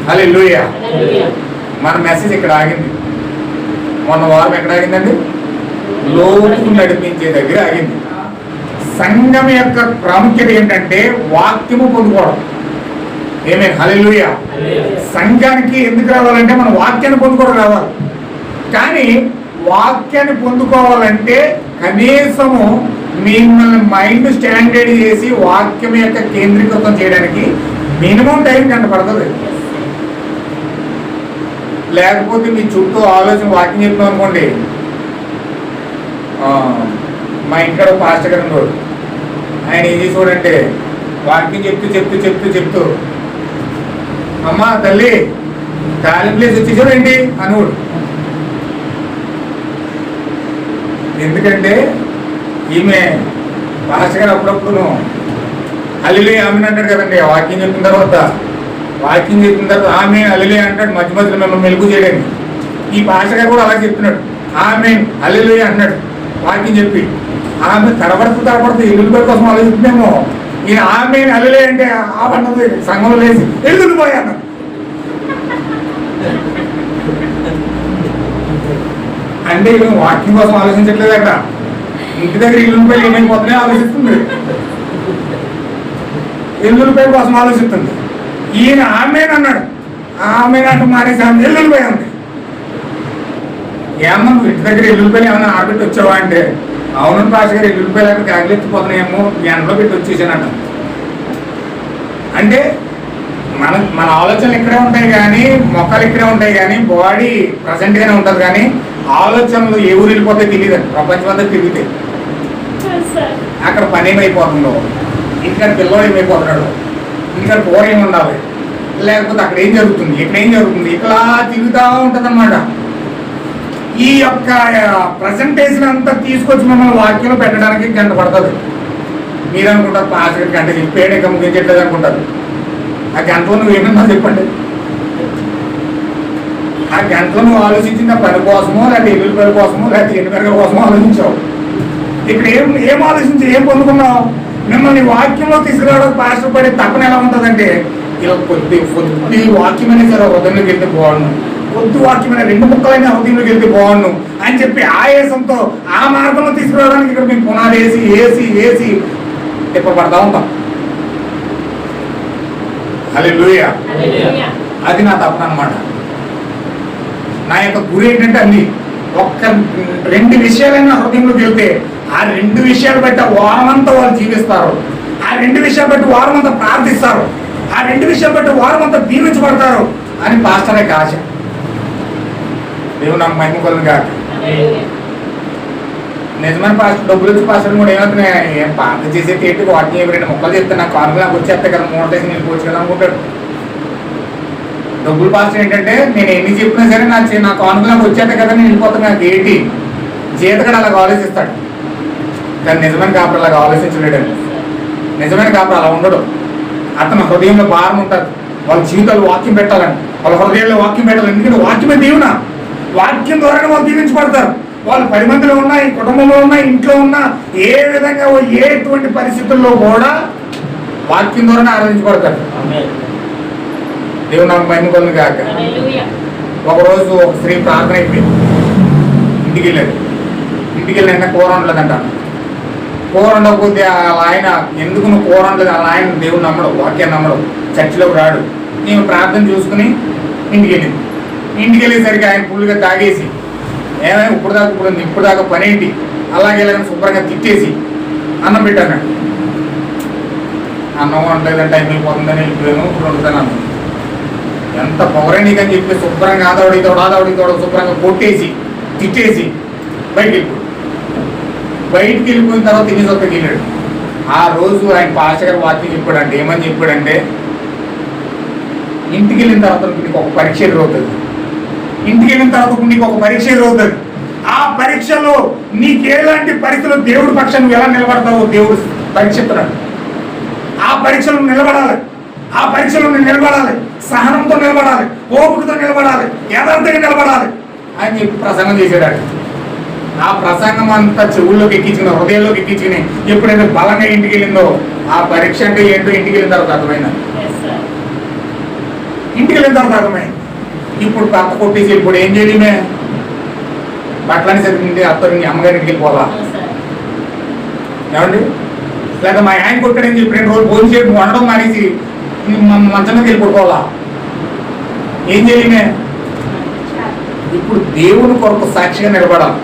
హల్లెలూయా. మన మెసేజ్ ఇక్కడ ఆగింది. మొన్న వారం ఎక్కడ ఆగిందండి? లోతుకు నడిపించే దగ్గర ఆగింది. సంఘం యొక్క ప్రాముఖ్యత ఏంటంటే వాక్యము పొందుకోవడం. ఆమేన్, హల్లెలూయా. సంఘానికి ఎందుకు రావాలంటే మనం వాక్యాన్ని పొందుకోవడం రావాలి. కానీ వాక్యాన్ని పొందుకోవాలంటే కనీసము మిమ్మల్ని మైండ్ స్టాండర్డ్ చేసి వాక్యం యొక్క కేంద్రీకృతం చేయడానికి మినిమం టైం గంట పడుతుంది. లేకపోతే మీ చుట్టూ ఆలోచన వాక్యం చెప్తాం అనుకోండి. మా ఇంట్లో పాస్టర్ గారు ఉన్నాడు. ఆయన ఏం చేసేవాడంటే వాక్యం చెప్తూ అమ్మా తల్లి ఖాళీ ప్లేస్ వచ్చేసాడు ఏంటి అనుకోడు. ఎందుకంటే ఈమె పాస్టర్ గారు అప్పుడప్పుడు హల్లెలూయా ఆమేన్ అంటాడు కదండి. వాక్యం చెప్పిన తర్వాత ఆమేన్ హల్లెలూయా అంటాడు. మధ్య మధ్యలో మిమ్మల్ని మెలుగు చేయడానికి ఈ పాస్టర్ గారు కూడా అలా చెప్తున్నాడు. ఆమేన్ హల్లెలూయా అన్నాడు వాక్యం చెప్పి. ఆమె తడబడుతూ ఎల్లుల్లిపాయ కోసం ఆలోచిస్తున్నామో. ఈయన ఆమేన్ హల్లెలూయా అంటే ఆ పన్నది సంఘంలో లేచి ఎల్లుల్లిపాయ అన్నాడు. అంటే ఈమె వాక్యం కోసం ఆలోచించట్లేదు అక్కడ. ఇంటి దగ్గర ఎల్లుల్లిపాయలు ఏమైపోతున్నాయో ఆలోచిస్తుంది. ఎల్లుల్లిపాయ కోసం ఆలోచిస్తుంది. ఈయన ఆమేన్ అన్నాడు. ఆమేన్ అంటూ మానేసి ఆమె ఎల్లుల్లిపాయ ఉంది. ఏమన్నా నువ్వు ఇంటి దగ్గర ఎల్లుల్లిపాయలు ఏమన్నా ఆడబెట్టి వచ్చావా అంటే, అవును పాస్ గారు ఎల్లుల్లిపాయలు అక్కడ కాగలెత్తిపోతున్నాయేమో ఎండలో పెట్టి వచ్చేసానంట. అంటే మన ఆలోచనలు ఇక్కడే ఉంటాయి కానీ, మొక్కలు ఇక్కడే ఉంటాయి కానీ, బాడీ ప్రజెంట్గానే ఉంటుంది కానీ ఆలోచనలు ఏ ఊరు వెళ్ళిపోతాయి తెలియదండి. ప్రపంచం అంతా తిరిగితే అక్కడ పని ఏమైపోతుందో, ఇక్కడ పిల్లలు ఏమైపోతున్నాడు, ఇక్కడ కూర ఏమి ఉండాలి, లేకపోతే అక్కడ ఏం జరుగుతుంది, ఇక్కడ ఏం జరుగుతుంది, ఇట్లా తిరుగుతూ ఉంటుంది అనమాట. ఈ యొక్క ప్రజెంటేషన్ అంతా తీసుకొచ్చి మిమ్మల్ని వాక్యంలో పెట్టడానికి గంట పడుతుంది. మీరు అనుకుంటారు పాస్టర్ గంట చెప్పేడే ముగించట్లేదు అనుకుంటారు. ఆ గంటలో నువ్వు ఏమన్నా చెప్పండి. ఆ గంటలో నువ్వు ఆలోచించిన పని కోసమో లేకపోతే ఎల్లుల పని కోసమో లేకపోతే ఎన్ని పెరగల కోసమో ఆలోచించావు. ఇక్కడ ఏం ఆలోచించి ఏం పొందుకున్నావు? మిమ్మల్ని వాక్యంలో తీసుకురావడానికి పాస్టర్ పడే తప్పని ఎలా ఉంటుందంటే, ఇలా కొద్ది వాక్యమైన సరే హృదయంలోకి వెళ్తే బాగున్నాను, కొద్ది వాక్యమైన 2 ముక్కలైన హృదయంలోకి వెళ్తే బాగున్నాను అని చెప్పి ఆయాసంతో ఆ మార్గంలో తీసుకురావడానికి ఇక్కడ మేము పునాది వేసి తిప్పబడతా ఉంటాం. హల్లెలూయా. అది నా తప్పన అనమాట. నా యొక్క గురి ఏంటంటే అన్ని ఒక్క 2 విషయాలైనా హృదయంలోకి వెళ్తే ఆ 2 విషయాలు బట్టి వారం అంతా వాళ్ళు జీవిస్తారు. ఆ 2 విషయాలు బట్టి వారం అంతా ప్రార్థిస్తారు. ఆ 2 విషయాలు బట్టి వారం అంతా దీవించబడతారు అని పాస్టర్ యొక్క ఆశ. దేవుడు నాకు మహిమ కలుగును గాక. నిజమైన పాస్టర్ డబ్బులు వచ్చి పాస్టర్ కూడా ఏమవుతున్నాయి, ఏం పాత చేసేది ఏంటి, వాటిని 2 ముక్కలు చెప్తే నాకు కానుక నాకు వచ్చేస్తాయి కదా, 3 డేస్ వెళ్ళిపోవచ్చు కదా అనుకుంటాడు. డబ్బులు పాస్టర్ ఏంటంటే నేను ఎన్ని చెప్పినా సరే నా కానుక నాకు వచ్చేస్తాయి కదా, నేను వెళ్ళిపోతాను, నాకు ఏంటి జీతగాడు అలాగ ఆలోచిస్తాడు. కానీ నిజమైన కాపురు అలాగ ఆలోచించలేడండి. నిజమైన కాపురు అలా ఉండడు. అతను హృదయంలో భారం ఉంటుంది. వాళ్ళ జీవితాలు వాక్యం పెట్టాలని, వాళ్ళ హృదయంలో వాక్యం పెట్టాలి. ఎందుకంటే వాక్యమే దీవున, వాక్యం ద్వారానే వాళ్ళు దీవించబడతారు. వాళ్ళు 10 మందిలో ఉన్నా, ఈ కుటుంబంలో ఉన్నా, ఇంట్లో ఉన్నా, ఏ విధంగా ఎటువంటి పరిస్థితుల్లో కూడా వాక్యం ద్వారానే ఆరాధించబడతారు. దేవుడు నాకు మహిమ కలుగును గాక. ఒకరోజు ఒక స్త్రీ ప్రార్థన అయిపోయింది, ఇంటికి వెళ్ళాడు. ఇంటికి వెళ్ళిన కూర ఉండలేదంట. కూర ఉండకపోతే ఆయన ఎందుకు నువ్వు కూర ఉండలేదు, అలా ఆయన దేవుడు నమ్మడు, వాక్యాన్ని నమ్మడు, చర్చిలోకి రాడు. నేను ప్రార్థన చూసుకుని ఇంటికి వెళ్ళింది. ఇంటికి వెళ్ళేసరికి ఆయన ఫుల్గా తాగేసి ఏమైనా ఇప్పుడు దాకా పని ఏంటి, అలాగే శుభ్రంగా తిట్టేసి అన్నం పెట్టాను. అన్నం వండలేదంటే టైం అయిపోతుందని వెళ్ళిపోయాను, ఇప్పుడు వండుతాను అన్నం. ఎంత పౌరాణిక అని చెప్పి శుభ్రంగా ఆదవడితోడ శుభ్రంగా కొట్టేసి తిట్టేసి బయటికి వెళ్ళిపోయిన తర్వాత తినేసి వద్దకు వెళ్ళాడు. ఆ రోజు ఆయన పాస్టర్ గారు వాక్యం చెప్పాడంటే ఏమని చెప్పాడంటే, ఇంటికి వెళ్ళిన తర్వాత నీకు ఒక పరీక్ష ఎదురవుతుంది. ఇంటికి వెళ్ళిన తర్వాత నీకు ఒక పరీక్ష ఎదురవుతుంది. ఆ పరీక్షలో నీకు ఎలాంటి పరిస్థితుల్లో దేవుడి పక్షాన్ని నువ్వు ఎలా నిలబడతావో దేవుడు పరీక్షిస్తున్నాడు. ఆ పరీక్షలు నిలబడాలి. ఆ పరీక్షలో నువ్వు నిలబడాలి, సహనంతో నిలబడాలి, ఓపికతో నిలబడాలి, యథార్థంగా నిలబడాలి అని చెప్పి ప్రసంగం చేసేటాడు. ఆ ప్రసంగం అంతా చెవుల్లోకి ఎక్కించుకుని, హృదయంలోకి ఎక్కించుకుని ఎప్పుడైతే బలంగా ఇంటికి వెళ్ళిందో ఆ పరీక్ష అంటే ఏంటో ఇంటికి వెళ్ళిన తర్వాత అర్థమైంది. ఇంటికి వెళ్ళిన తర్వాత అర్థమైంది. ఇప్పుడు భర్త కొట్టేసి ఇప్పుడు ఏం చేయలేమే, బట్టలని సరిగ్గా అత్తని అమ్మగారింటికి వెళ్ళిపోవాలా ఏమండి, లేదా మా ఆయన కొట్టాడని చెప్పి 2 రోజులు భోజనం చేయడం వండడం మానేసి మంచంలోకి వెళ్ళిపోవాలా, ఏం చేయలేమే. ఇప్పుడు దేవుని కొరకు సాక్షిగా నిలబడాలి.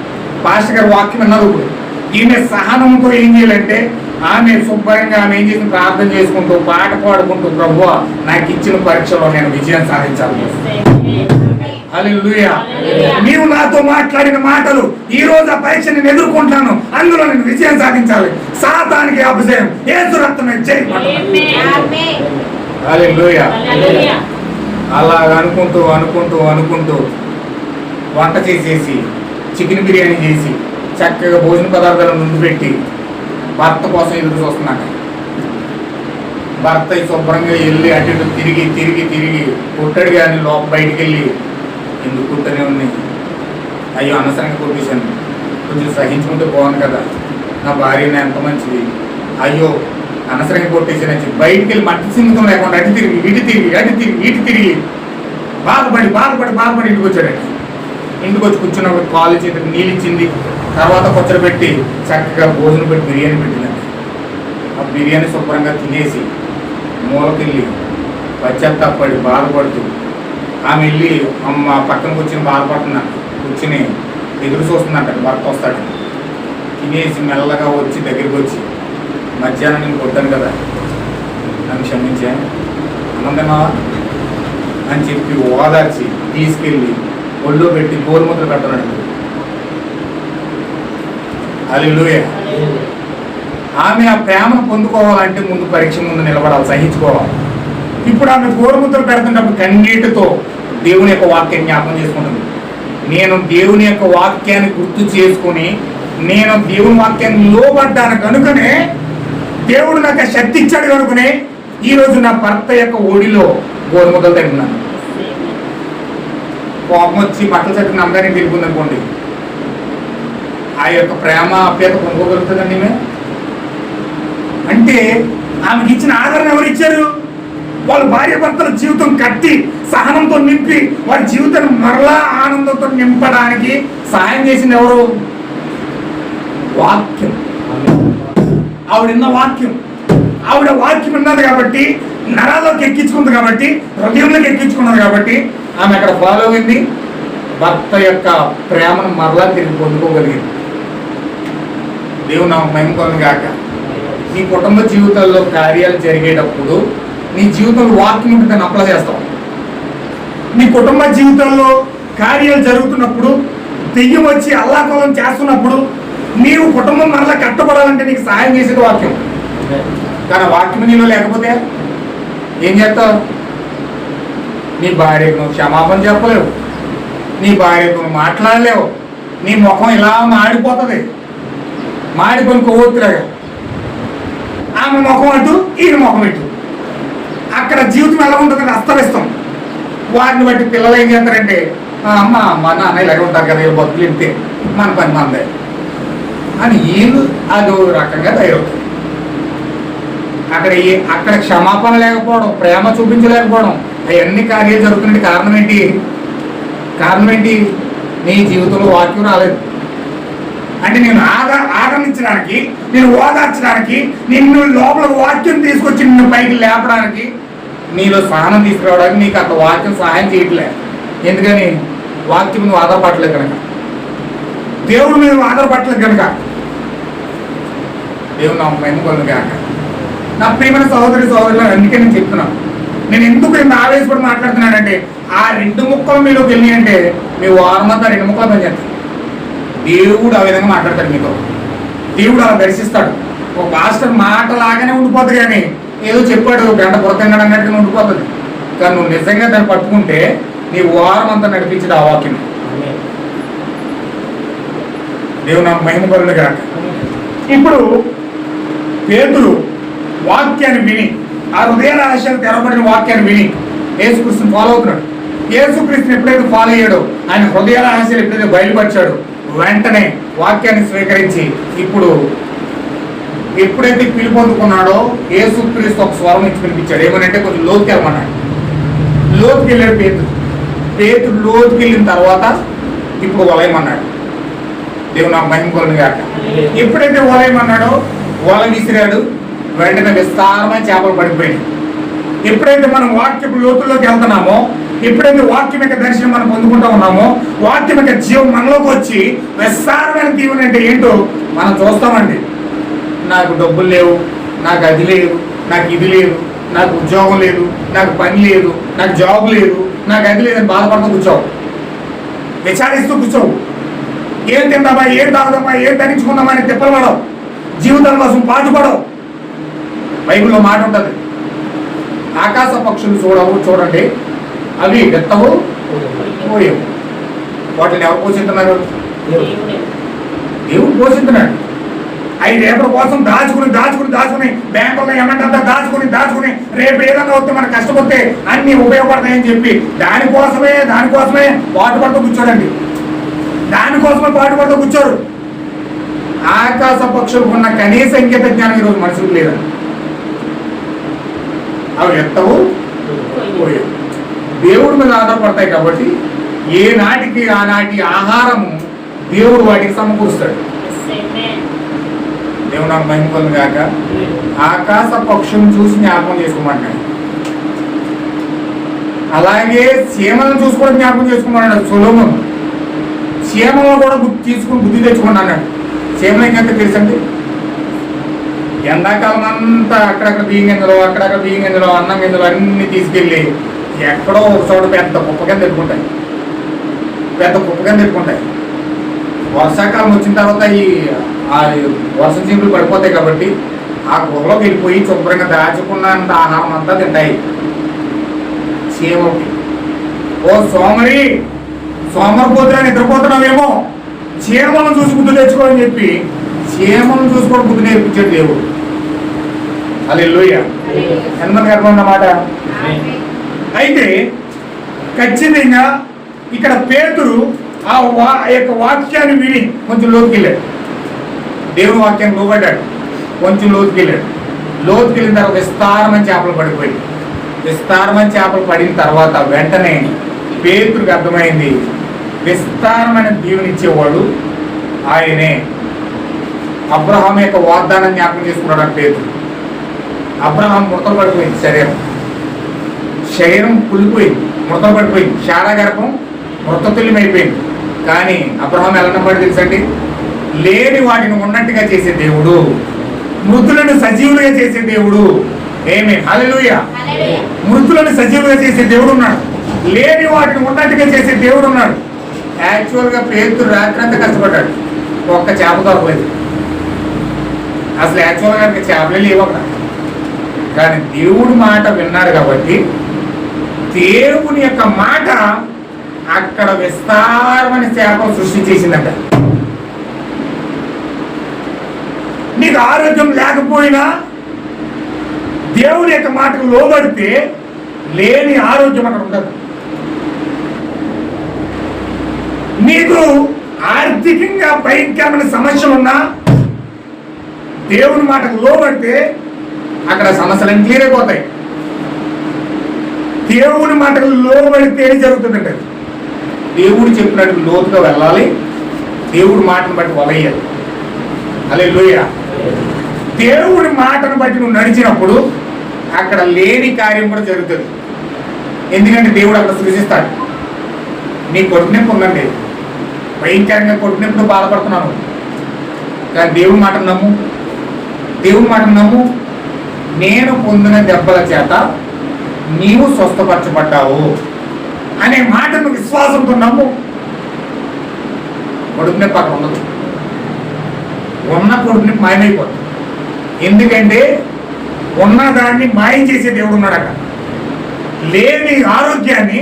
పాస్టర్ గారు వాక్యం అన్నారు. ఇప్పుడు ఈమె సహనంతో ఏం చేయాలంటే ఆమె శుభ్రంగా ఆమె ఏం చేసి ప్రార్థన చేసుకుంటూ పాట పాడుకుంటూ, ప్రభువా నాకు ఇచ్చిన పరీక్షలో నేను విజయం సాధించాలి. హల్లెలూయా. నీవు నాతో మాట్లాడిన మాటలు ఈ రోజు ఆ పరీక్ష నేను ఎదుర్కొంటాను, అందులో నేను విజయం సాధించాలి. సాతానికి అపజయం యేసు రక్తమే చేయబడింది. హల్లెలూయా. అలా అనుకుంటూ వంట చేసేసి చికెన్ బిర్యానీ చేసి చక్కగా భోజన పదార్థాలను ముందు పెట్టి భర్త కోసం ఎదురు చూస్తున్నాడు. భర్త శుభ్రంగా వెళ్ళి అటు ఇటు తిరిగి కొట్టాడు. కానీ బయటికి వెళ్ళి ఎందుకు కుట్టనే ఉంది, అయ్యో అనవసరంగా కొట్టేశాను, కొంచెం సహించుకుంటే బాగుంది కదా, నా భార్యని ఎంత మంచిది, అయ్యో అనవసరంగా కొట్టేసానని చెప్పి బయటికి వెళ్ళి మట్టి సింగుతం లేకుండా అటు తిరిగి బాధపడి ఇంటికి వచ్చాడు. ఇంటికి వచ్చి కూర్చున్నప్పుడు కాలు చేతికి నీళ్ళు ఇచ్చింది. తర్వాత కొచ్చర పెట్టి చక్కగా భోజనం పెట్టి బిర్యానీ పెట్టిందండి. ఆ బిర్యానీ శుభ్రంగా తినేసి మూలకెళ్ళి పశ్చాత్తాపడి బాధపడుతూ ఆమె వెళ్ళి అమ్మ పక్కన కూర్చొని బాధపడుతున్నా, కూర్చుని ఎదురు చూస్తుందంట భర్త వస్తాడు. తినేసి మెల్లగా వచ్చి దగ్గరికి వచ్చి, మధ్యాహ్నం నేను కొట్టాను కదా, నన్ను క్షమించా అన్నందమా అని చెప్పి ఓదార్చి తీసుకెళ్ళి ఒళ్ళో పెట్టి గోరుముద్ర కట్టనండి. హల్లెలూయా. ఆమె ఆ ప్రేమను పొందుకోవాలంటే ముందు పరీక్ష ముందు నిలబడాలి, సహించుకోవాలి. ఇప్పుడు ఆమె గోరుముద్దలు పెడుతున్నప్పుడు కన్నీటితో దేవుని యొక్క వాక్యాన్ని జ్ఞాపకం చేసుకుంటుంది. నేను దేవుని యొక్క వాక్యాన్ని గుర్తు చేసుకుని నేను దేవుని వాక్యాన్ని లోబడ్డాను కనుకనే దేవుడు నాకు శక్తి ఇచ్చాడు కనుకనే ఈరోజు నా భర్త యొక్క ఒడిలో గోరుముద్దలు తింటున్నాను. కోపం వచ్చి బట్టలు చట్టుకుని అందరినీ తిరుగుందనుకోండి, ఆ యొక్క ప్రేమ అప్యత పొందుకోగలుగుతుందండి మేము. అంటే ఆమెకి ఇచ్చిన ఆదరణ ఎవరు ఇచ్చారు? వాళ్ళ భార్య భర్తల జీవితం కట్టి సహనంతో నింపి వారి జీవితాన్ని మరలా ఆనందంతో నింపడానికి సహాయం చేసింది ఎవరు? వాక్యం. ఆవిడ వాక్యం, ఆవిడ వాక్యం ఉన్నది కాబట్టి నరాల్లోకి ఎక్కించుకుంది కాబట్టి హృదయంలోకి ఎక్కించుకున్నది కాబట్టి ఆమె అక్కడ ఫాలో అయింది. భర్త యొక్క ప్రేమను మరలా తిరిగి పొందుకోగలిగింది. దేవుని నామముకు మహిమ కలుగును గాక. నీ కుటుంబ జీవితాల్లో కార్యాలు జరిగేటప్పుడు నీ జీవితంలో వాక్యం ఉంటే దాన్ని అప్లై చేస్తావు. నీ కుటుంబ జీవితంలో కార్యాలు జరుగుతున్నప్పుడు దెయ్యం వచ్చి అల్లాకోలం చేస్తున్నప్పుడు నీవు కుటుంబం మరలా కట్టబడాలంటే నీకు సహాయం చేసేది వాక్యం. కానీ వాక్యం నీలో లేకపోతే ఏం చేస్తావు? నీ భార్యకు నువ్వు క్షమాపణ చెప్పలేవు, నీ భార్యకు నువ్వు మాట్లాడలేవు, నీ ముఖం ఇలా మాడిపోతుంది, మాడిపోయిన కొవ్వొత్తిలాగా. ఆమె ముఖం అటు ఈయన ముఖం ఇటు, అక్కడ జీవితం ఎలా ఉంటుంది? అస్తవ్యస్తం. వారిని బట్టి పిల్లలు ఏం చేస్తారంటే అమ్మ మా నాన్న ఇలాగే ఉంటారు కదా, వీళ్ళు బతుకులు ఇంతే, మన పని మందే అని వీళ్ళు అదో రకంగా తయారవుతుంది. అక్కడ క్షమాపణ లేకపోవడం, ప్రేమ చూపించలేకపోవడం, అవన్నీ కార్యాలు జరుగుతున్నట్టు కారణం ఏంటి? కారణం ఏంటి? నీ జీవితంలో వాక్యం రాలేదు. అంటే నేను ఆదరించడానికి, నేను ఓదార్చడానికి, నిన్ను లోపల వాక్యం తీసుకొచ్చి నిన్ను పైకి లేపడానికి, నీలో సహనం తీసుకురావడానికి నీకు అక్కడ వాక్యం సహాయం చేయట్లేదు. ఎందుకని? వాక్యం నువ్వు ఆధారపడలేదు కనుక, దేవుడు మీద ఆధారపడలేదు కనుక. దేవుడు నా మహిమ కలుగును గాక. నా ప్రియమైన సహోదరి సహోదరులు, అందుకే నేను చెప్తున్నాను. నేను ఎందుకు ఇంత ఆవేశపడి మాట్లాడుతున్నానంటే ఆ 2 ముక్కలు మీలోకి వెళ్ళి అంటే మీ వారమంతా 2 ముక్కలు పనిచేస్తాయి. దేవుడు ఆ విధంగా మాట్లాడతాడు మీతో, దేవుడు అలా దర్శిస్తాడు. ఒక పాస్టర్ మాట లాగానే ఉండిపోతుంది, కానీ ఏదో చెప్పాడు గంట పురతంగాడు అన్నట్టుగా ఉండిపోతుంది. కానీ నువ్వు నిజంగా దాన్ని పట్టుకుంటే నీ వారం అంతా నడిపించదు ఆ వాక్యం. దేవుడు నాకు మహిమ కలుగును గాక. ఇప్పుడు పేతురు వాక్యాన్ని విని, ఆ హృదయ రహస్యాలు తెరవబడిన వాక్యాన్ని విని యేసుక్రీస్తుని ఫాలో అవుతున్నాడు. యేసుక్రీస్తుని ఎప్పుడైతే ఫాలో అయ్యాడో, ఆయన హృదయ రహస్యాలు ఎప్పుడైతే బయలుపరిచాడో, వెంటనే వాక్యాన్ని స్వీకరించి ఇప్పుడు ఎప్పుడైతే పిలుపొందుకున్నాడో యేసుక్రీస్తు ఒక స్వరం ఇచ్చి పిలిపించాడు. ఏమనంటే కొంచెం లోతుకి వెళ్ళమన్నాడు. లోతుకి వెళ్ళాడు పేతురు లోతుకి వెళ్ళిన తర్వాత ఇప్పుడు వలయమన్నాడు. దేవుడు నాకు మహిమ కలుగును గాక. ఎప్పుడైతే వలయమన్నాడో వల విసిరాడు, వెంటనే విస్తారమైన చేపలు పడిపోయాయి. ఎప్పుడైతే మనం వాక్యపు లోతుల్లోకి వెళ్తున్నామో, ఎప్పుడైతే వాక్యం యొక్క దర్శనం మనం పొందుకుంటూ ఉన్నామో, వాక్యం యొక్క జీవం మనలోకి వచ్చి విస్తారమైన దీవెన అంటే ఏంటో మనం చూస్తామండి. నాకు డబ్బులు లేవు, నాకు అది లేదు, నాకు ఇది లేదు, నాకు ఉద్యోగం లేదు, నాకు పని లేదు, నాకు జాబ్ లేదు, నాకు అది లేదని బాధపడుతూ కూర్చోవు, విచారిస్తూ కూర్చోవు. ఏం తిందామా, ఏం తాగుదామా, ఏం ధరించుకుందామా అని తిప్పలు పడవు, జీవితం కోసం పాటుపడవు. బైబిల్లో మాట ఉంటుంది, ఆకాశ పక్షులు చూడండి, అవి విత్తవు పోయేవు, వాటిని ఎవరు పోషిస్తున్నారు? దేవుడు పోషిస్తున్నాడు. అవి రేపటి కోసం దాచుకుని బ్యాంకుల్లో ఏమంటే దాచుకుని రేపు ఏదన్నా వస్తే మనకు కష్టపడితే అన్ని ఉపయోగపడతాయని చెప్పి దానికోసమే పాటుపడుతూ కూర్చోడండి. దానికోసమే పాటుపడుతూ కూర్చోరు. ఆకాశ పక్షులకు ఉన్న కనీస ఇంకిత జ్ఞానం ఈరోజు మనుషులకు లేదండి. అవి ఎత్తవు పోయేవు, దేవుడి మీద ఆధారపడతాయి కాబట్టి ఏ నాటికి ఆనాటి ఆహారము దేవుడు వాటికి సమకూరుస్తాడు. దేవుడు నాకు మహిమ కలుగును గాక. ఆకాశ పక్షులను చూసి జ్ఞాపకం చేసుకోమన్నాడు. అలాగే చీమలను చూసి కూడా జ్ఞాపకం చేసుకోమన్నాడు సొలొమోను. చీమలను కూడా తీసుకుని బుద్ధి తెచ్చుకున్నాడు. చీమలు ఏంటంటే తెలుసండి, ఎండాకాలం అంతా అక్కడక్కడ బియ్యం గింజలు అన్నం గింజలు అన్ని తీసుకెళ్ళి ఎక్కడో ఒక చోట పెద్ద కుప్ప కింద పెట్టుకుంటాయి. వర్షాకాలం వచ్చిన తర్వాత ఆ వర్షం చింపులు పడిపోతాయి కాబట్టి ఆ గుహలోకి వెళ్ళిపోయి శుభ్రంగా దాచుకున్నంత ఆహారం అంతా తింటాయి. చీమకి. ఓ సోమరి, సోమరిపోతున్నా నిద్రపోతున్నావేమో, చీమలను చూసి బుద్ధి తెచ్చుకో అని చెప్పి చీమలను చూసుకోవడం బుద్ధి నేర్పించాడు దేవుడు. హల్లెలూయా. ఎంతమందికి అర్థమన్నమాట? అయితే ఖచ్చితంగా ఇక్కడ పేతురు ఆ యొక్క వాక్యాన్ని విని కొంచెం లోతుకి వెళ్ళాడు. దేవుని వాక్యాన్ని లోబడ్డాడు, కొంచెం లోతుకి వెళ్ళాడు. లోతుకి వెళ్ళిన తర్వాత విస్తారమైన చేపలు పడిపోయి, విస్తారమైన చేపలు పడిన తర్వాత వెంటనే పేతురుకి అర్థమైంది, విస్తారమైన దీవెన ఇచ్చేవాడు ఆయనే. అబ్రహాం యొక్క వాగ్దానం జ్ఞాపకం చేసుకున్నాడు పేతురు. అబ్రహాం ముడతలు పడిపోయింది, శరీరం కులిపోయింది, ముడతలు పడిపోయింది, శారా గర్భం మృతతుల్యమైపోయింది. కానీ అబ్రహాం ఎలా నమ్మాడు తెలుసండి? లేని వాటిని ఉన్నట్టుగా చేసే దేవుడు, మృతులను సజీవులుగా చేసే దేవుడు. ఏమి హల్లెలూయా. మృతులను సజీవులుగా చేసే దేవుడు ఉన్నాడు, లేని వాటిని ఉన్నట్టుగా చేసే దేవుడు ఉన్నాడు. యాక్చువల్గా పేతురు రాత్రి అంతా కష్టపడ్డాడు, ఒక్క చేప దొరకలేదు. అసలు యాక్చువల్గా చేపలే లేవు అక్కడ. కానీ దేవుడి మాట విన్నాడు కాబట్టి దేవుని యొక్క మాట అక్కడ విస్తారమైన చేపలు సృష్టి చేసిందట. నీకు ఆరోగ్యం లేకపోయినా దేవుని యొక్క మాటకు లోబడితే లేని ఆరోగ్యం అక్కడ ఉండదు. నీకు ఆర్థికంగా భయంకరమైన సమస్యలు ఉన్నా దేవుని మాటకు లోబడితే అక్కడ సమస్యలన్నీ క్లియర్ అయిపోతాయి. దేవుని మాటకు లోబడితే జరుగుతుందంటే దేవుడు చెప్పినట్టు లోతుగా వెళ్ళాలి, దేవుడి మాటను బట్టి వలయ్యాలి. హల్లెలూయా. దేవుడి మాటను బట్టి నువ్వు నడిచినప్పుడు అక్కడ లేని కార్యం కూడా జరుగుతుంది. ఎందుకంటే దేవుడు అక్కడ సృజిస్తాడు. నీ కొడుకునొప్పి ఉందండి, భయంకరంగా కొడుకునొప్పితో బాధపడుతున్నాను, కానీ దేవుడి మాటను నమ్ము, దేవుడి మాటను నమ్ము. నేను పొందిన దెబ్బల చేత నీవు స్వస్థపరచబడ్డావు అనే మాటను విశ్వాసంతో నమ్ము. కొడుకునొప్పి అక్కడ ఉండదు, ఉన్న కొడుకుని మాయమైపోతుంది. ఎందుకంటే ఉన్నదాన్ని మాయం చేసే దేవుడు ఉన్నాడు అక్కడ, లేని ఆరోగ్యాన్ని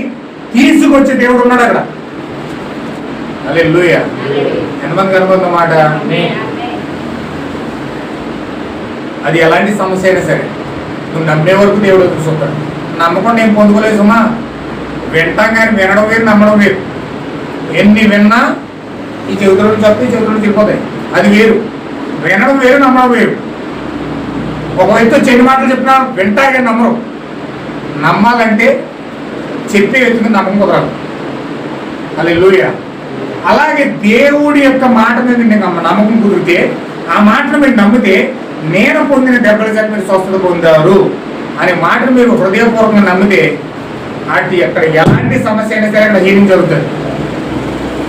తీసుకొచ్చే దేవుడు ఉన్నాడు అక్కడ. హల్లెలూయా. ఎంతమంది కనుకుందన్నమాట? అది ఎలాంటి సమస్య అయినా సరే నువ్వు నమ్మే వరకు దేవుడు చూసుకుంటాడు. నమ్మకం నేను పొందుకోలేదు సుమా. వింటాం కానీ వినడం వేరు, నమ్మడం వేరు. ఎన్ని విన్నా ఈ చెవితులను చెప్తే ఈ చెవితులను చెప్పిపోతాయి, అది వేరు. వినడం వేరు, నమ్మడం వేరు. ఒక వ్యక్తి చెడు మాటలు చెప్పినా వింటా కానీ నమ్మరు. నమ్మాలంటే చెప్పే వ్యక్తిని నమ్మకం కుదరాలి. హల్లెలూయా. అలాగే దేవుడి యొక్క మాట మీద నమ్మకం కుదిరితే, ఆ మాటను మీరు నమ్మితే, నేను పొందిన దెబ్బల చేత మీరు స్వస్థత పొందారు అనే మాటను మీరు హృదయపూర్వకంగా నమ్మితే అటు అక్కడ ఎలాంటి సమస్య అయినా సరే అక్కడ హీలింగ్ జరుగుతుంది.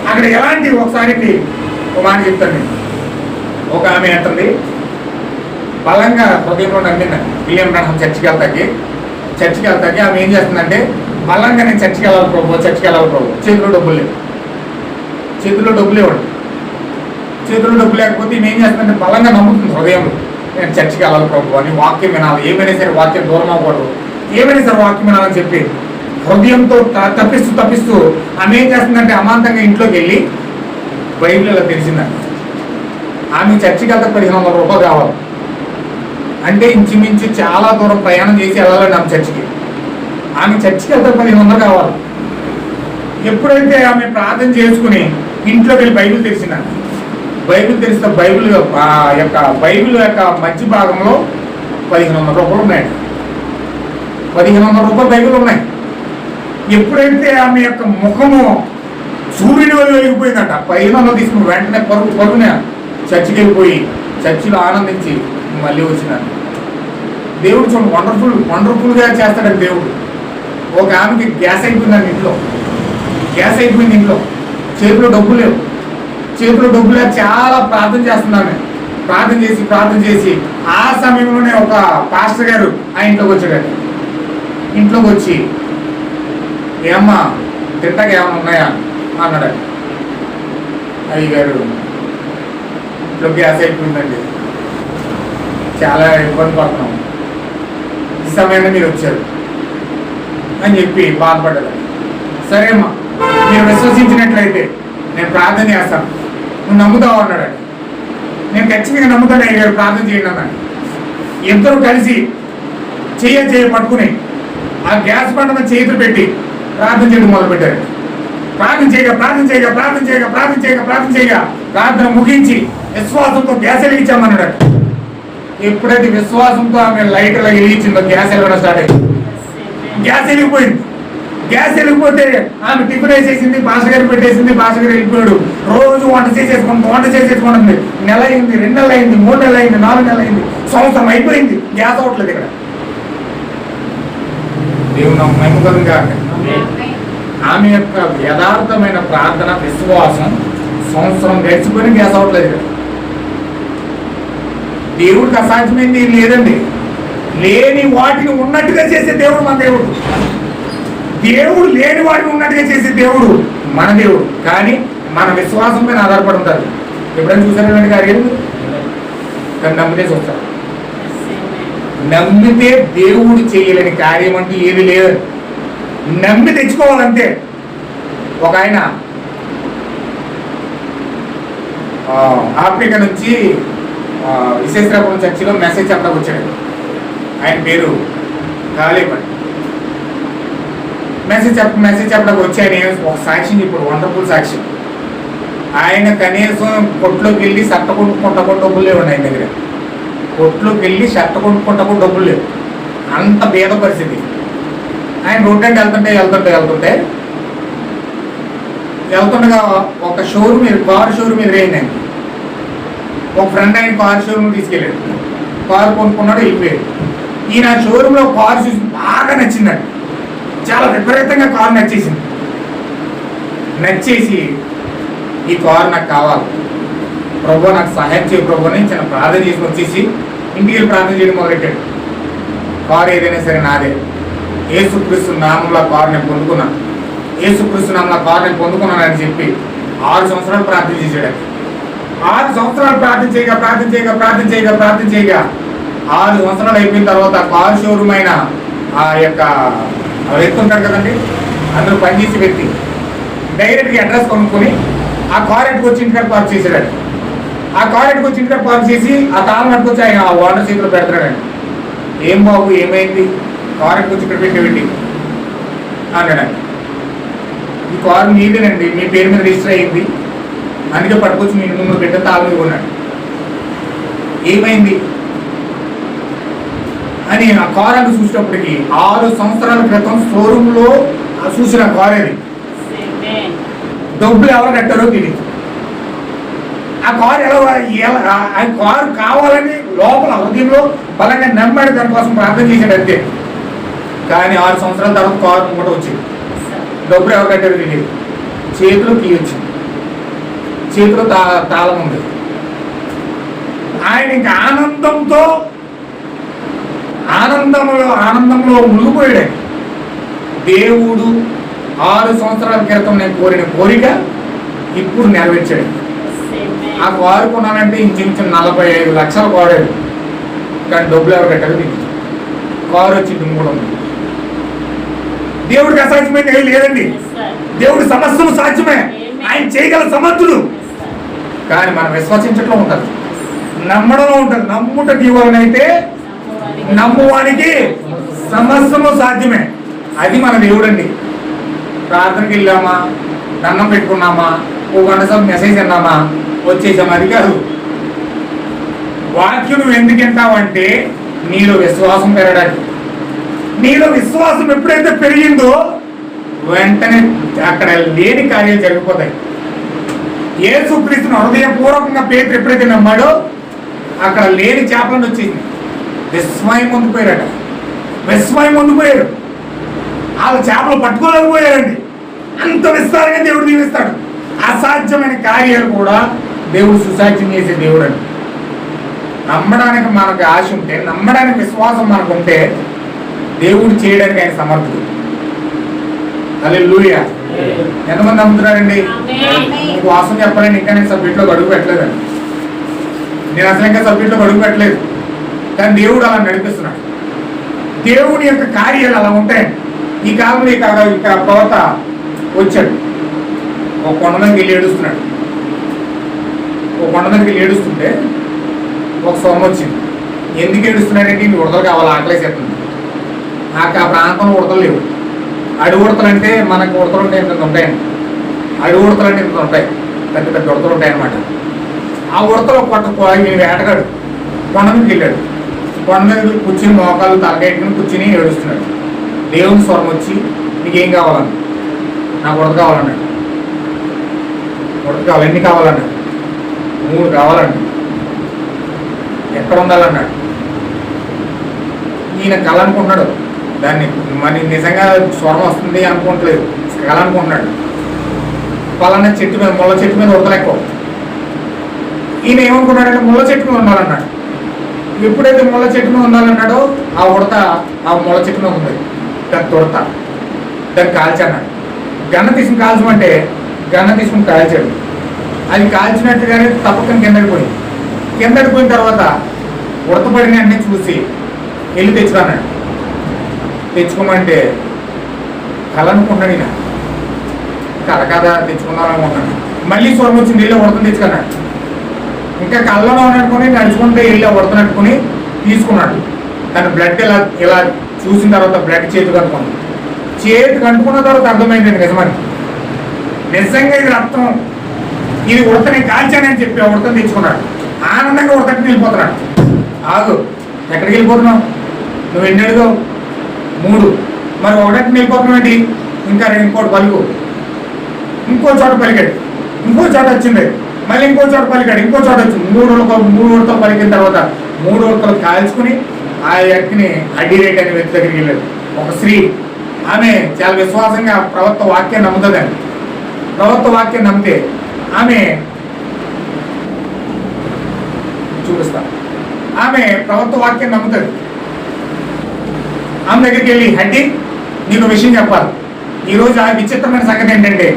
అక్కడ ఎలాంటి ఒకసారి ఒక మాట చెప్తాను నేను. ఒక ఆమె అంటుంది, బలంగా హృదయంలో నమ్మింది. విలియం బ్రహ్మం చర్చికి వెళ్తాకి ఆమె ఏం చేస్తుందంటే, బలంగా నేను చర్చికి వెళ్ళాలి ప్రభు, చేతిలో డబ్బులు లేవు, చేతిలో డబ్బులు లేకపోతే ఈమె ఏం చేస్తుందంటే బలంగా నమ్ముతుంది హృదయంలో, నేను చర్చికి వెళ్ళాలి ప్రభు అని, వాక్యం వినాలి, ఏమైనా సరే వాక్యం దూరం అవ్వకూడదు, ఏమైనా సరే వాక్యం వినాలని చెప్పి హృదయంతో తప్పిస్తూ ఆమె ఏం చేస్తుందంటే అమాంతంగా ఇంట్లోకి వెళ్ళి బైబిల్ ఇలా తెలిసిందండి. ఆమె చర్చికి వెళ్తే 1500 రూపాయలు కావాలి. అంటే ఇంచుమించు చాలా దూరం ప్రయాణం చేసి వెళ్ళాలండి ఆమె చర్చికి. ఆమె చర్చికి వెళ్తే 1500 కావాలి. ఎప్పుడైతే ఆమె ప్రార్థన చేసుకుని ఇంట్లోకి వెళ్ళి బైబిల్ తెలిసిందండి. బైబిల్ తెలిస్తే బైబిల్ యొక్క మధ్య భాగంలో 1500 రూపాయలు ఉన్నాయండి. 1500 రూపాయలు బైబిల్ ఉన్నాయి. ఎప్పుడైతే ఆమె యొక్క ముఖము సూర్యుని వల్ల వెలిగిపోయిందట, 1500 తీసుకుని వెంటనే పరుగున చర్చికి వెళ్ళిపోయి చర్చిలో ఆనందించి మళ్ళీ వచ్చినాను. దేవుడు చూడండి వండర్ఫుల్గా చేస్తాడండి దేవుడు. ఒక ఆమెకి గ్యాస్ అయిపోయిందండి ఇంట్లో, చేతిలో డబ్బులు లేవు, చాలా ప్రార్థన చేస్తున్నాను. ప్రార్థన చేసి ఆ సమయంలోనే ఒక పాస్టర్ గారు ఆ ఇంట్లోకి వచ్చాడు. ఇంట్లోకి వచ్చి, ఏమ్మా తింటాక ఏమైనా ఉన్నాయా అన్నాడు. అయ్యగారు ఇంట్లో గ్యాస్ అయిపోయిందండి, చాలా ఇబ్బంది పడుతున్నాం, ఈ సమయంలో మీరు వచ్చారు, అని చెప్పి బాధపడ్డది. సరేమ్మా, మీరు విశ్వసించినట్లయితే నేను ప్రార్థన చేస్తాను, నువ్వు నమ్ముతావు అన్నాడు. నేను ఖచ్చితంగా నమ్ముతాను అయ్యారు, ప్రార్థన చేయండి అన్నాడు. ఇద్దరు కలిసి చెయ్య పట్టుకుని ఆ గ్యాస్ బండ మీద చేతులు పెట్టి ప్రార్థన చేయడం మొదలుపెట్టారు. ప్రార్థన చేయగా ప్రార్థన ముగించి విశ్వాసంతో గ్యాస్ వెలిగించామన్నాడు. ఎప్పుడైతే విశ్వాసంతో ఆమె లైట్ అలా వెలిగించిందో గ్యాస్ వెలగడం స్టార్ట్ అయింది. గ్యాస్ వెళ్ళిపోయింది. గ్యాస్ వెళ్ళిపోతే ఆమె టిఫిన్ వేసేసింది, భాష గారు పెట్టేసింది, భాష గారు వెళ్ళిపోయాడు. రోజు వంట చేసేసుకుంటుంది. నెల అయింది, 2 నెలలు అయింది, 3 నెలలు అయింది, 4 నెలలు అయింది, సంవత్సరం అయిపోయింది, గ్యాస్ అవ్వట్లేదు. ఇక్కడ దేవుని మహిమ కాక ఆమె యొక్క యథార్థమైన ప్రార్థన, విశ్వాసం సంవత్సరం గడిచిపోయిన గ్యాస్ అవ్వట్లేదు. ఇక్కడ దేవుడికి అసాధ్యమైంది ఏం లేదండి. లేని వాటిని ఉన్నట్టుగా చేసే దేవుడు మన దేవుడు. దేవుడు లేని వాటిని ఉన్నట్టుగా చేసే దేవుడు మన దేవుడు. కానీ మన విశ్వాసం పైన ఆధారపడి ఉంటారు. ఎప్పుడైనా చూసారండి కార్యాలు? కానీ నమ్మితే చూస్తారు. నమ్మితే దేవుడు చేయలేని కార్యం అంటూ ఏది లేదు. నమ్మి తెచ్చుకోవాలంటే. ఒక ఆయన ఆఫ్రికా నుంచి విశేషరాపురం చర్చిలో మెసేజ్ చెప్పడానికి వచ్చాడు. ఆయన పేరు కాలేపండి. మెసేజ్ చెప్పడానికి వచ్చి ఆయన ఒక సాక్ష్యం ఇప్పుడు వండర్ఫుల్ సాక్ష్యం. ఆయన కనీసం కొట్లోకి వెళ్ళి షర్ట్ కొనుక్కుంటా డబ్బులు లేవు. ఆయన దగ్గర కొట్లోకి వెళ్ళి షర్ట్ కొనుక్కుంటా డబ్బులు లేవు. అంత భేద పరిస్థితి. ఆయన రోడ్డు అంటే వెళ్తుండగా ఒక షోరూమ్ కారు షోరూమ్ ఎదురైంది. ఆయన ఒక ఫ్రెండ్ ఆయన కారు షోరూమ్ తీసుకెళ్ళాడు. కారు కొనుక్కున్నాడు, వెళ్ళిపోయాడు. ఈయన షోరూంలో కారు చూసి బాగా నచ్చిందండి. చాలా విపరీతంగా కారు నచ్చేసి ఈ కారు నాకు కావాలి ప్రభు, నాకు సహాయం చేయ ప్రభు అని చిన్న ప్రార్థన చేసి వచ్చేసి ఇంటికి వెళ్ళి ప్రార్థన చేయడం మొదలెట్టాడు. కారు ఏదైనా సరే నాదే, యేసుక్రీస్తు నామంలో కారు నేను పొందుకున్నాను, యేసుక్రీస్తు నామంలో కారు నేను పొందుకున్నాను అని చెప్పి 6 సంవత్సరాలు ప్రార్థన చేశాడు. 6 సంవత్సరాలు ప్రార్థన చేయగా 6 సంవత్సరాలు అయిపోయిన తర్వాత కారు షోరూమ్ అయిన ఆ యొక్క వ్యక్తి ఉంటాడు కదండి, అందులో పనిచేసే వ్యక్తి డైరెక్ట్గా అడ్రస్ కొనుక్కొని ఆ కార్ ఎట్టుకు వచ్చి ఇంటికాడ పార్క్ చేశాడు. ఆ కార్ ఎట్టుకు వచ్చి ఇంటికాడ పార్క్ చేసి ఆ తాళం పట్టుకొచ్చి ఆయన ఆ ఓనర్ చేతిలో పెడతాడండి. ఏం బాబు ఏమైంది, కార్ ఎట్టుకు వచ్చి ఇక్కడ పెట్టి అన్నాడండి. ఈ కారు మీదేనండి, మీ పేరు మీద రిజిస్టర్ అయ్యింది, అందుకే పట్టుకొచ్చి మీ ముందు పెట్టే తాళం మీద కొన్నాడు. ఏమైంది అని ఆ కార్ అని చూసినప్పటికీ 6 సంవత్సరాల క్రితం షోరూంలో చూసిన కార్ అది. డబ్బులు ఎవరు కట్టారో తెలియదు. ఆ కారు ఆ కారు కావాలని లోపల హృదయంలో బలంగా నమ్మాడు, దానికోసం ప్రార్థన చేశాడు అంతే. కానీ 6 సంవత్సరాల తర్వాత కారు కూడా వచ్చింది. డబ్బులు ఎవరు కట్టారో తెలియదు. చేతిలో కీ వచ్చింది, చేతిలో తాళం ఉంది. ఆయన ఇంకా ఆనందంలో మునిగిపోయాడు. దేవుడు 6 సంవత్సరాల క్రితం నేను కోరిన కోరిక ఇప్పుడు నెరవేర్చాడు. ఆ కారు కొన్నానంటే ఇంచుమించు 45 లక్షలు కోరాడు. కానీ డబ్బులు ఎవరు కట్టారు తెలియదు. కారు వచ్చి కూడా ఉంది. దేవుడికి అసాధ్యమైంది ఏం లేదండి. దేవుడి సమస్యలు సాధ్యమే. ఆయన చేయగల సమర్థుడు. కానీ మనం విశ్వసించట్లో ఉంటుంది, నమ్మడంలో ఉంటుంది. నమ్ముటకి ఇవ్వాలనైతే నమ్మువానికి సమస్యము సాధ్యమే. అది మన దేవుడండి. ప్రార్థనకి వెళ్ళామా, దండం పెట్టుకున్నామా, 1 గంట సేపు మెసేజ్ అన్నామా, వచ్చేసామా, అది కాదు. వాక్యం నువ్వు ఎందుకు వింటావంటే నీలో విశ్వాసం పెరగడానికి. నీలో విశ్వాసం ఎప్పుడైతే పెరిగిందో వెంటనే అక్కడ లేని కార్యాలు జరిగిపోతాయి. యేసుక్రీస్తును హృదయపూర్వకంగా పేతురు ఎప్పుడైతే నమ్మాడో అక్కడ లేని చేపలను వచ్చింది. విస్మయం పొందిపోయారట. వాళ్ళ చేపలు పట్టుకోలేకపోయారండి. అంత విస్తారంగా దేవుడు దీవిస్తాడు. అసాధ్యమైన కార్యాలు కూడా దేవుడు సుసాధ్యం చేసే దేవుడు అండి. నమ్మడానికి మనకు ఆశ ఉంటే, నమ్మడానికి విశ్వాసం మనకు ఉంటే దేవుడు చేయడానికి ఆయన సమర్థుడు. హల్లెలూయా. ఎంతమంది నమ్ముతున్నారండి? మీకు వాసన చెప్పాలండి, ఇంకా నేను సబ్జెక్ట్లోకి అడుగు పెట్టలేదండి. నేను అసలు ఇంకా సబ్జెక్ట్లోకి అడుగు పెట్టలేదు. కానీ దేవుడు అలా నడిపిస్తున్నాడు. దేవుని యొక్క కార్యాలు అలా ఉంటాయండి. ఈ కాలంలో ఇక్కడ ప్రవక్త వచ్చాడు. ఒక కొండ మీదకి వెళ్ళి ఏడుస్తున్నాడు. ఒక కొండ మీదకి వెళ్ళి ఏడుస్తుంటే ఒక స్వరం వచ్చింది. ఎందుకు ఏడుస్తున్నాడంటే నీ ఉడతలు కావాలి, ఆకలేసేస్తుంది. నాకు ఆ ప్రాంతంలో ఉడతలు లేవు. అడుగు ఉడతలు అంటే మనకు ఉడతలు ఉంటాయి, ఇంత ఉంటాయండి. అడుగు ఉడతలు అంటే ఇంత ఉంటాయి, పెద్ద పెద్ద ఉడతలు ఉంటాయి అన్నమాట. ఆ ఉడతలు వేటగాడు కొండ మీదకి వెళ్ళాడు. కొండ మీద కూర్చుని మోకాలు తలకెట్టుకుని కూర్చుని ఏడుస్తున్నాడు. దేవుని స్వరం వచ్చి నీకేం కావాలన్నా, నాకు ఉడత కావాలన్నాడు. ఉడత కావాలి, ఎన్ని కావాలన్నాడు? 3 కావాలండి. ఎక్కడ ఉండాలన్నాడు. ఈయన కళ అనుకుంటున్నాడు దాన్ని, మరి నిజంగా స్వరం వస్తుంది అనుకోవట్లేదు, కళ అనుకుంటున్నాడు. పలానా చెట్టు మీద, ముళ్ళ చెట్టు మీద ఉడతలు ఎక్కువ. ఈయన ఏమనుకున్నాడంటే ముళ్ళ చెట్టు మీద ఉండాలన్నాడు. ఎప్పుడైతే ముళ్ళ చెట్టు మీద ఉండాలన్నాడో ఆ ఉడత ఆ ముళ్ళ చెట్టు మీద ఉంది. దాన్ని ఉడత దాన్ని కాల్చన్నాడు. గన్న తీసుకుని కాల్చమంటే గన్న తీసుకుని కాల్చాడు. అది కాల్చినట్టుగానే తప్పకని కిందకి పోయిన తర్వాత ఉడతపడిన అన్నీ చూసి వెళ్ళి తెచ్చుకున్నాడు. తెచ్చుకోమంటే కళ అనుకున్నాడు. ఈయన కళ కదా తెచ్చుకుందాం అనుకున్నాడు. మళ్ళీ స్వరం వచ్చింది, వెళ్ళి ఉడతను తెచ్చుకున్నాడు. ఇంకా కళ్ళలో అనుకుని నడుచుకుంటే వెళ్ళి ఉడతనట్టుకుని తీసుకున్నాడు. తన బ్లడ్ ఇలా చూసిన తర్వాత బ్లడ్ చేతికి అంటుకుంది. చేతికి అంటుకున్న తర్వాత అర్థమైంది నిజమని. నిజంగా ఇది రక్తం, ఇది ఉడతని కాల్చానని చెప్పి ఉడతను తెచ్చుకున్నాడు. ఆనందంగా ఉడతకి వెళ్ళిపోతున్నాడు. ఆగు, ఎక్కడికి వెళ్ళిపోతున్నావు? నువ్వు ఎన్ని అడుగుతావు? 3. మరి ఒకటి వెళ్ళిపోతున్నావు ఏంటి? ఇంకా ఇంకోటి పలుకు. ఇంకో చోట పలికాడు. ఇంకో చోట వచ్చింది. మళ్ళీ ఇంకో చోట పలికాడు. ఇంకో చోట వచ్చింది. 3 ఉడతలు పలికిన తర్వాత 3 ఉడతలు కాల్చుకుని ఆ వ్యక్తిని అడ్డిరేట్ అనే వ్యక్తి దగ్గరికి వెళ్ళాడు. ఒక స్త్రీ, ఆమె చాలా విశ్వాసంగా ప్రవక్త వాక్యాన్ని నమ్ముతుందండి. ప్రవక్త వాక్యాన్ని నమ్మితే ఆమె చూపిస్తా, ఆమె ప్రవక్త వాక్యాన్ని నమ్ముతుంది. ఆమె దగ్గరికి వెళ్ళి, హడ్డి నీకు విషయం చెప్పాలి. ఈరోజు ఆ విచిత్రమైన సంగతి ఏంటంటే,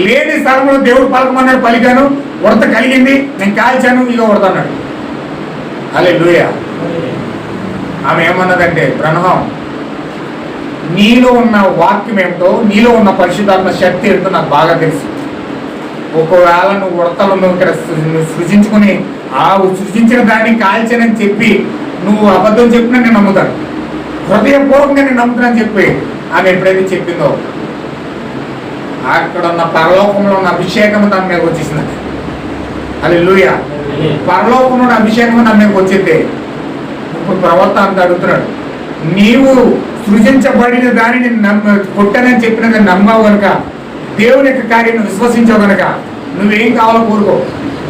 లేని స్థలంలో దేవుడు పలకమన్నాడు, పలికాను, ఉడత కలిగింది, నేను కాల్చాను, ఇక ఉడతన్నాడు. హల్లెలూయా. ఆమె ఏమన్నదంటే, బ్రహ్మం నీలో ఉన్న వాక్యం ఏమిటో, నీలో ఉన్న పరిశుద్ధాత్మ శక్తి ఏంటో నాకు బాగా తెలుసు. ఒకవేళ నువ్వు ఉడతలను ఇక్కడ సృజించుకుని ఆ సృజించిన దాన్ని కాల్చానని చెప్పి నువ్వు అబద్ధం చెప్పినా నేను నమ్ముతాను, హృదయపూర్వకంగా నేను నమ్ముతానని చెప్పి ఆమె ఎప్పుడైతే చెప్పిందో అక్కడ ఉన్న పరలోకంలో ఉన్న అభిషేకం దాని మీదకి వచ్చేసిందండి. హల్లెలూయా. పరలోకంలో ఉన్న అభిషేకం దాని మీదకి వచ్చింది. ఇప్పుడు ప్రవక్త అంత అడుగుతున్నాడు, నీవు సృజించబడిన దానిని కొట్టనని చెప్పినది నమ్మావు కనుక, దేవుని యొక్క కార్యం విశ్వసించావు కనుక నువ్వేం కావాలో కోరుకో,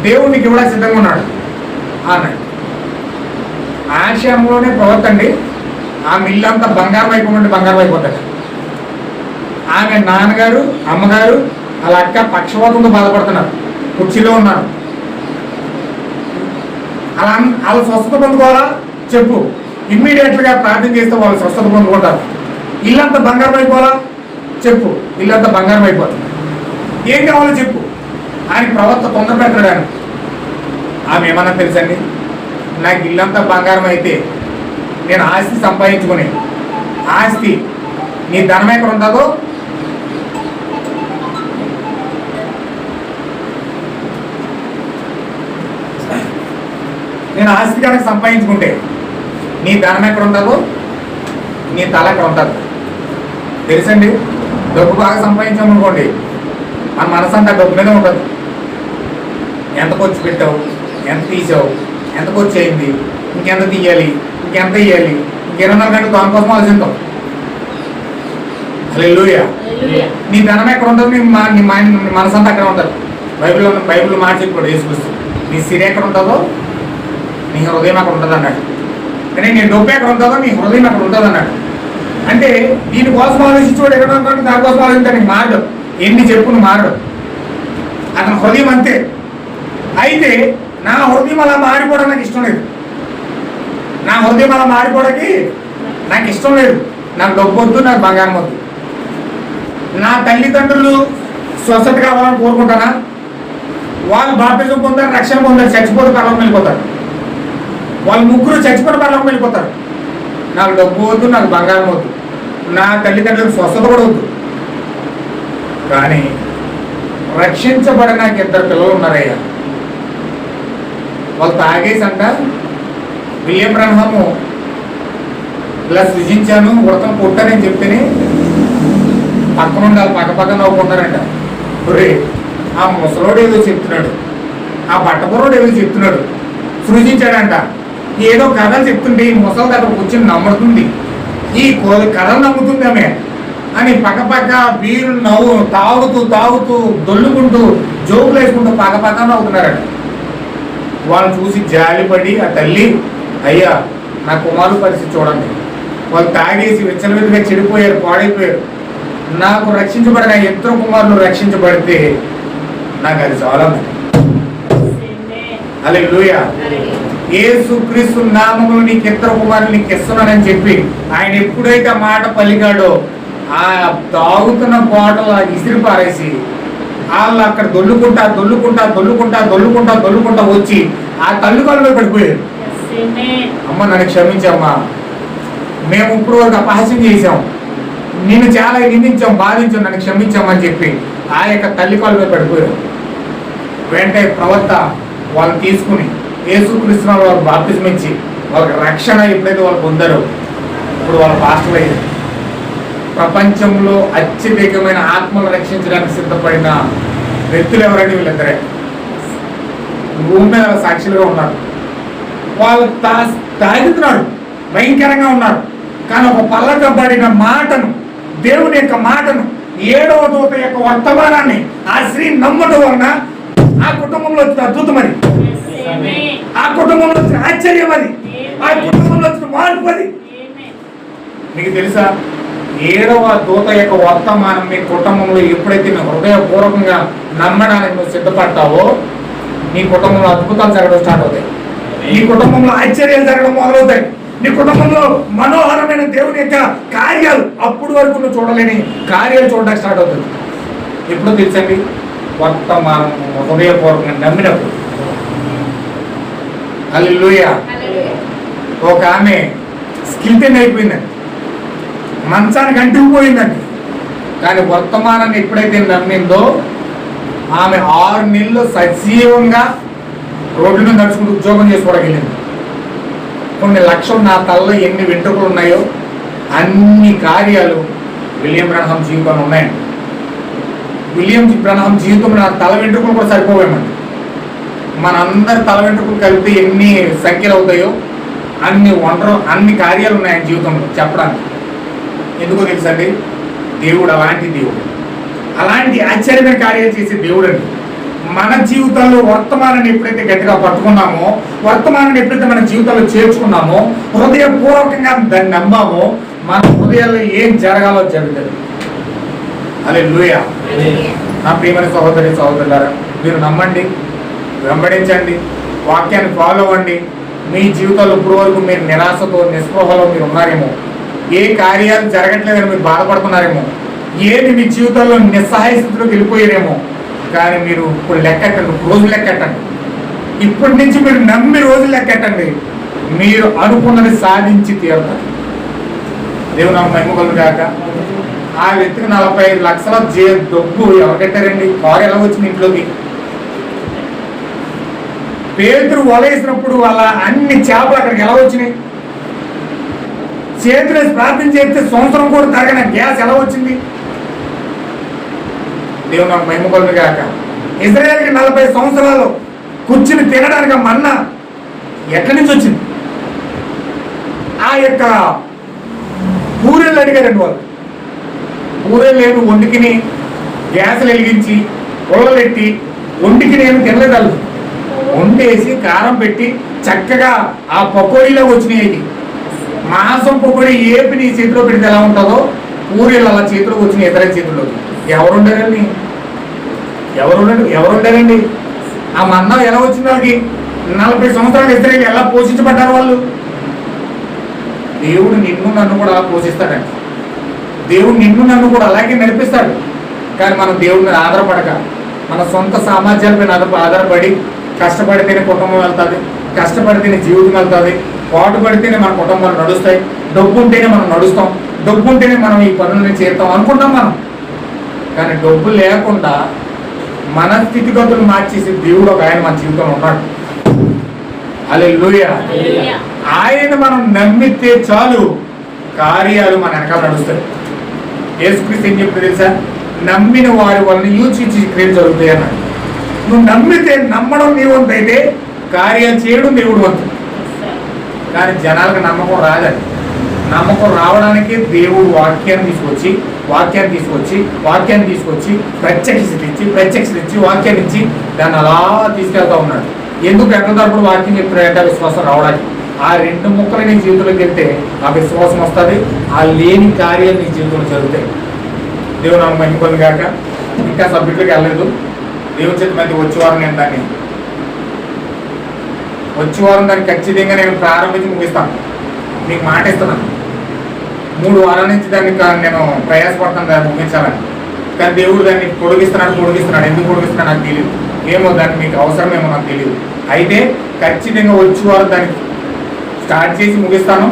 దేవునికి ఇవ్వడానికి సిద్ధంగా ఉన్నాడు అన్నాడు. ఆశయంలోనే ప్రవక్త అండి. ఆమె ఇల్లంతా బంగారం అయిపోమంటే బంగారం అయిపోతాడు. ఆమె నాన్నగారు, అమ్మగారు, అలా అక్క పక్షవాతంతో బాధపడుతున్నారు, కుర్చీలో ఉన్నారు. వాళ్ళు స్వస్థత పొందుకోవాలా చెప్పు, ఇమ్మీడియట్గా ప్రార్థన చేస్తే వాళ్ళు స్వస్థత పొందుకుంటారు. ఇల్లంతా బంగారం అయిపోవాలా చెప్పు, ఇల్లంతా బంగారం అయిపోతుంది. ఏం కావాలో చెప్పు. ఆయన ప్రవక్త తొందర పెడతాడు. ఆయన ఆమె ఏమన్నా తెలుసండి, నాకు ఇల్లంతా బంగారం అయితే నేను ఆస్తి సంపాదించుకుని, ఆస్తి నీ ధనం ఎక్కడ ఉంటుందో నేను ఆస్తి కనుక సంపాదించుకుంటే నీ ధనం ఎక్కడ ఉంటుందో నీ తల ఎక్కడ ఉంటుంది తెలుసండి. డబ్బు బాగా సంపాదించామనుకోండి, మన మనసు అంతా డబ్బు మీద ఉంటుంది. ఎంత ఖర్చు పెట్టావు, ఎంత తీసావు, ఎంత ఖర్చు అయింది, ఇంకెంత తీయాలి, ఇంకెంత ఇవ్వాలి, ఇంక 24 గంటలు దానికోసం ఆలోచిస్తాం. హల్లెలూయా. నీ ధనం ఎక్కడ ఉంటుంది, నీ మనసు అంతా అక్కడ ఉంటుంది. బైబిల్ మాట చెప్పాడు యేసుక్రీస్తు, నీ సిరి ఎక్కడ ఉంటుందో నీ హృదయం అక్కడ ఉంటుంది అన్నాడు. కానీ నీ డబ్బు ఎక్కడ ఉంటుందో నీ హృదయం అక్కడ ఉంటుంది అన్నాడు. అంటే దీనికోసం ఆలోచించుకోడు, ఎక్కడ ఉంటాడు దానికోసం ఆలోచించడానికి మారడు. ఎన్ని చెప్పు నువ్వు మారడు. అతని హృదయం అంతే. అయితే నా హృదయం అలా మారిపోవడం నాకు ఇష్టం లేదు. నా హృదయం అలా మారిపోవడానికి నాకు ఇష్టం లేదు. నాకు డబ్బు వద్దు, నాకు బంగారం వద్దు. నా తల్లిదండ్రులు స్వస్థత కావాలని కోరుకుంటానా? వాళ్ళు బాప్తిజం పొందారు, రక్షణ పొందారు, చచ్చిపోతే పరలోకం వెళ్ళిపోతారు. వాళ్ళు ముగ్గురు చచ్చిపోతే పరలోకం వెళ్ళిపోతారు. నాకు డబ్బు వద్దు, నాకు బంగారం వద్దు. నా తల్లిదండ్రులకు స్వస్థత కూడా వద్దు, కానీ రక్షించబడిన నాకు 2 పిల్లలు ఉన్నారయ్యా. వాళ్ళు తాగేసి అంట విలియం బ్రన్హాము ఇలా సృజించాను ఉడతం పుట్టానని చెప్తేనే పక్కన ఉండాలి, పక్క నవ్వుకున్నారంట. ఒరే ఆ ముసలోడు ఏదో చెప్తున్నాడు, ఆ బట్టపురోడు ఏదో చెప్తున్నాడు, సృజించాడంట. ఏదో కథలు చెప్తుంటే ఈ ముసలి దగ్గర కూర్చొని నమ్ముతుంది, ఈ కథలు నమ్ముతుంది ఆమె అని పక్క బీరు తాగుతూ దొల్లుకుంటూ జోకులు వేసుకుంటూ పక్క నవ్వుతున్నారట. వాళ్ళని చూసి జాలిపడి ఆ తల్లి, అయ్యా నా కుమారుడు పరిస్థితి చూడండి, వాళ్ళు తాగేసి విచ్చలవిడిగా చెడిపోయారు, పాడైపోయారు. నాకు రక్షించబడిన 2 కుమారులు రక్షించబడితే నాకు అది చాలా. హల్లెలూయా. యేసుక్రీస్తు నామములో నీకు 2 కుమారులు నీకు ఇస్తున్నానని చెప్పి ఆయన ఎప్పుడైతే ఆ మాట పలికాడో ఆ తాగుతున్న బాటలు ఇసిరి పారేసి వాళ్ళు అక్కడ దొల్లుకుంటా వచ్చి ఆ తల్లిదండ్రులు పడిపోయారు. అమ్మ నన్ను క్షమించమ్మా, మేము ఇప్పుడు వరకు అపహాస్యం చేశాం, నిన్ను చాలా నిందించాం, బాధించాం, నన్ను క్షమించామని చెప్పి ఆ యొక్క తల్లి కాళ్ళ మీద పడిపోయారు. వెంటనే ప్రవక్త వాళ్ళని తీసుకుని యేసుక్రీస్తు వాళ్ళకి బాప్తిజం ఇచ్చి వాళ్ళకి రక్షణ ఎప్పుడైతే వాళ్ళు పొందారో ఇప్పుడు వాళ్ళ పాస్టర్ అయ్యారు. ప్రపంచంలో అత్యధికమైన ఆత్మలు రక్షించడానికి సిద్ధపడిన వ్యక్తులు ఎవరంటే వీళ్ళిద్దరే. భూమి మీద సాక్షులుగా ఉన్నారు. వాళ్ళు తాగుతున్నారు, భయంకరంగా ఉన్నారు, కానీ ఒక పల్లకబడిన మాటను, దేవుని యొక్క మాటను, 7వ దూత యొక్క వర్తమానాన్ని ఆ స్త్రీ నమ్మటం వలన ఆ కుటుంబంలో వచ్చిన అద్భుతం అది, ఆ కుటుంబంలో వచ్చిన ఆశ్చర్యం అది, ఆ కుటుంబంలో వచ్చిన మార్పు అది. మీకు తెలుసా, 7వ దూత యొక్క వర్తమానం మీ కుటుంబంలో ఎప్పుడైతే నువ్వు హృదయపూర్వకంగా నమ్మడానికి నువ్వు సిద్ధపడతావో నీ కుటుంబంలో అద్భుతాలు జరగడం స్టార్ట్ అవుతాయి, నీ కుటుంబంలో ఆశ్చర్యాలు జరగడం మొదలవుతాయి, నీ కుటుంబంలో మనోహరమైన దేవుని యొక్క కార్యాలు అప్పుడు వరకు నువ్వు చూడలేని కార్యాలు చూడడానికి స్టార్ట్ అవుతుంది. ఎప్పుడో తెలుసండి, వర్తమానం హృదయపూర్వకంగా నమ్మినప్పుడు. హల్లెలూయా. ఒక ఆమె స్కిల్టెన్ అయిపోయిందండి, మంచానికి అంటుకుపోయిందండి, కానీ వర్తమానాన్ని ఎప్పుడైతే నమ్మిందో ఆమె 6 నెలలు సజీవంగా రోడ్డు మీద నడుచుకుంటూ ఉద్యోగం చేసుకోవడానికి వెళ్ళింది. కొన్ని లక్షలు నా తలలో ఎన్ని వెంట్రుకలు ఉన్నాయో అన్ని కార్యాలు విలియం బ్రన్హాం జీవితంలో ఉన్నాయండి. విలియం బ్రన్హాం జీవితంలో నా తల వెంట్రుకలు కూడా సరిపోవేమండి. మనందరి తల వెంట్రుకలు కలిపితే ఎన్ని సంఖ్యలు అవుతాయో అన్ని కార్యాలు ఉన్నాయి ఆయన జీవితంలో చెప్పడానికి. ఎందుకో తెలుసండి, దేవుడు అలాంటి దేవుడు, అలాంటి ఆశ్చర్యమైన కార్యాలు చేసే దేవుడు అండి. మన జీవితంలో వర్తమానాన్ని ఎప్పుడైతే గట్టిగా పట్టుకున్నామో, వర్తమానాన్ని ఎప్పుడైతే మన జీవితంలో చేర్చుకున్నామో, హృదయపూర్వకంగా దాన్ని నమ్మామో, మన హృదయాల్లో ఏం జరగాలో జరుగుతుంది. హల్లెలూయా. నా ప్రియమైన సహోదరులారా, మీరు నమ్మండి, వెంబడించండి, వాక్యాన్ని ఫాలో అవ్వండి. మీ జీవితంలో ఇప్పుడు వరకు మీరు నిరాశతో నిస్పృహలో మీరు ఉన్నారేమో, ఏ కార్యాలు జరగట్లేదని మీరు బాధపడుతున్నారేమో, ఏది మీ జీవితంలో నిస్సహాయ స్థితిలోకి వెళ్ళిపోయారేమో, కానీ మీరు ఇప్పుడు లెక్కెట్టండి, రోజు లెక్కెట్టండి. ఇప్పటి నుంచి మీరు నమ్మి రోజు లెక్కెట్టండి, మీరు అనుకున్నది సాధించి తీరుతారు. దేవుని మహిమ కలుగుగాక. ఆ వ్యక్తికి 45 లక్షల డబ్బు ఎవరు కట్టారండి? కారు ఎలా వచ్చింది ఇంట్లోకి? పేతురు వలేసినప్పుడు వాళ్ళ అన్ని చేపలు అక్కడికి ఎలా వచ్చినాయి? చేతులు ప్రార్థన చేస్తే సంవత్సరం కూడా తరగని గ్యాస్ ఎలా వచ్చింది? దేవుని నాకు మహిమ కలుగుగాక. ఇజ్రాయేల్కి 40 సంవత్సరాలు కూర్చుని తినడానికి మన్నా ఎక్కడి నుంచి వచ్చింది? ఆ యొక్క పూరీలు అడిగారండి వాళ్ళు. పూరీలు ఏమి వండికిని గ్యాసులు వెలిగించి పొల్లలెట్టి వండికి నేను తినలేదు, వండేసి కారం పెట్టి చక్కగా ఆ పకోడీలో వచ్చినాయి. మాంసం పకోడీ ఏపి నీ చేతిలో పెడితే ఎలా ఉంటుందో పూరీలు అలా చేతిలోకి వచ్చినాయి, ఇతర చేతుల్లోకి. ఎవరుండారండి? ఎవరుండారండి? ఆ మన్నా ఎలా వచ్చింది వాళ్ళకి? 40 సంవత్సరాలు ఇజ్రాయేలు ఎలా పోషించబడ్డారు వాళ్ళు? దేవుడు నిన్ను నన్ను కూడా అలా పోషిస్తాడండి. దేవుడు నిన్ను నన్ను కూడా అలాగే నడిపిస్తాడు. కానీ మనం దేవుడి మీద ఆధారపడక మన సొంత సామర్థ్యాలపైన ఆధారపడి కష్టపడితేనే కుటుంబం వెళ్తుంది, కష్టపడితేనే జీవితం వెళ్తుంది, పాటు పడితేనే మన కుటుంబాలు నడుస్తాయి, డబ్బు ఉంటేనే మనం నడుస్తాం, డబ్బు ఉంటేనే మనం ఈ పనులను చేస్తాం అనుకుంటాం మనం. కానీ డబ్బు లేకుండా మన స్థితిగతులు మార్చేసి దేవుడు ఒక ఆయన మన జీవితంలో ఉన్నాడు. హల్లెలూయా. హల్లెలూయా. ఆయన మనం నమ్మితే చాలు కార్యాలు మన వెనకాల నడుస్తాయి. యేసుక్రీస్తు ఏం చెప్తే తెలుసా? నమ్మిన వారి వలన యూచించి క్రియలు జరుగుతాయి అన్నాడు. నువ్వు నమ్మితే, నమ్మడం నీ వంతు అయితే కార్యాలు చేయడం దేవుడు వంతు. కానీ జనాలకు నమ్మకం రాదండి. నమ్మకం రావడానికి దేవుడు వాక్యాన్ని తీసుకొచ్చి ప్రత్యక్షత ఇచ్చి వాక్యాన్ని ఇచ్చి దాన్ని అలా తీసుకెళ్తా ఉన్నాడు. ఎందుకు ఎక్కడ తరపుడు వాక్యం చెప్తున్నాడంటే ఆ విశ్వాసం రావడానికి. ఆ 2 ముక్కలు నీ జీవితంలోకి వెళ్తే ఆ విశ్వాసం వస్తుంది. ఆ లేని కార్యాలు నీ జీవితంలో జరుగుతాయి. దేవుడు నాకు మహిమను కాక. ఇంకా సబ్జెక్టులకు వెళ్ళలేదు. దేవుని చేతి మధ్య వచ్చే వారం దాన్ని ఖచ్చితంగా నేను ప్రారంభించి ముగిస్తాను. మీకు మాట ఇస్తున్నాను. 3 వారాల నుంచి దాన్ని నేను ప్రయాసపడతాను దాన్ని ముగించాలని. కానీ దేవుడు దాన్ని పొడిగిస్తున్నాడు. ఎందుకు పొడిగిస్తున్నాడు నాకు తెలియదు. ఏమో దాన్ని మీకు అవసరమేమో నాకు తెలియదు. అయితే ఖచ్చితంగా వచ్చే వారం దాన్ని స్టార్ట్ చేసి ముగిస్తాను.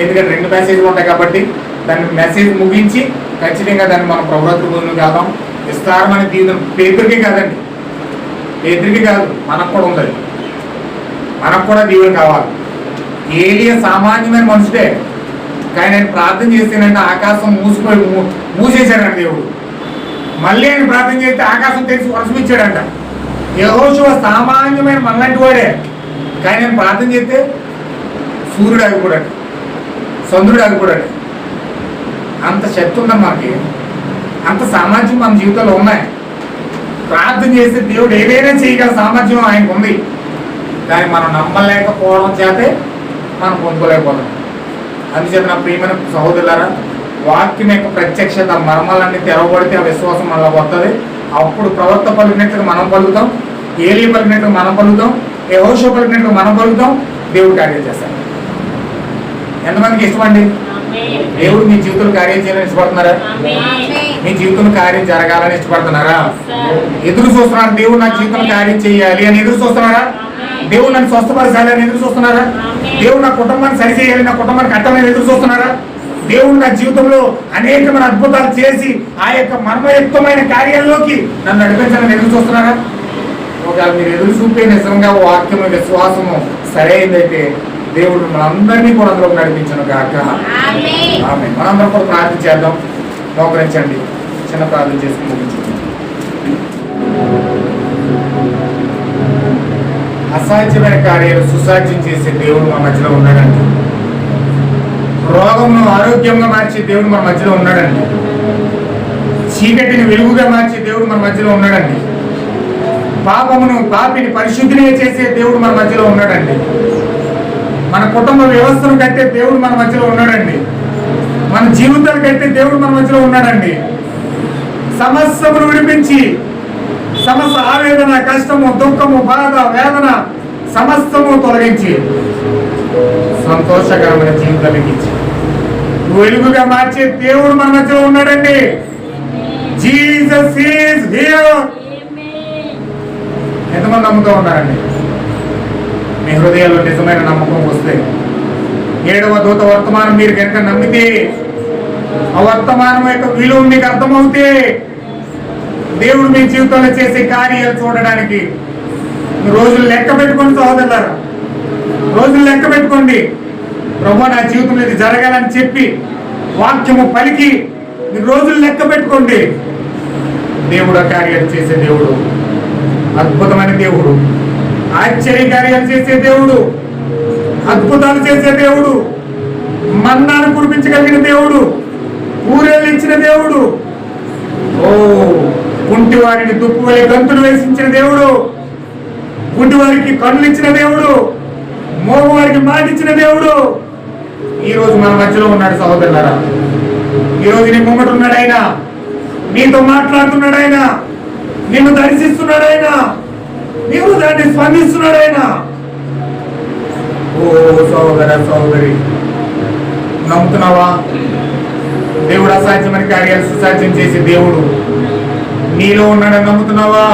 ఎందుకంటే 2 మెసేజ్లు ఉంటాయి కాబట్టి దాన్ని మెసేజ్ ముగించి ఖచ్చితంగా దాన్ని మనం ప్రభుత్వ ముందుకు వెళ్దాం. విస్తారమైన దీవెన పేదరికే కాదండి, పేదరికే కాదు, మనకు కూడా ఉంది. మనకు కూడా దీవెన కావాలి. ఏలియా సామాన్యమైన మనుషుడే, కానీ ఆయన ప్రార్థన చేస్తేనంటే ఆకాశం మూసేశాడంట దేవుడు. మళ్ళీ ఆయన ప్రార్థన చేస్తే ఆకాశం తెరిచి వర్షం ఇచ్చాడంట. యెహోషువ సామాన్యమైన మనలాంటి వాడే, కానీ ఆయన ప్రార్థన చేస్తే సూర్యుడు ఆగిపోయాడు, చంద్రుడు ఆగిపోయాడు. అంత శక్తి ఉందని మనకి, అంత సామర్థ్యం మన జీవితంలో ఉన్నాయి. ప్రార్థన చేస్తే దేవుడు ఏదైనా చేయగల సామర్థ్యం ఆయనకు ఉంది. కానీ మనం నమ్మలేకపోవడం చేతే మనం పొందుకోలేకపోతాం. అందుచేత నా ప్రియమైన సహోదరులారా, వాక్యం యొక్క ప్రత్యక్షత మర్మాలన్నీ తెరవబడితే ఆ విశ్వాసం మనలో వస్తుంది. అప్పుడు ప్రవక్త పలికినట్లుగా మనం పలుకుతాం, ఏలియా పలికినట్లుగా మనం పలుకుతాం, యెహోషువ పలికినట్లుగా మనం పలుకుతాం. దేవుడు కార్యం చేస్తాడు. ఎంతమందికి ఇష్టమండి? దేవుడు మీ జీవితంలో కార్యం చేయాలని ఇష్టపడుతున్నారా? మీ జీవితంలో కార్యం జరగాలని ఇష్టపడుతున్నారా? ఎదురు చూస్తున్నారా? దేవుడు నా జీవితంలో కార్యం చేయాలి అని ఎదురు చూస్తున్నారా? దేవుడు నన్ను స్వస్థపరచాలి అని ఎదురు చూస్తున్నారా? దేవుడు నా కుటుంబాన్ని సరిచేయాలి, నా కుటుంబాన్ని కట్టాలని ఎదురు చూస్తున్నారా? దేవుడు నా జీవితంలో అనేకమైన అద్భుతాలు చేసి ఆ యొక్క మర్మయుక్తమైన కార్యాల్లోకి నన్ను నడిపించాలని ఎదురు చూస్తున్నారా? ఒకవేళ మీరు ఎదురు చూపే నిజంగా వాక్యము విశ్వాసము సరైనదైతే దేవుడు మనందరినీ కూడా అందులో నడిపించను గాక. ఆమేన్. మనందరం కూడా ప్రార్థన చేద్దాం. మోకరించండి, చిన్న ప్రార్థన చేసుకుని ముగించండి. అసాధ్యమైన కార్యాలు సుసాధ్యం చేసే దేవుడు మన మధ్యలో ఉన్నాడండి. రోగమును ఆరోగ్యంగా మార్చే దేవుడు మన మధ్యలో ఉన్నాడండి. చీకటిని వెలుగుగా మార్చే దేవుడు మన మధ్యలో ఉన్నాడండి. పాపిని పరిశుద్ధిని చేసే దేవుడు మన మధ్యలో ఉన్నాడండి. మన కుటుంబ వ్యవస్థను కట్టే దేవుడు మన మధ్యలో ఉన్నాడండి. మన జీవితాలు కట్టే దేవుడు మన మధ్యలో ఉన్నాడండి. సమస్యను విడిపించి సమస్త ఆవేదన, కష్టము, దుఃఖము, బాధ, వేదన సమస్తము తొలగించి సంతోషకరమైన జీవితానికి ఇచ్చి వెలుగుగా మార్చే దేవుడు మన మధ్యలో ఉన్నాడండి. Jesus is here. ఎంతమంది నమ్ముతూ ఉన్నారండి? మీ హృదయాల్లో నిజమైన నమ్మకం వస్తే 7వ దూత వర్తమానం మీరు కనుక నమ్మితే, ఆ వర్తమానం యొక్క విలువ మీకు అర్థమవుతే, దేవుడు మీ జీవితంలో చేసే కార్యాలు చూడడానికి రోజులు లెక్క పెట్టుకోండి సహోదరులారా. రోజులు లెక్క పెట్టుకోండి. ప్రభువా నా జీవితంలో ఇది జరగాలని చెప్పి వాక్యము పలికి మీరు రోజులు లెక్క పెట్టుకోండి. దేవుడు కార్యాలు చేసే దేవుడు, అద్భుతమైన దేవుడు, ఆశ్చర్య కార్యాలు చేసే దేవుడు, అద్భుతాలు చేసే దేవుడు, మన్నాను కురిపించగలిగిన దేవుడు, ఊరేళ్ళు ఇచ్చిన దేవుడు, కుంటి వారిని దుప్పు వలె గంతులు వేసించిన దేవుడు, గుడ్డి వారికి కళ్ళు ఇచ్చిన దేవుడు, మోగు వారికి మాట ఇచ్చిన దేవుడు ఈ రోజు మన మధ్యలో ఉన్నాడు సహోదరులారా. ఈ రోజు నీ ముంగట ఉన్నాడు ఆయన, నీతో మాట్లాడుతున్నాడు ఆయన, నిన్ను దర్శిస్తున్నాడు ఆయన, నీవు దాన్ని స్పందిస్తున్నాడు ఆయన. ఓ సహోదర సహోదరి, నమ్ముతున్నావా? దేవుడు అసాధ్యమైన కార్యాలు సుసాధ్యం చేసే దేవుడు నీలో ఉన్నాడని నమ్ముతున్నావా?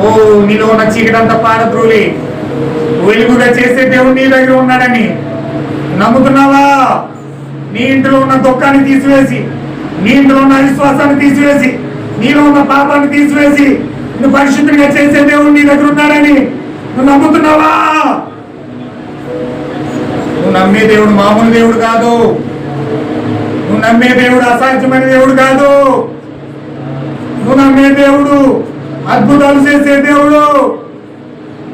ఓ నీలో ఉన్న చీకటంతా పారద్రోలి వెలుగుగా చేసే దేవుడు నీ దగ్గర ఉన్నాడని నమ్ముతున్నావా? నీ ఇంట్లో ఉన్న దుఃఖాన్ని తీసివేసి, నీ ఇంట్లో ఉన్న అవిశ్వాసాన్ని తీసివేసి, నీలో ఉన్న పాపాన్ని తీసివేసి నువ్వు పరిశుద్ధంగా చేసే దేవుడు నీ దగ్గర ఉన్నాడని నువ్వు నమ్ముతున్నావా? నువ్వు నమ్మే దేవుడు మామూలు దేవుడు కాదు. నువ్వు నమ్మే దేవుడు అసాధ్యమైన దేవుడు కాదు. నువ్వు నమ్మే దేవుడు అద్భుతాలు చేసే దేవుడు.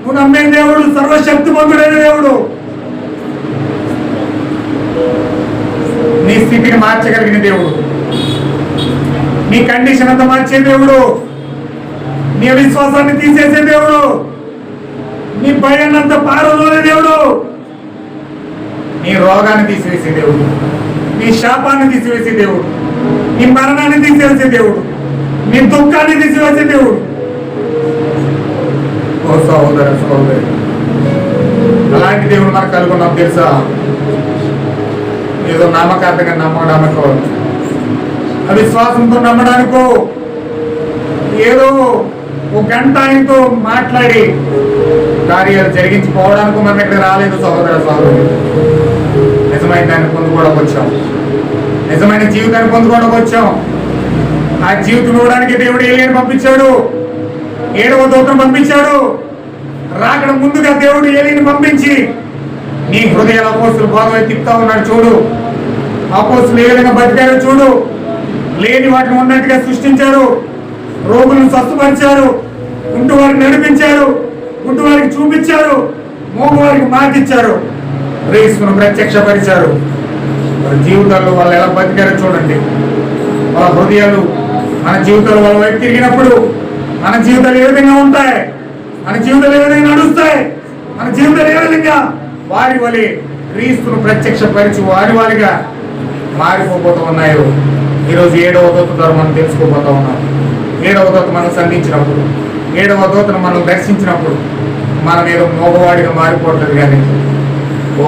నువ్వు నమ్మే దేవుడు సర్వశక్తిమంతుడైన దేవుడు. నీ స్థితిని మార్చగలిగిన దేవుడు, నీ కండిషన్ అంతా మార్చే దేవుడు, నీ విశ్వాసాన్ని తీసేసే దేవుడు, నీ భయాన్ని అంతా పారదోలే దేవుడు, నీ రోగాన్ని తీసివేసే దేవుడు, నీ శాపాన్ని తీసివేసే దేవుడు, నీ మరణాన్ని తీసివేసే దేవుడు, నీ దుఃఖాన్ని తీసివేసే దేవుడు. ఓ సహోదర సహోదరి, అలాంటి దేవుడు మనకు కలుగున్నాం తెలుసా? ఏదో నామకార్థంగా నమ్మడానికో, అవిశ్వాసంతో నమ్మడానికో, ఏదో ఒక గంట ఆయనతో మాట్లాడి కార్యాలు జరిగించుకోవడానికి మనం ఇక్కడ రాలేదు సహోదర సహోదరి. నిజమైన దాన్ని పొందుకోవడానికి వచ్చాం, నిజమైన జీవితాన్ని పొందుకోవడానికి వచ్చాం. ఆ జీవితం ఇవ్వడానికి దేవుడు ఏలియాను పంపించాడు, 7వ దూతను పంపించాడు. రాకడ ముందుగా దేవుడు ఏలియాను పంపించి నీ హృదయాల అపోస్తులు బాగా తిప్పుతా ఉన్నాడు చూడు, అపోస్తులు ఏ విధంగా బతికారో చూడు. లేని వాటిని ఉన్నట్టుగా సృష్టించారు, రోగులను స్వస్థపరిచారు, కుంటి వారిని నడిపించారు, కుంటి వారికి చూపించారు, మోగవారికి మాటిచ్చారు, క్రీస్తును ప్రత్యక్షపరిచారు. వాళ్ళ జీవితాల్లో వాళ్ళు ఎలా బతికారో చూడండి. వాళ్ళ హృదయాలు మన జీవితాలు వాళ్ళ వైపు తిరిగినప్పుడు మన జీవితాలు ఏ విధంగా ఉంటాయి, మన జీవితాలు ఏ విధంగా నడుస్తాయి, మన జీవితాలు ఏ విధంగా వారి వలె క్రీస్తును ప్రత్యక్షపరిచి వారి వారిగా మారిపోతూ ఉన్నాయో ఈరోజు 7వ దూత ద్వారా మనం తెలుసుకోబోతా ఉన్నాం. 7వ దూత మనం సంధించినప్పుడు, 7వ దూతను మనం దర్శించినప్పుడు మనం ఏదో మోగవాడిగా మారిపోవట్లేదు, కానీ ఓ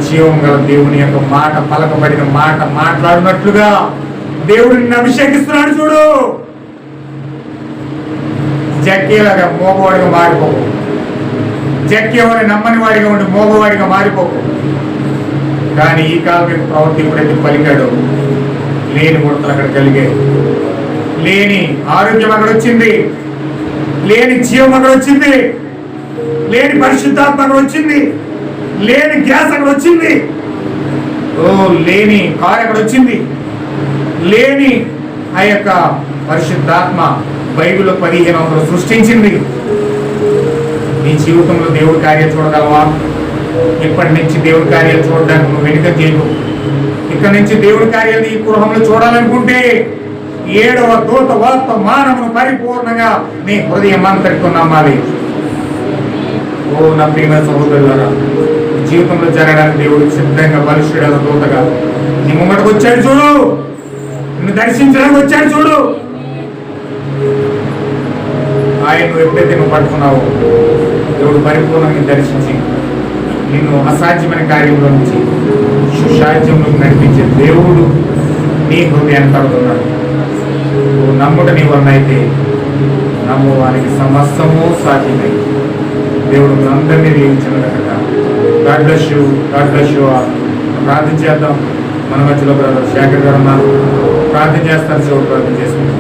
జీవం గల దేవుని యొక్క మాట, పలకబడిన మాట మాట్లాడినట్లుగా దేవుడు నిన్ను అభిషేకిస్తున్నాడు చూడు. జక్కేలాగా మోగవాడిగా మారిపోకు, జక్కేవాడిని నమ్మని వాడిగా ఉండి మోగవాడిగా మారిపోకు. కానీ ఈ కాలం యొక్క ప్రవృత్తి ఎప్పుడైతే పలికాడో లేని ముడతలు అక్కడ కలిగాయి, లేని ఆరోగ్యం అక్కడ వచ్చింది, లేని జీవం అక్కడ వచ్చింది, లేని పరిశుద్ధాత్మ అక్కడ వచ్చింది, లేని గ్యాస్ అక్కడ వచ్చింది, లేని కారు అక్కడ వచ్చింది, లేని ఆ యొక్క పరిశుద్ధాత్మ బైబిల్లో 1500 సృష్టించింది. నీ జీవితంలో దేవుడి కార్యాలు చూడగలవా? ఇప్పటి నుంచి దేవుడి కార్యాలు చూడడానికి నువ్వు వెనుక చేయకు. ఇక్కడి నుంచి దేవుడి కార్యాలు ఈ గృహంలో చూడాలనుకుంటే 7వ దూత వర్తమానమును పరిపూర్ణంగా నీ హృదయం అంతటితో నమ్మాలి. ఓ నా ప్రియమైన సహోదరులారా, జీవితంలో జరగడానికి దేవుడు సిద్ధంగా బలిష్ఠుడైన దూతగా నీ ముంగడికి వచ్చాడు చూడు, నిన్ను దర్శించడానికి వచ్చాడు చూడు. ఆయన నువ్వు ఎప్పుడైతే నువ్వు పట్టుకున్నావో దేవుడు పరిపూర్ణంగా దర్శించి నిన్ను అసాధ్యమైన కార్యంలో నుంచి సుసాధ్యంలోకి నడిపించే దేవుడు నీ హృదయాన్ని కడుతున్నాడు. నువ్వు నమ్ముట నీ వలన అయితే నమ్ము వారికి సమస్తము సాధ్యమై. దేవుడు అందరినీ దీవించిన కదా. God bless you, God bless you. ప్రార్థన చేద్దాం. మన మధ్యలో బ్రదర్ శేఖర్ గారు ఉన్నారు, ప్రార్థన చేస్తారు. శివుడు ప్రార్థన చేసుకుంటాం.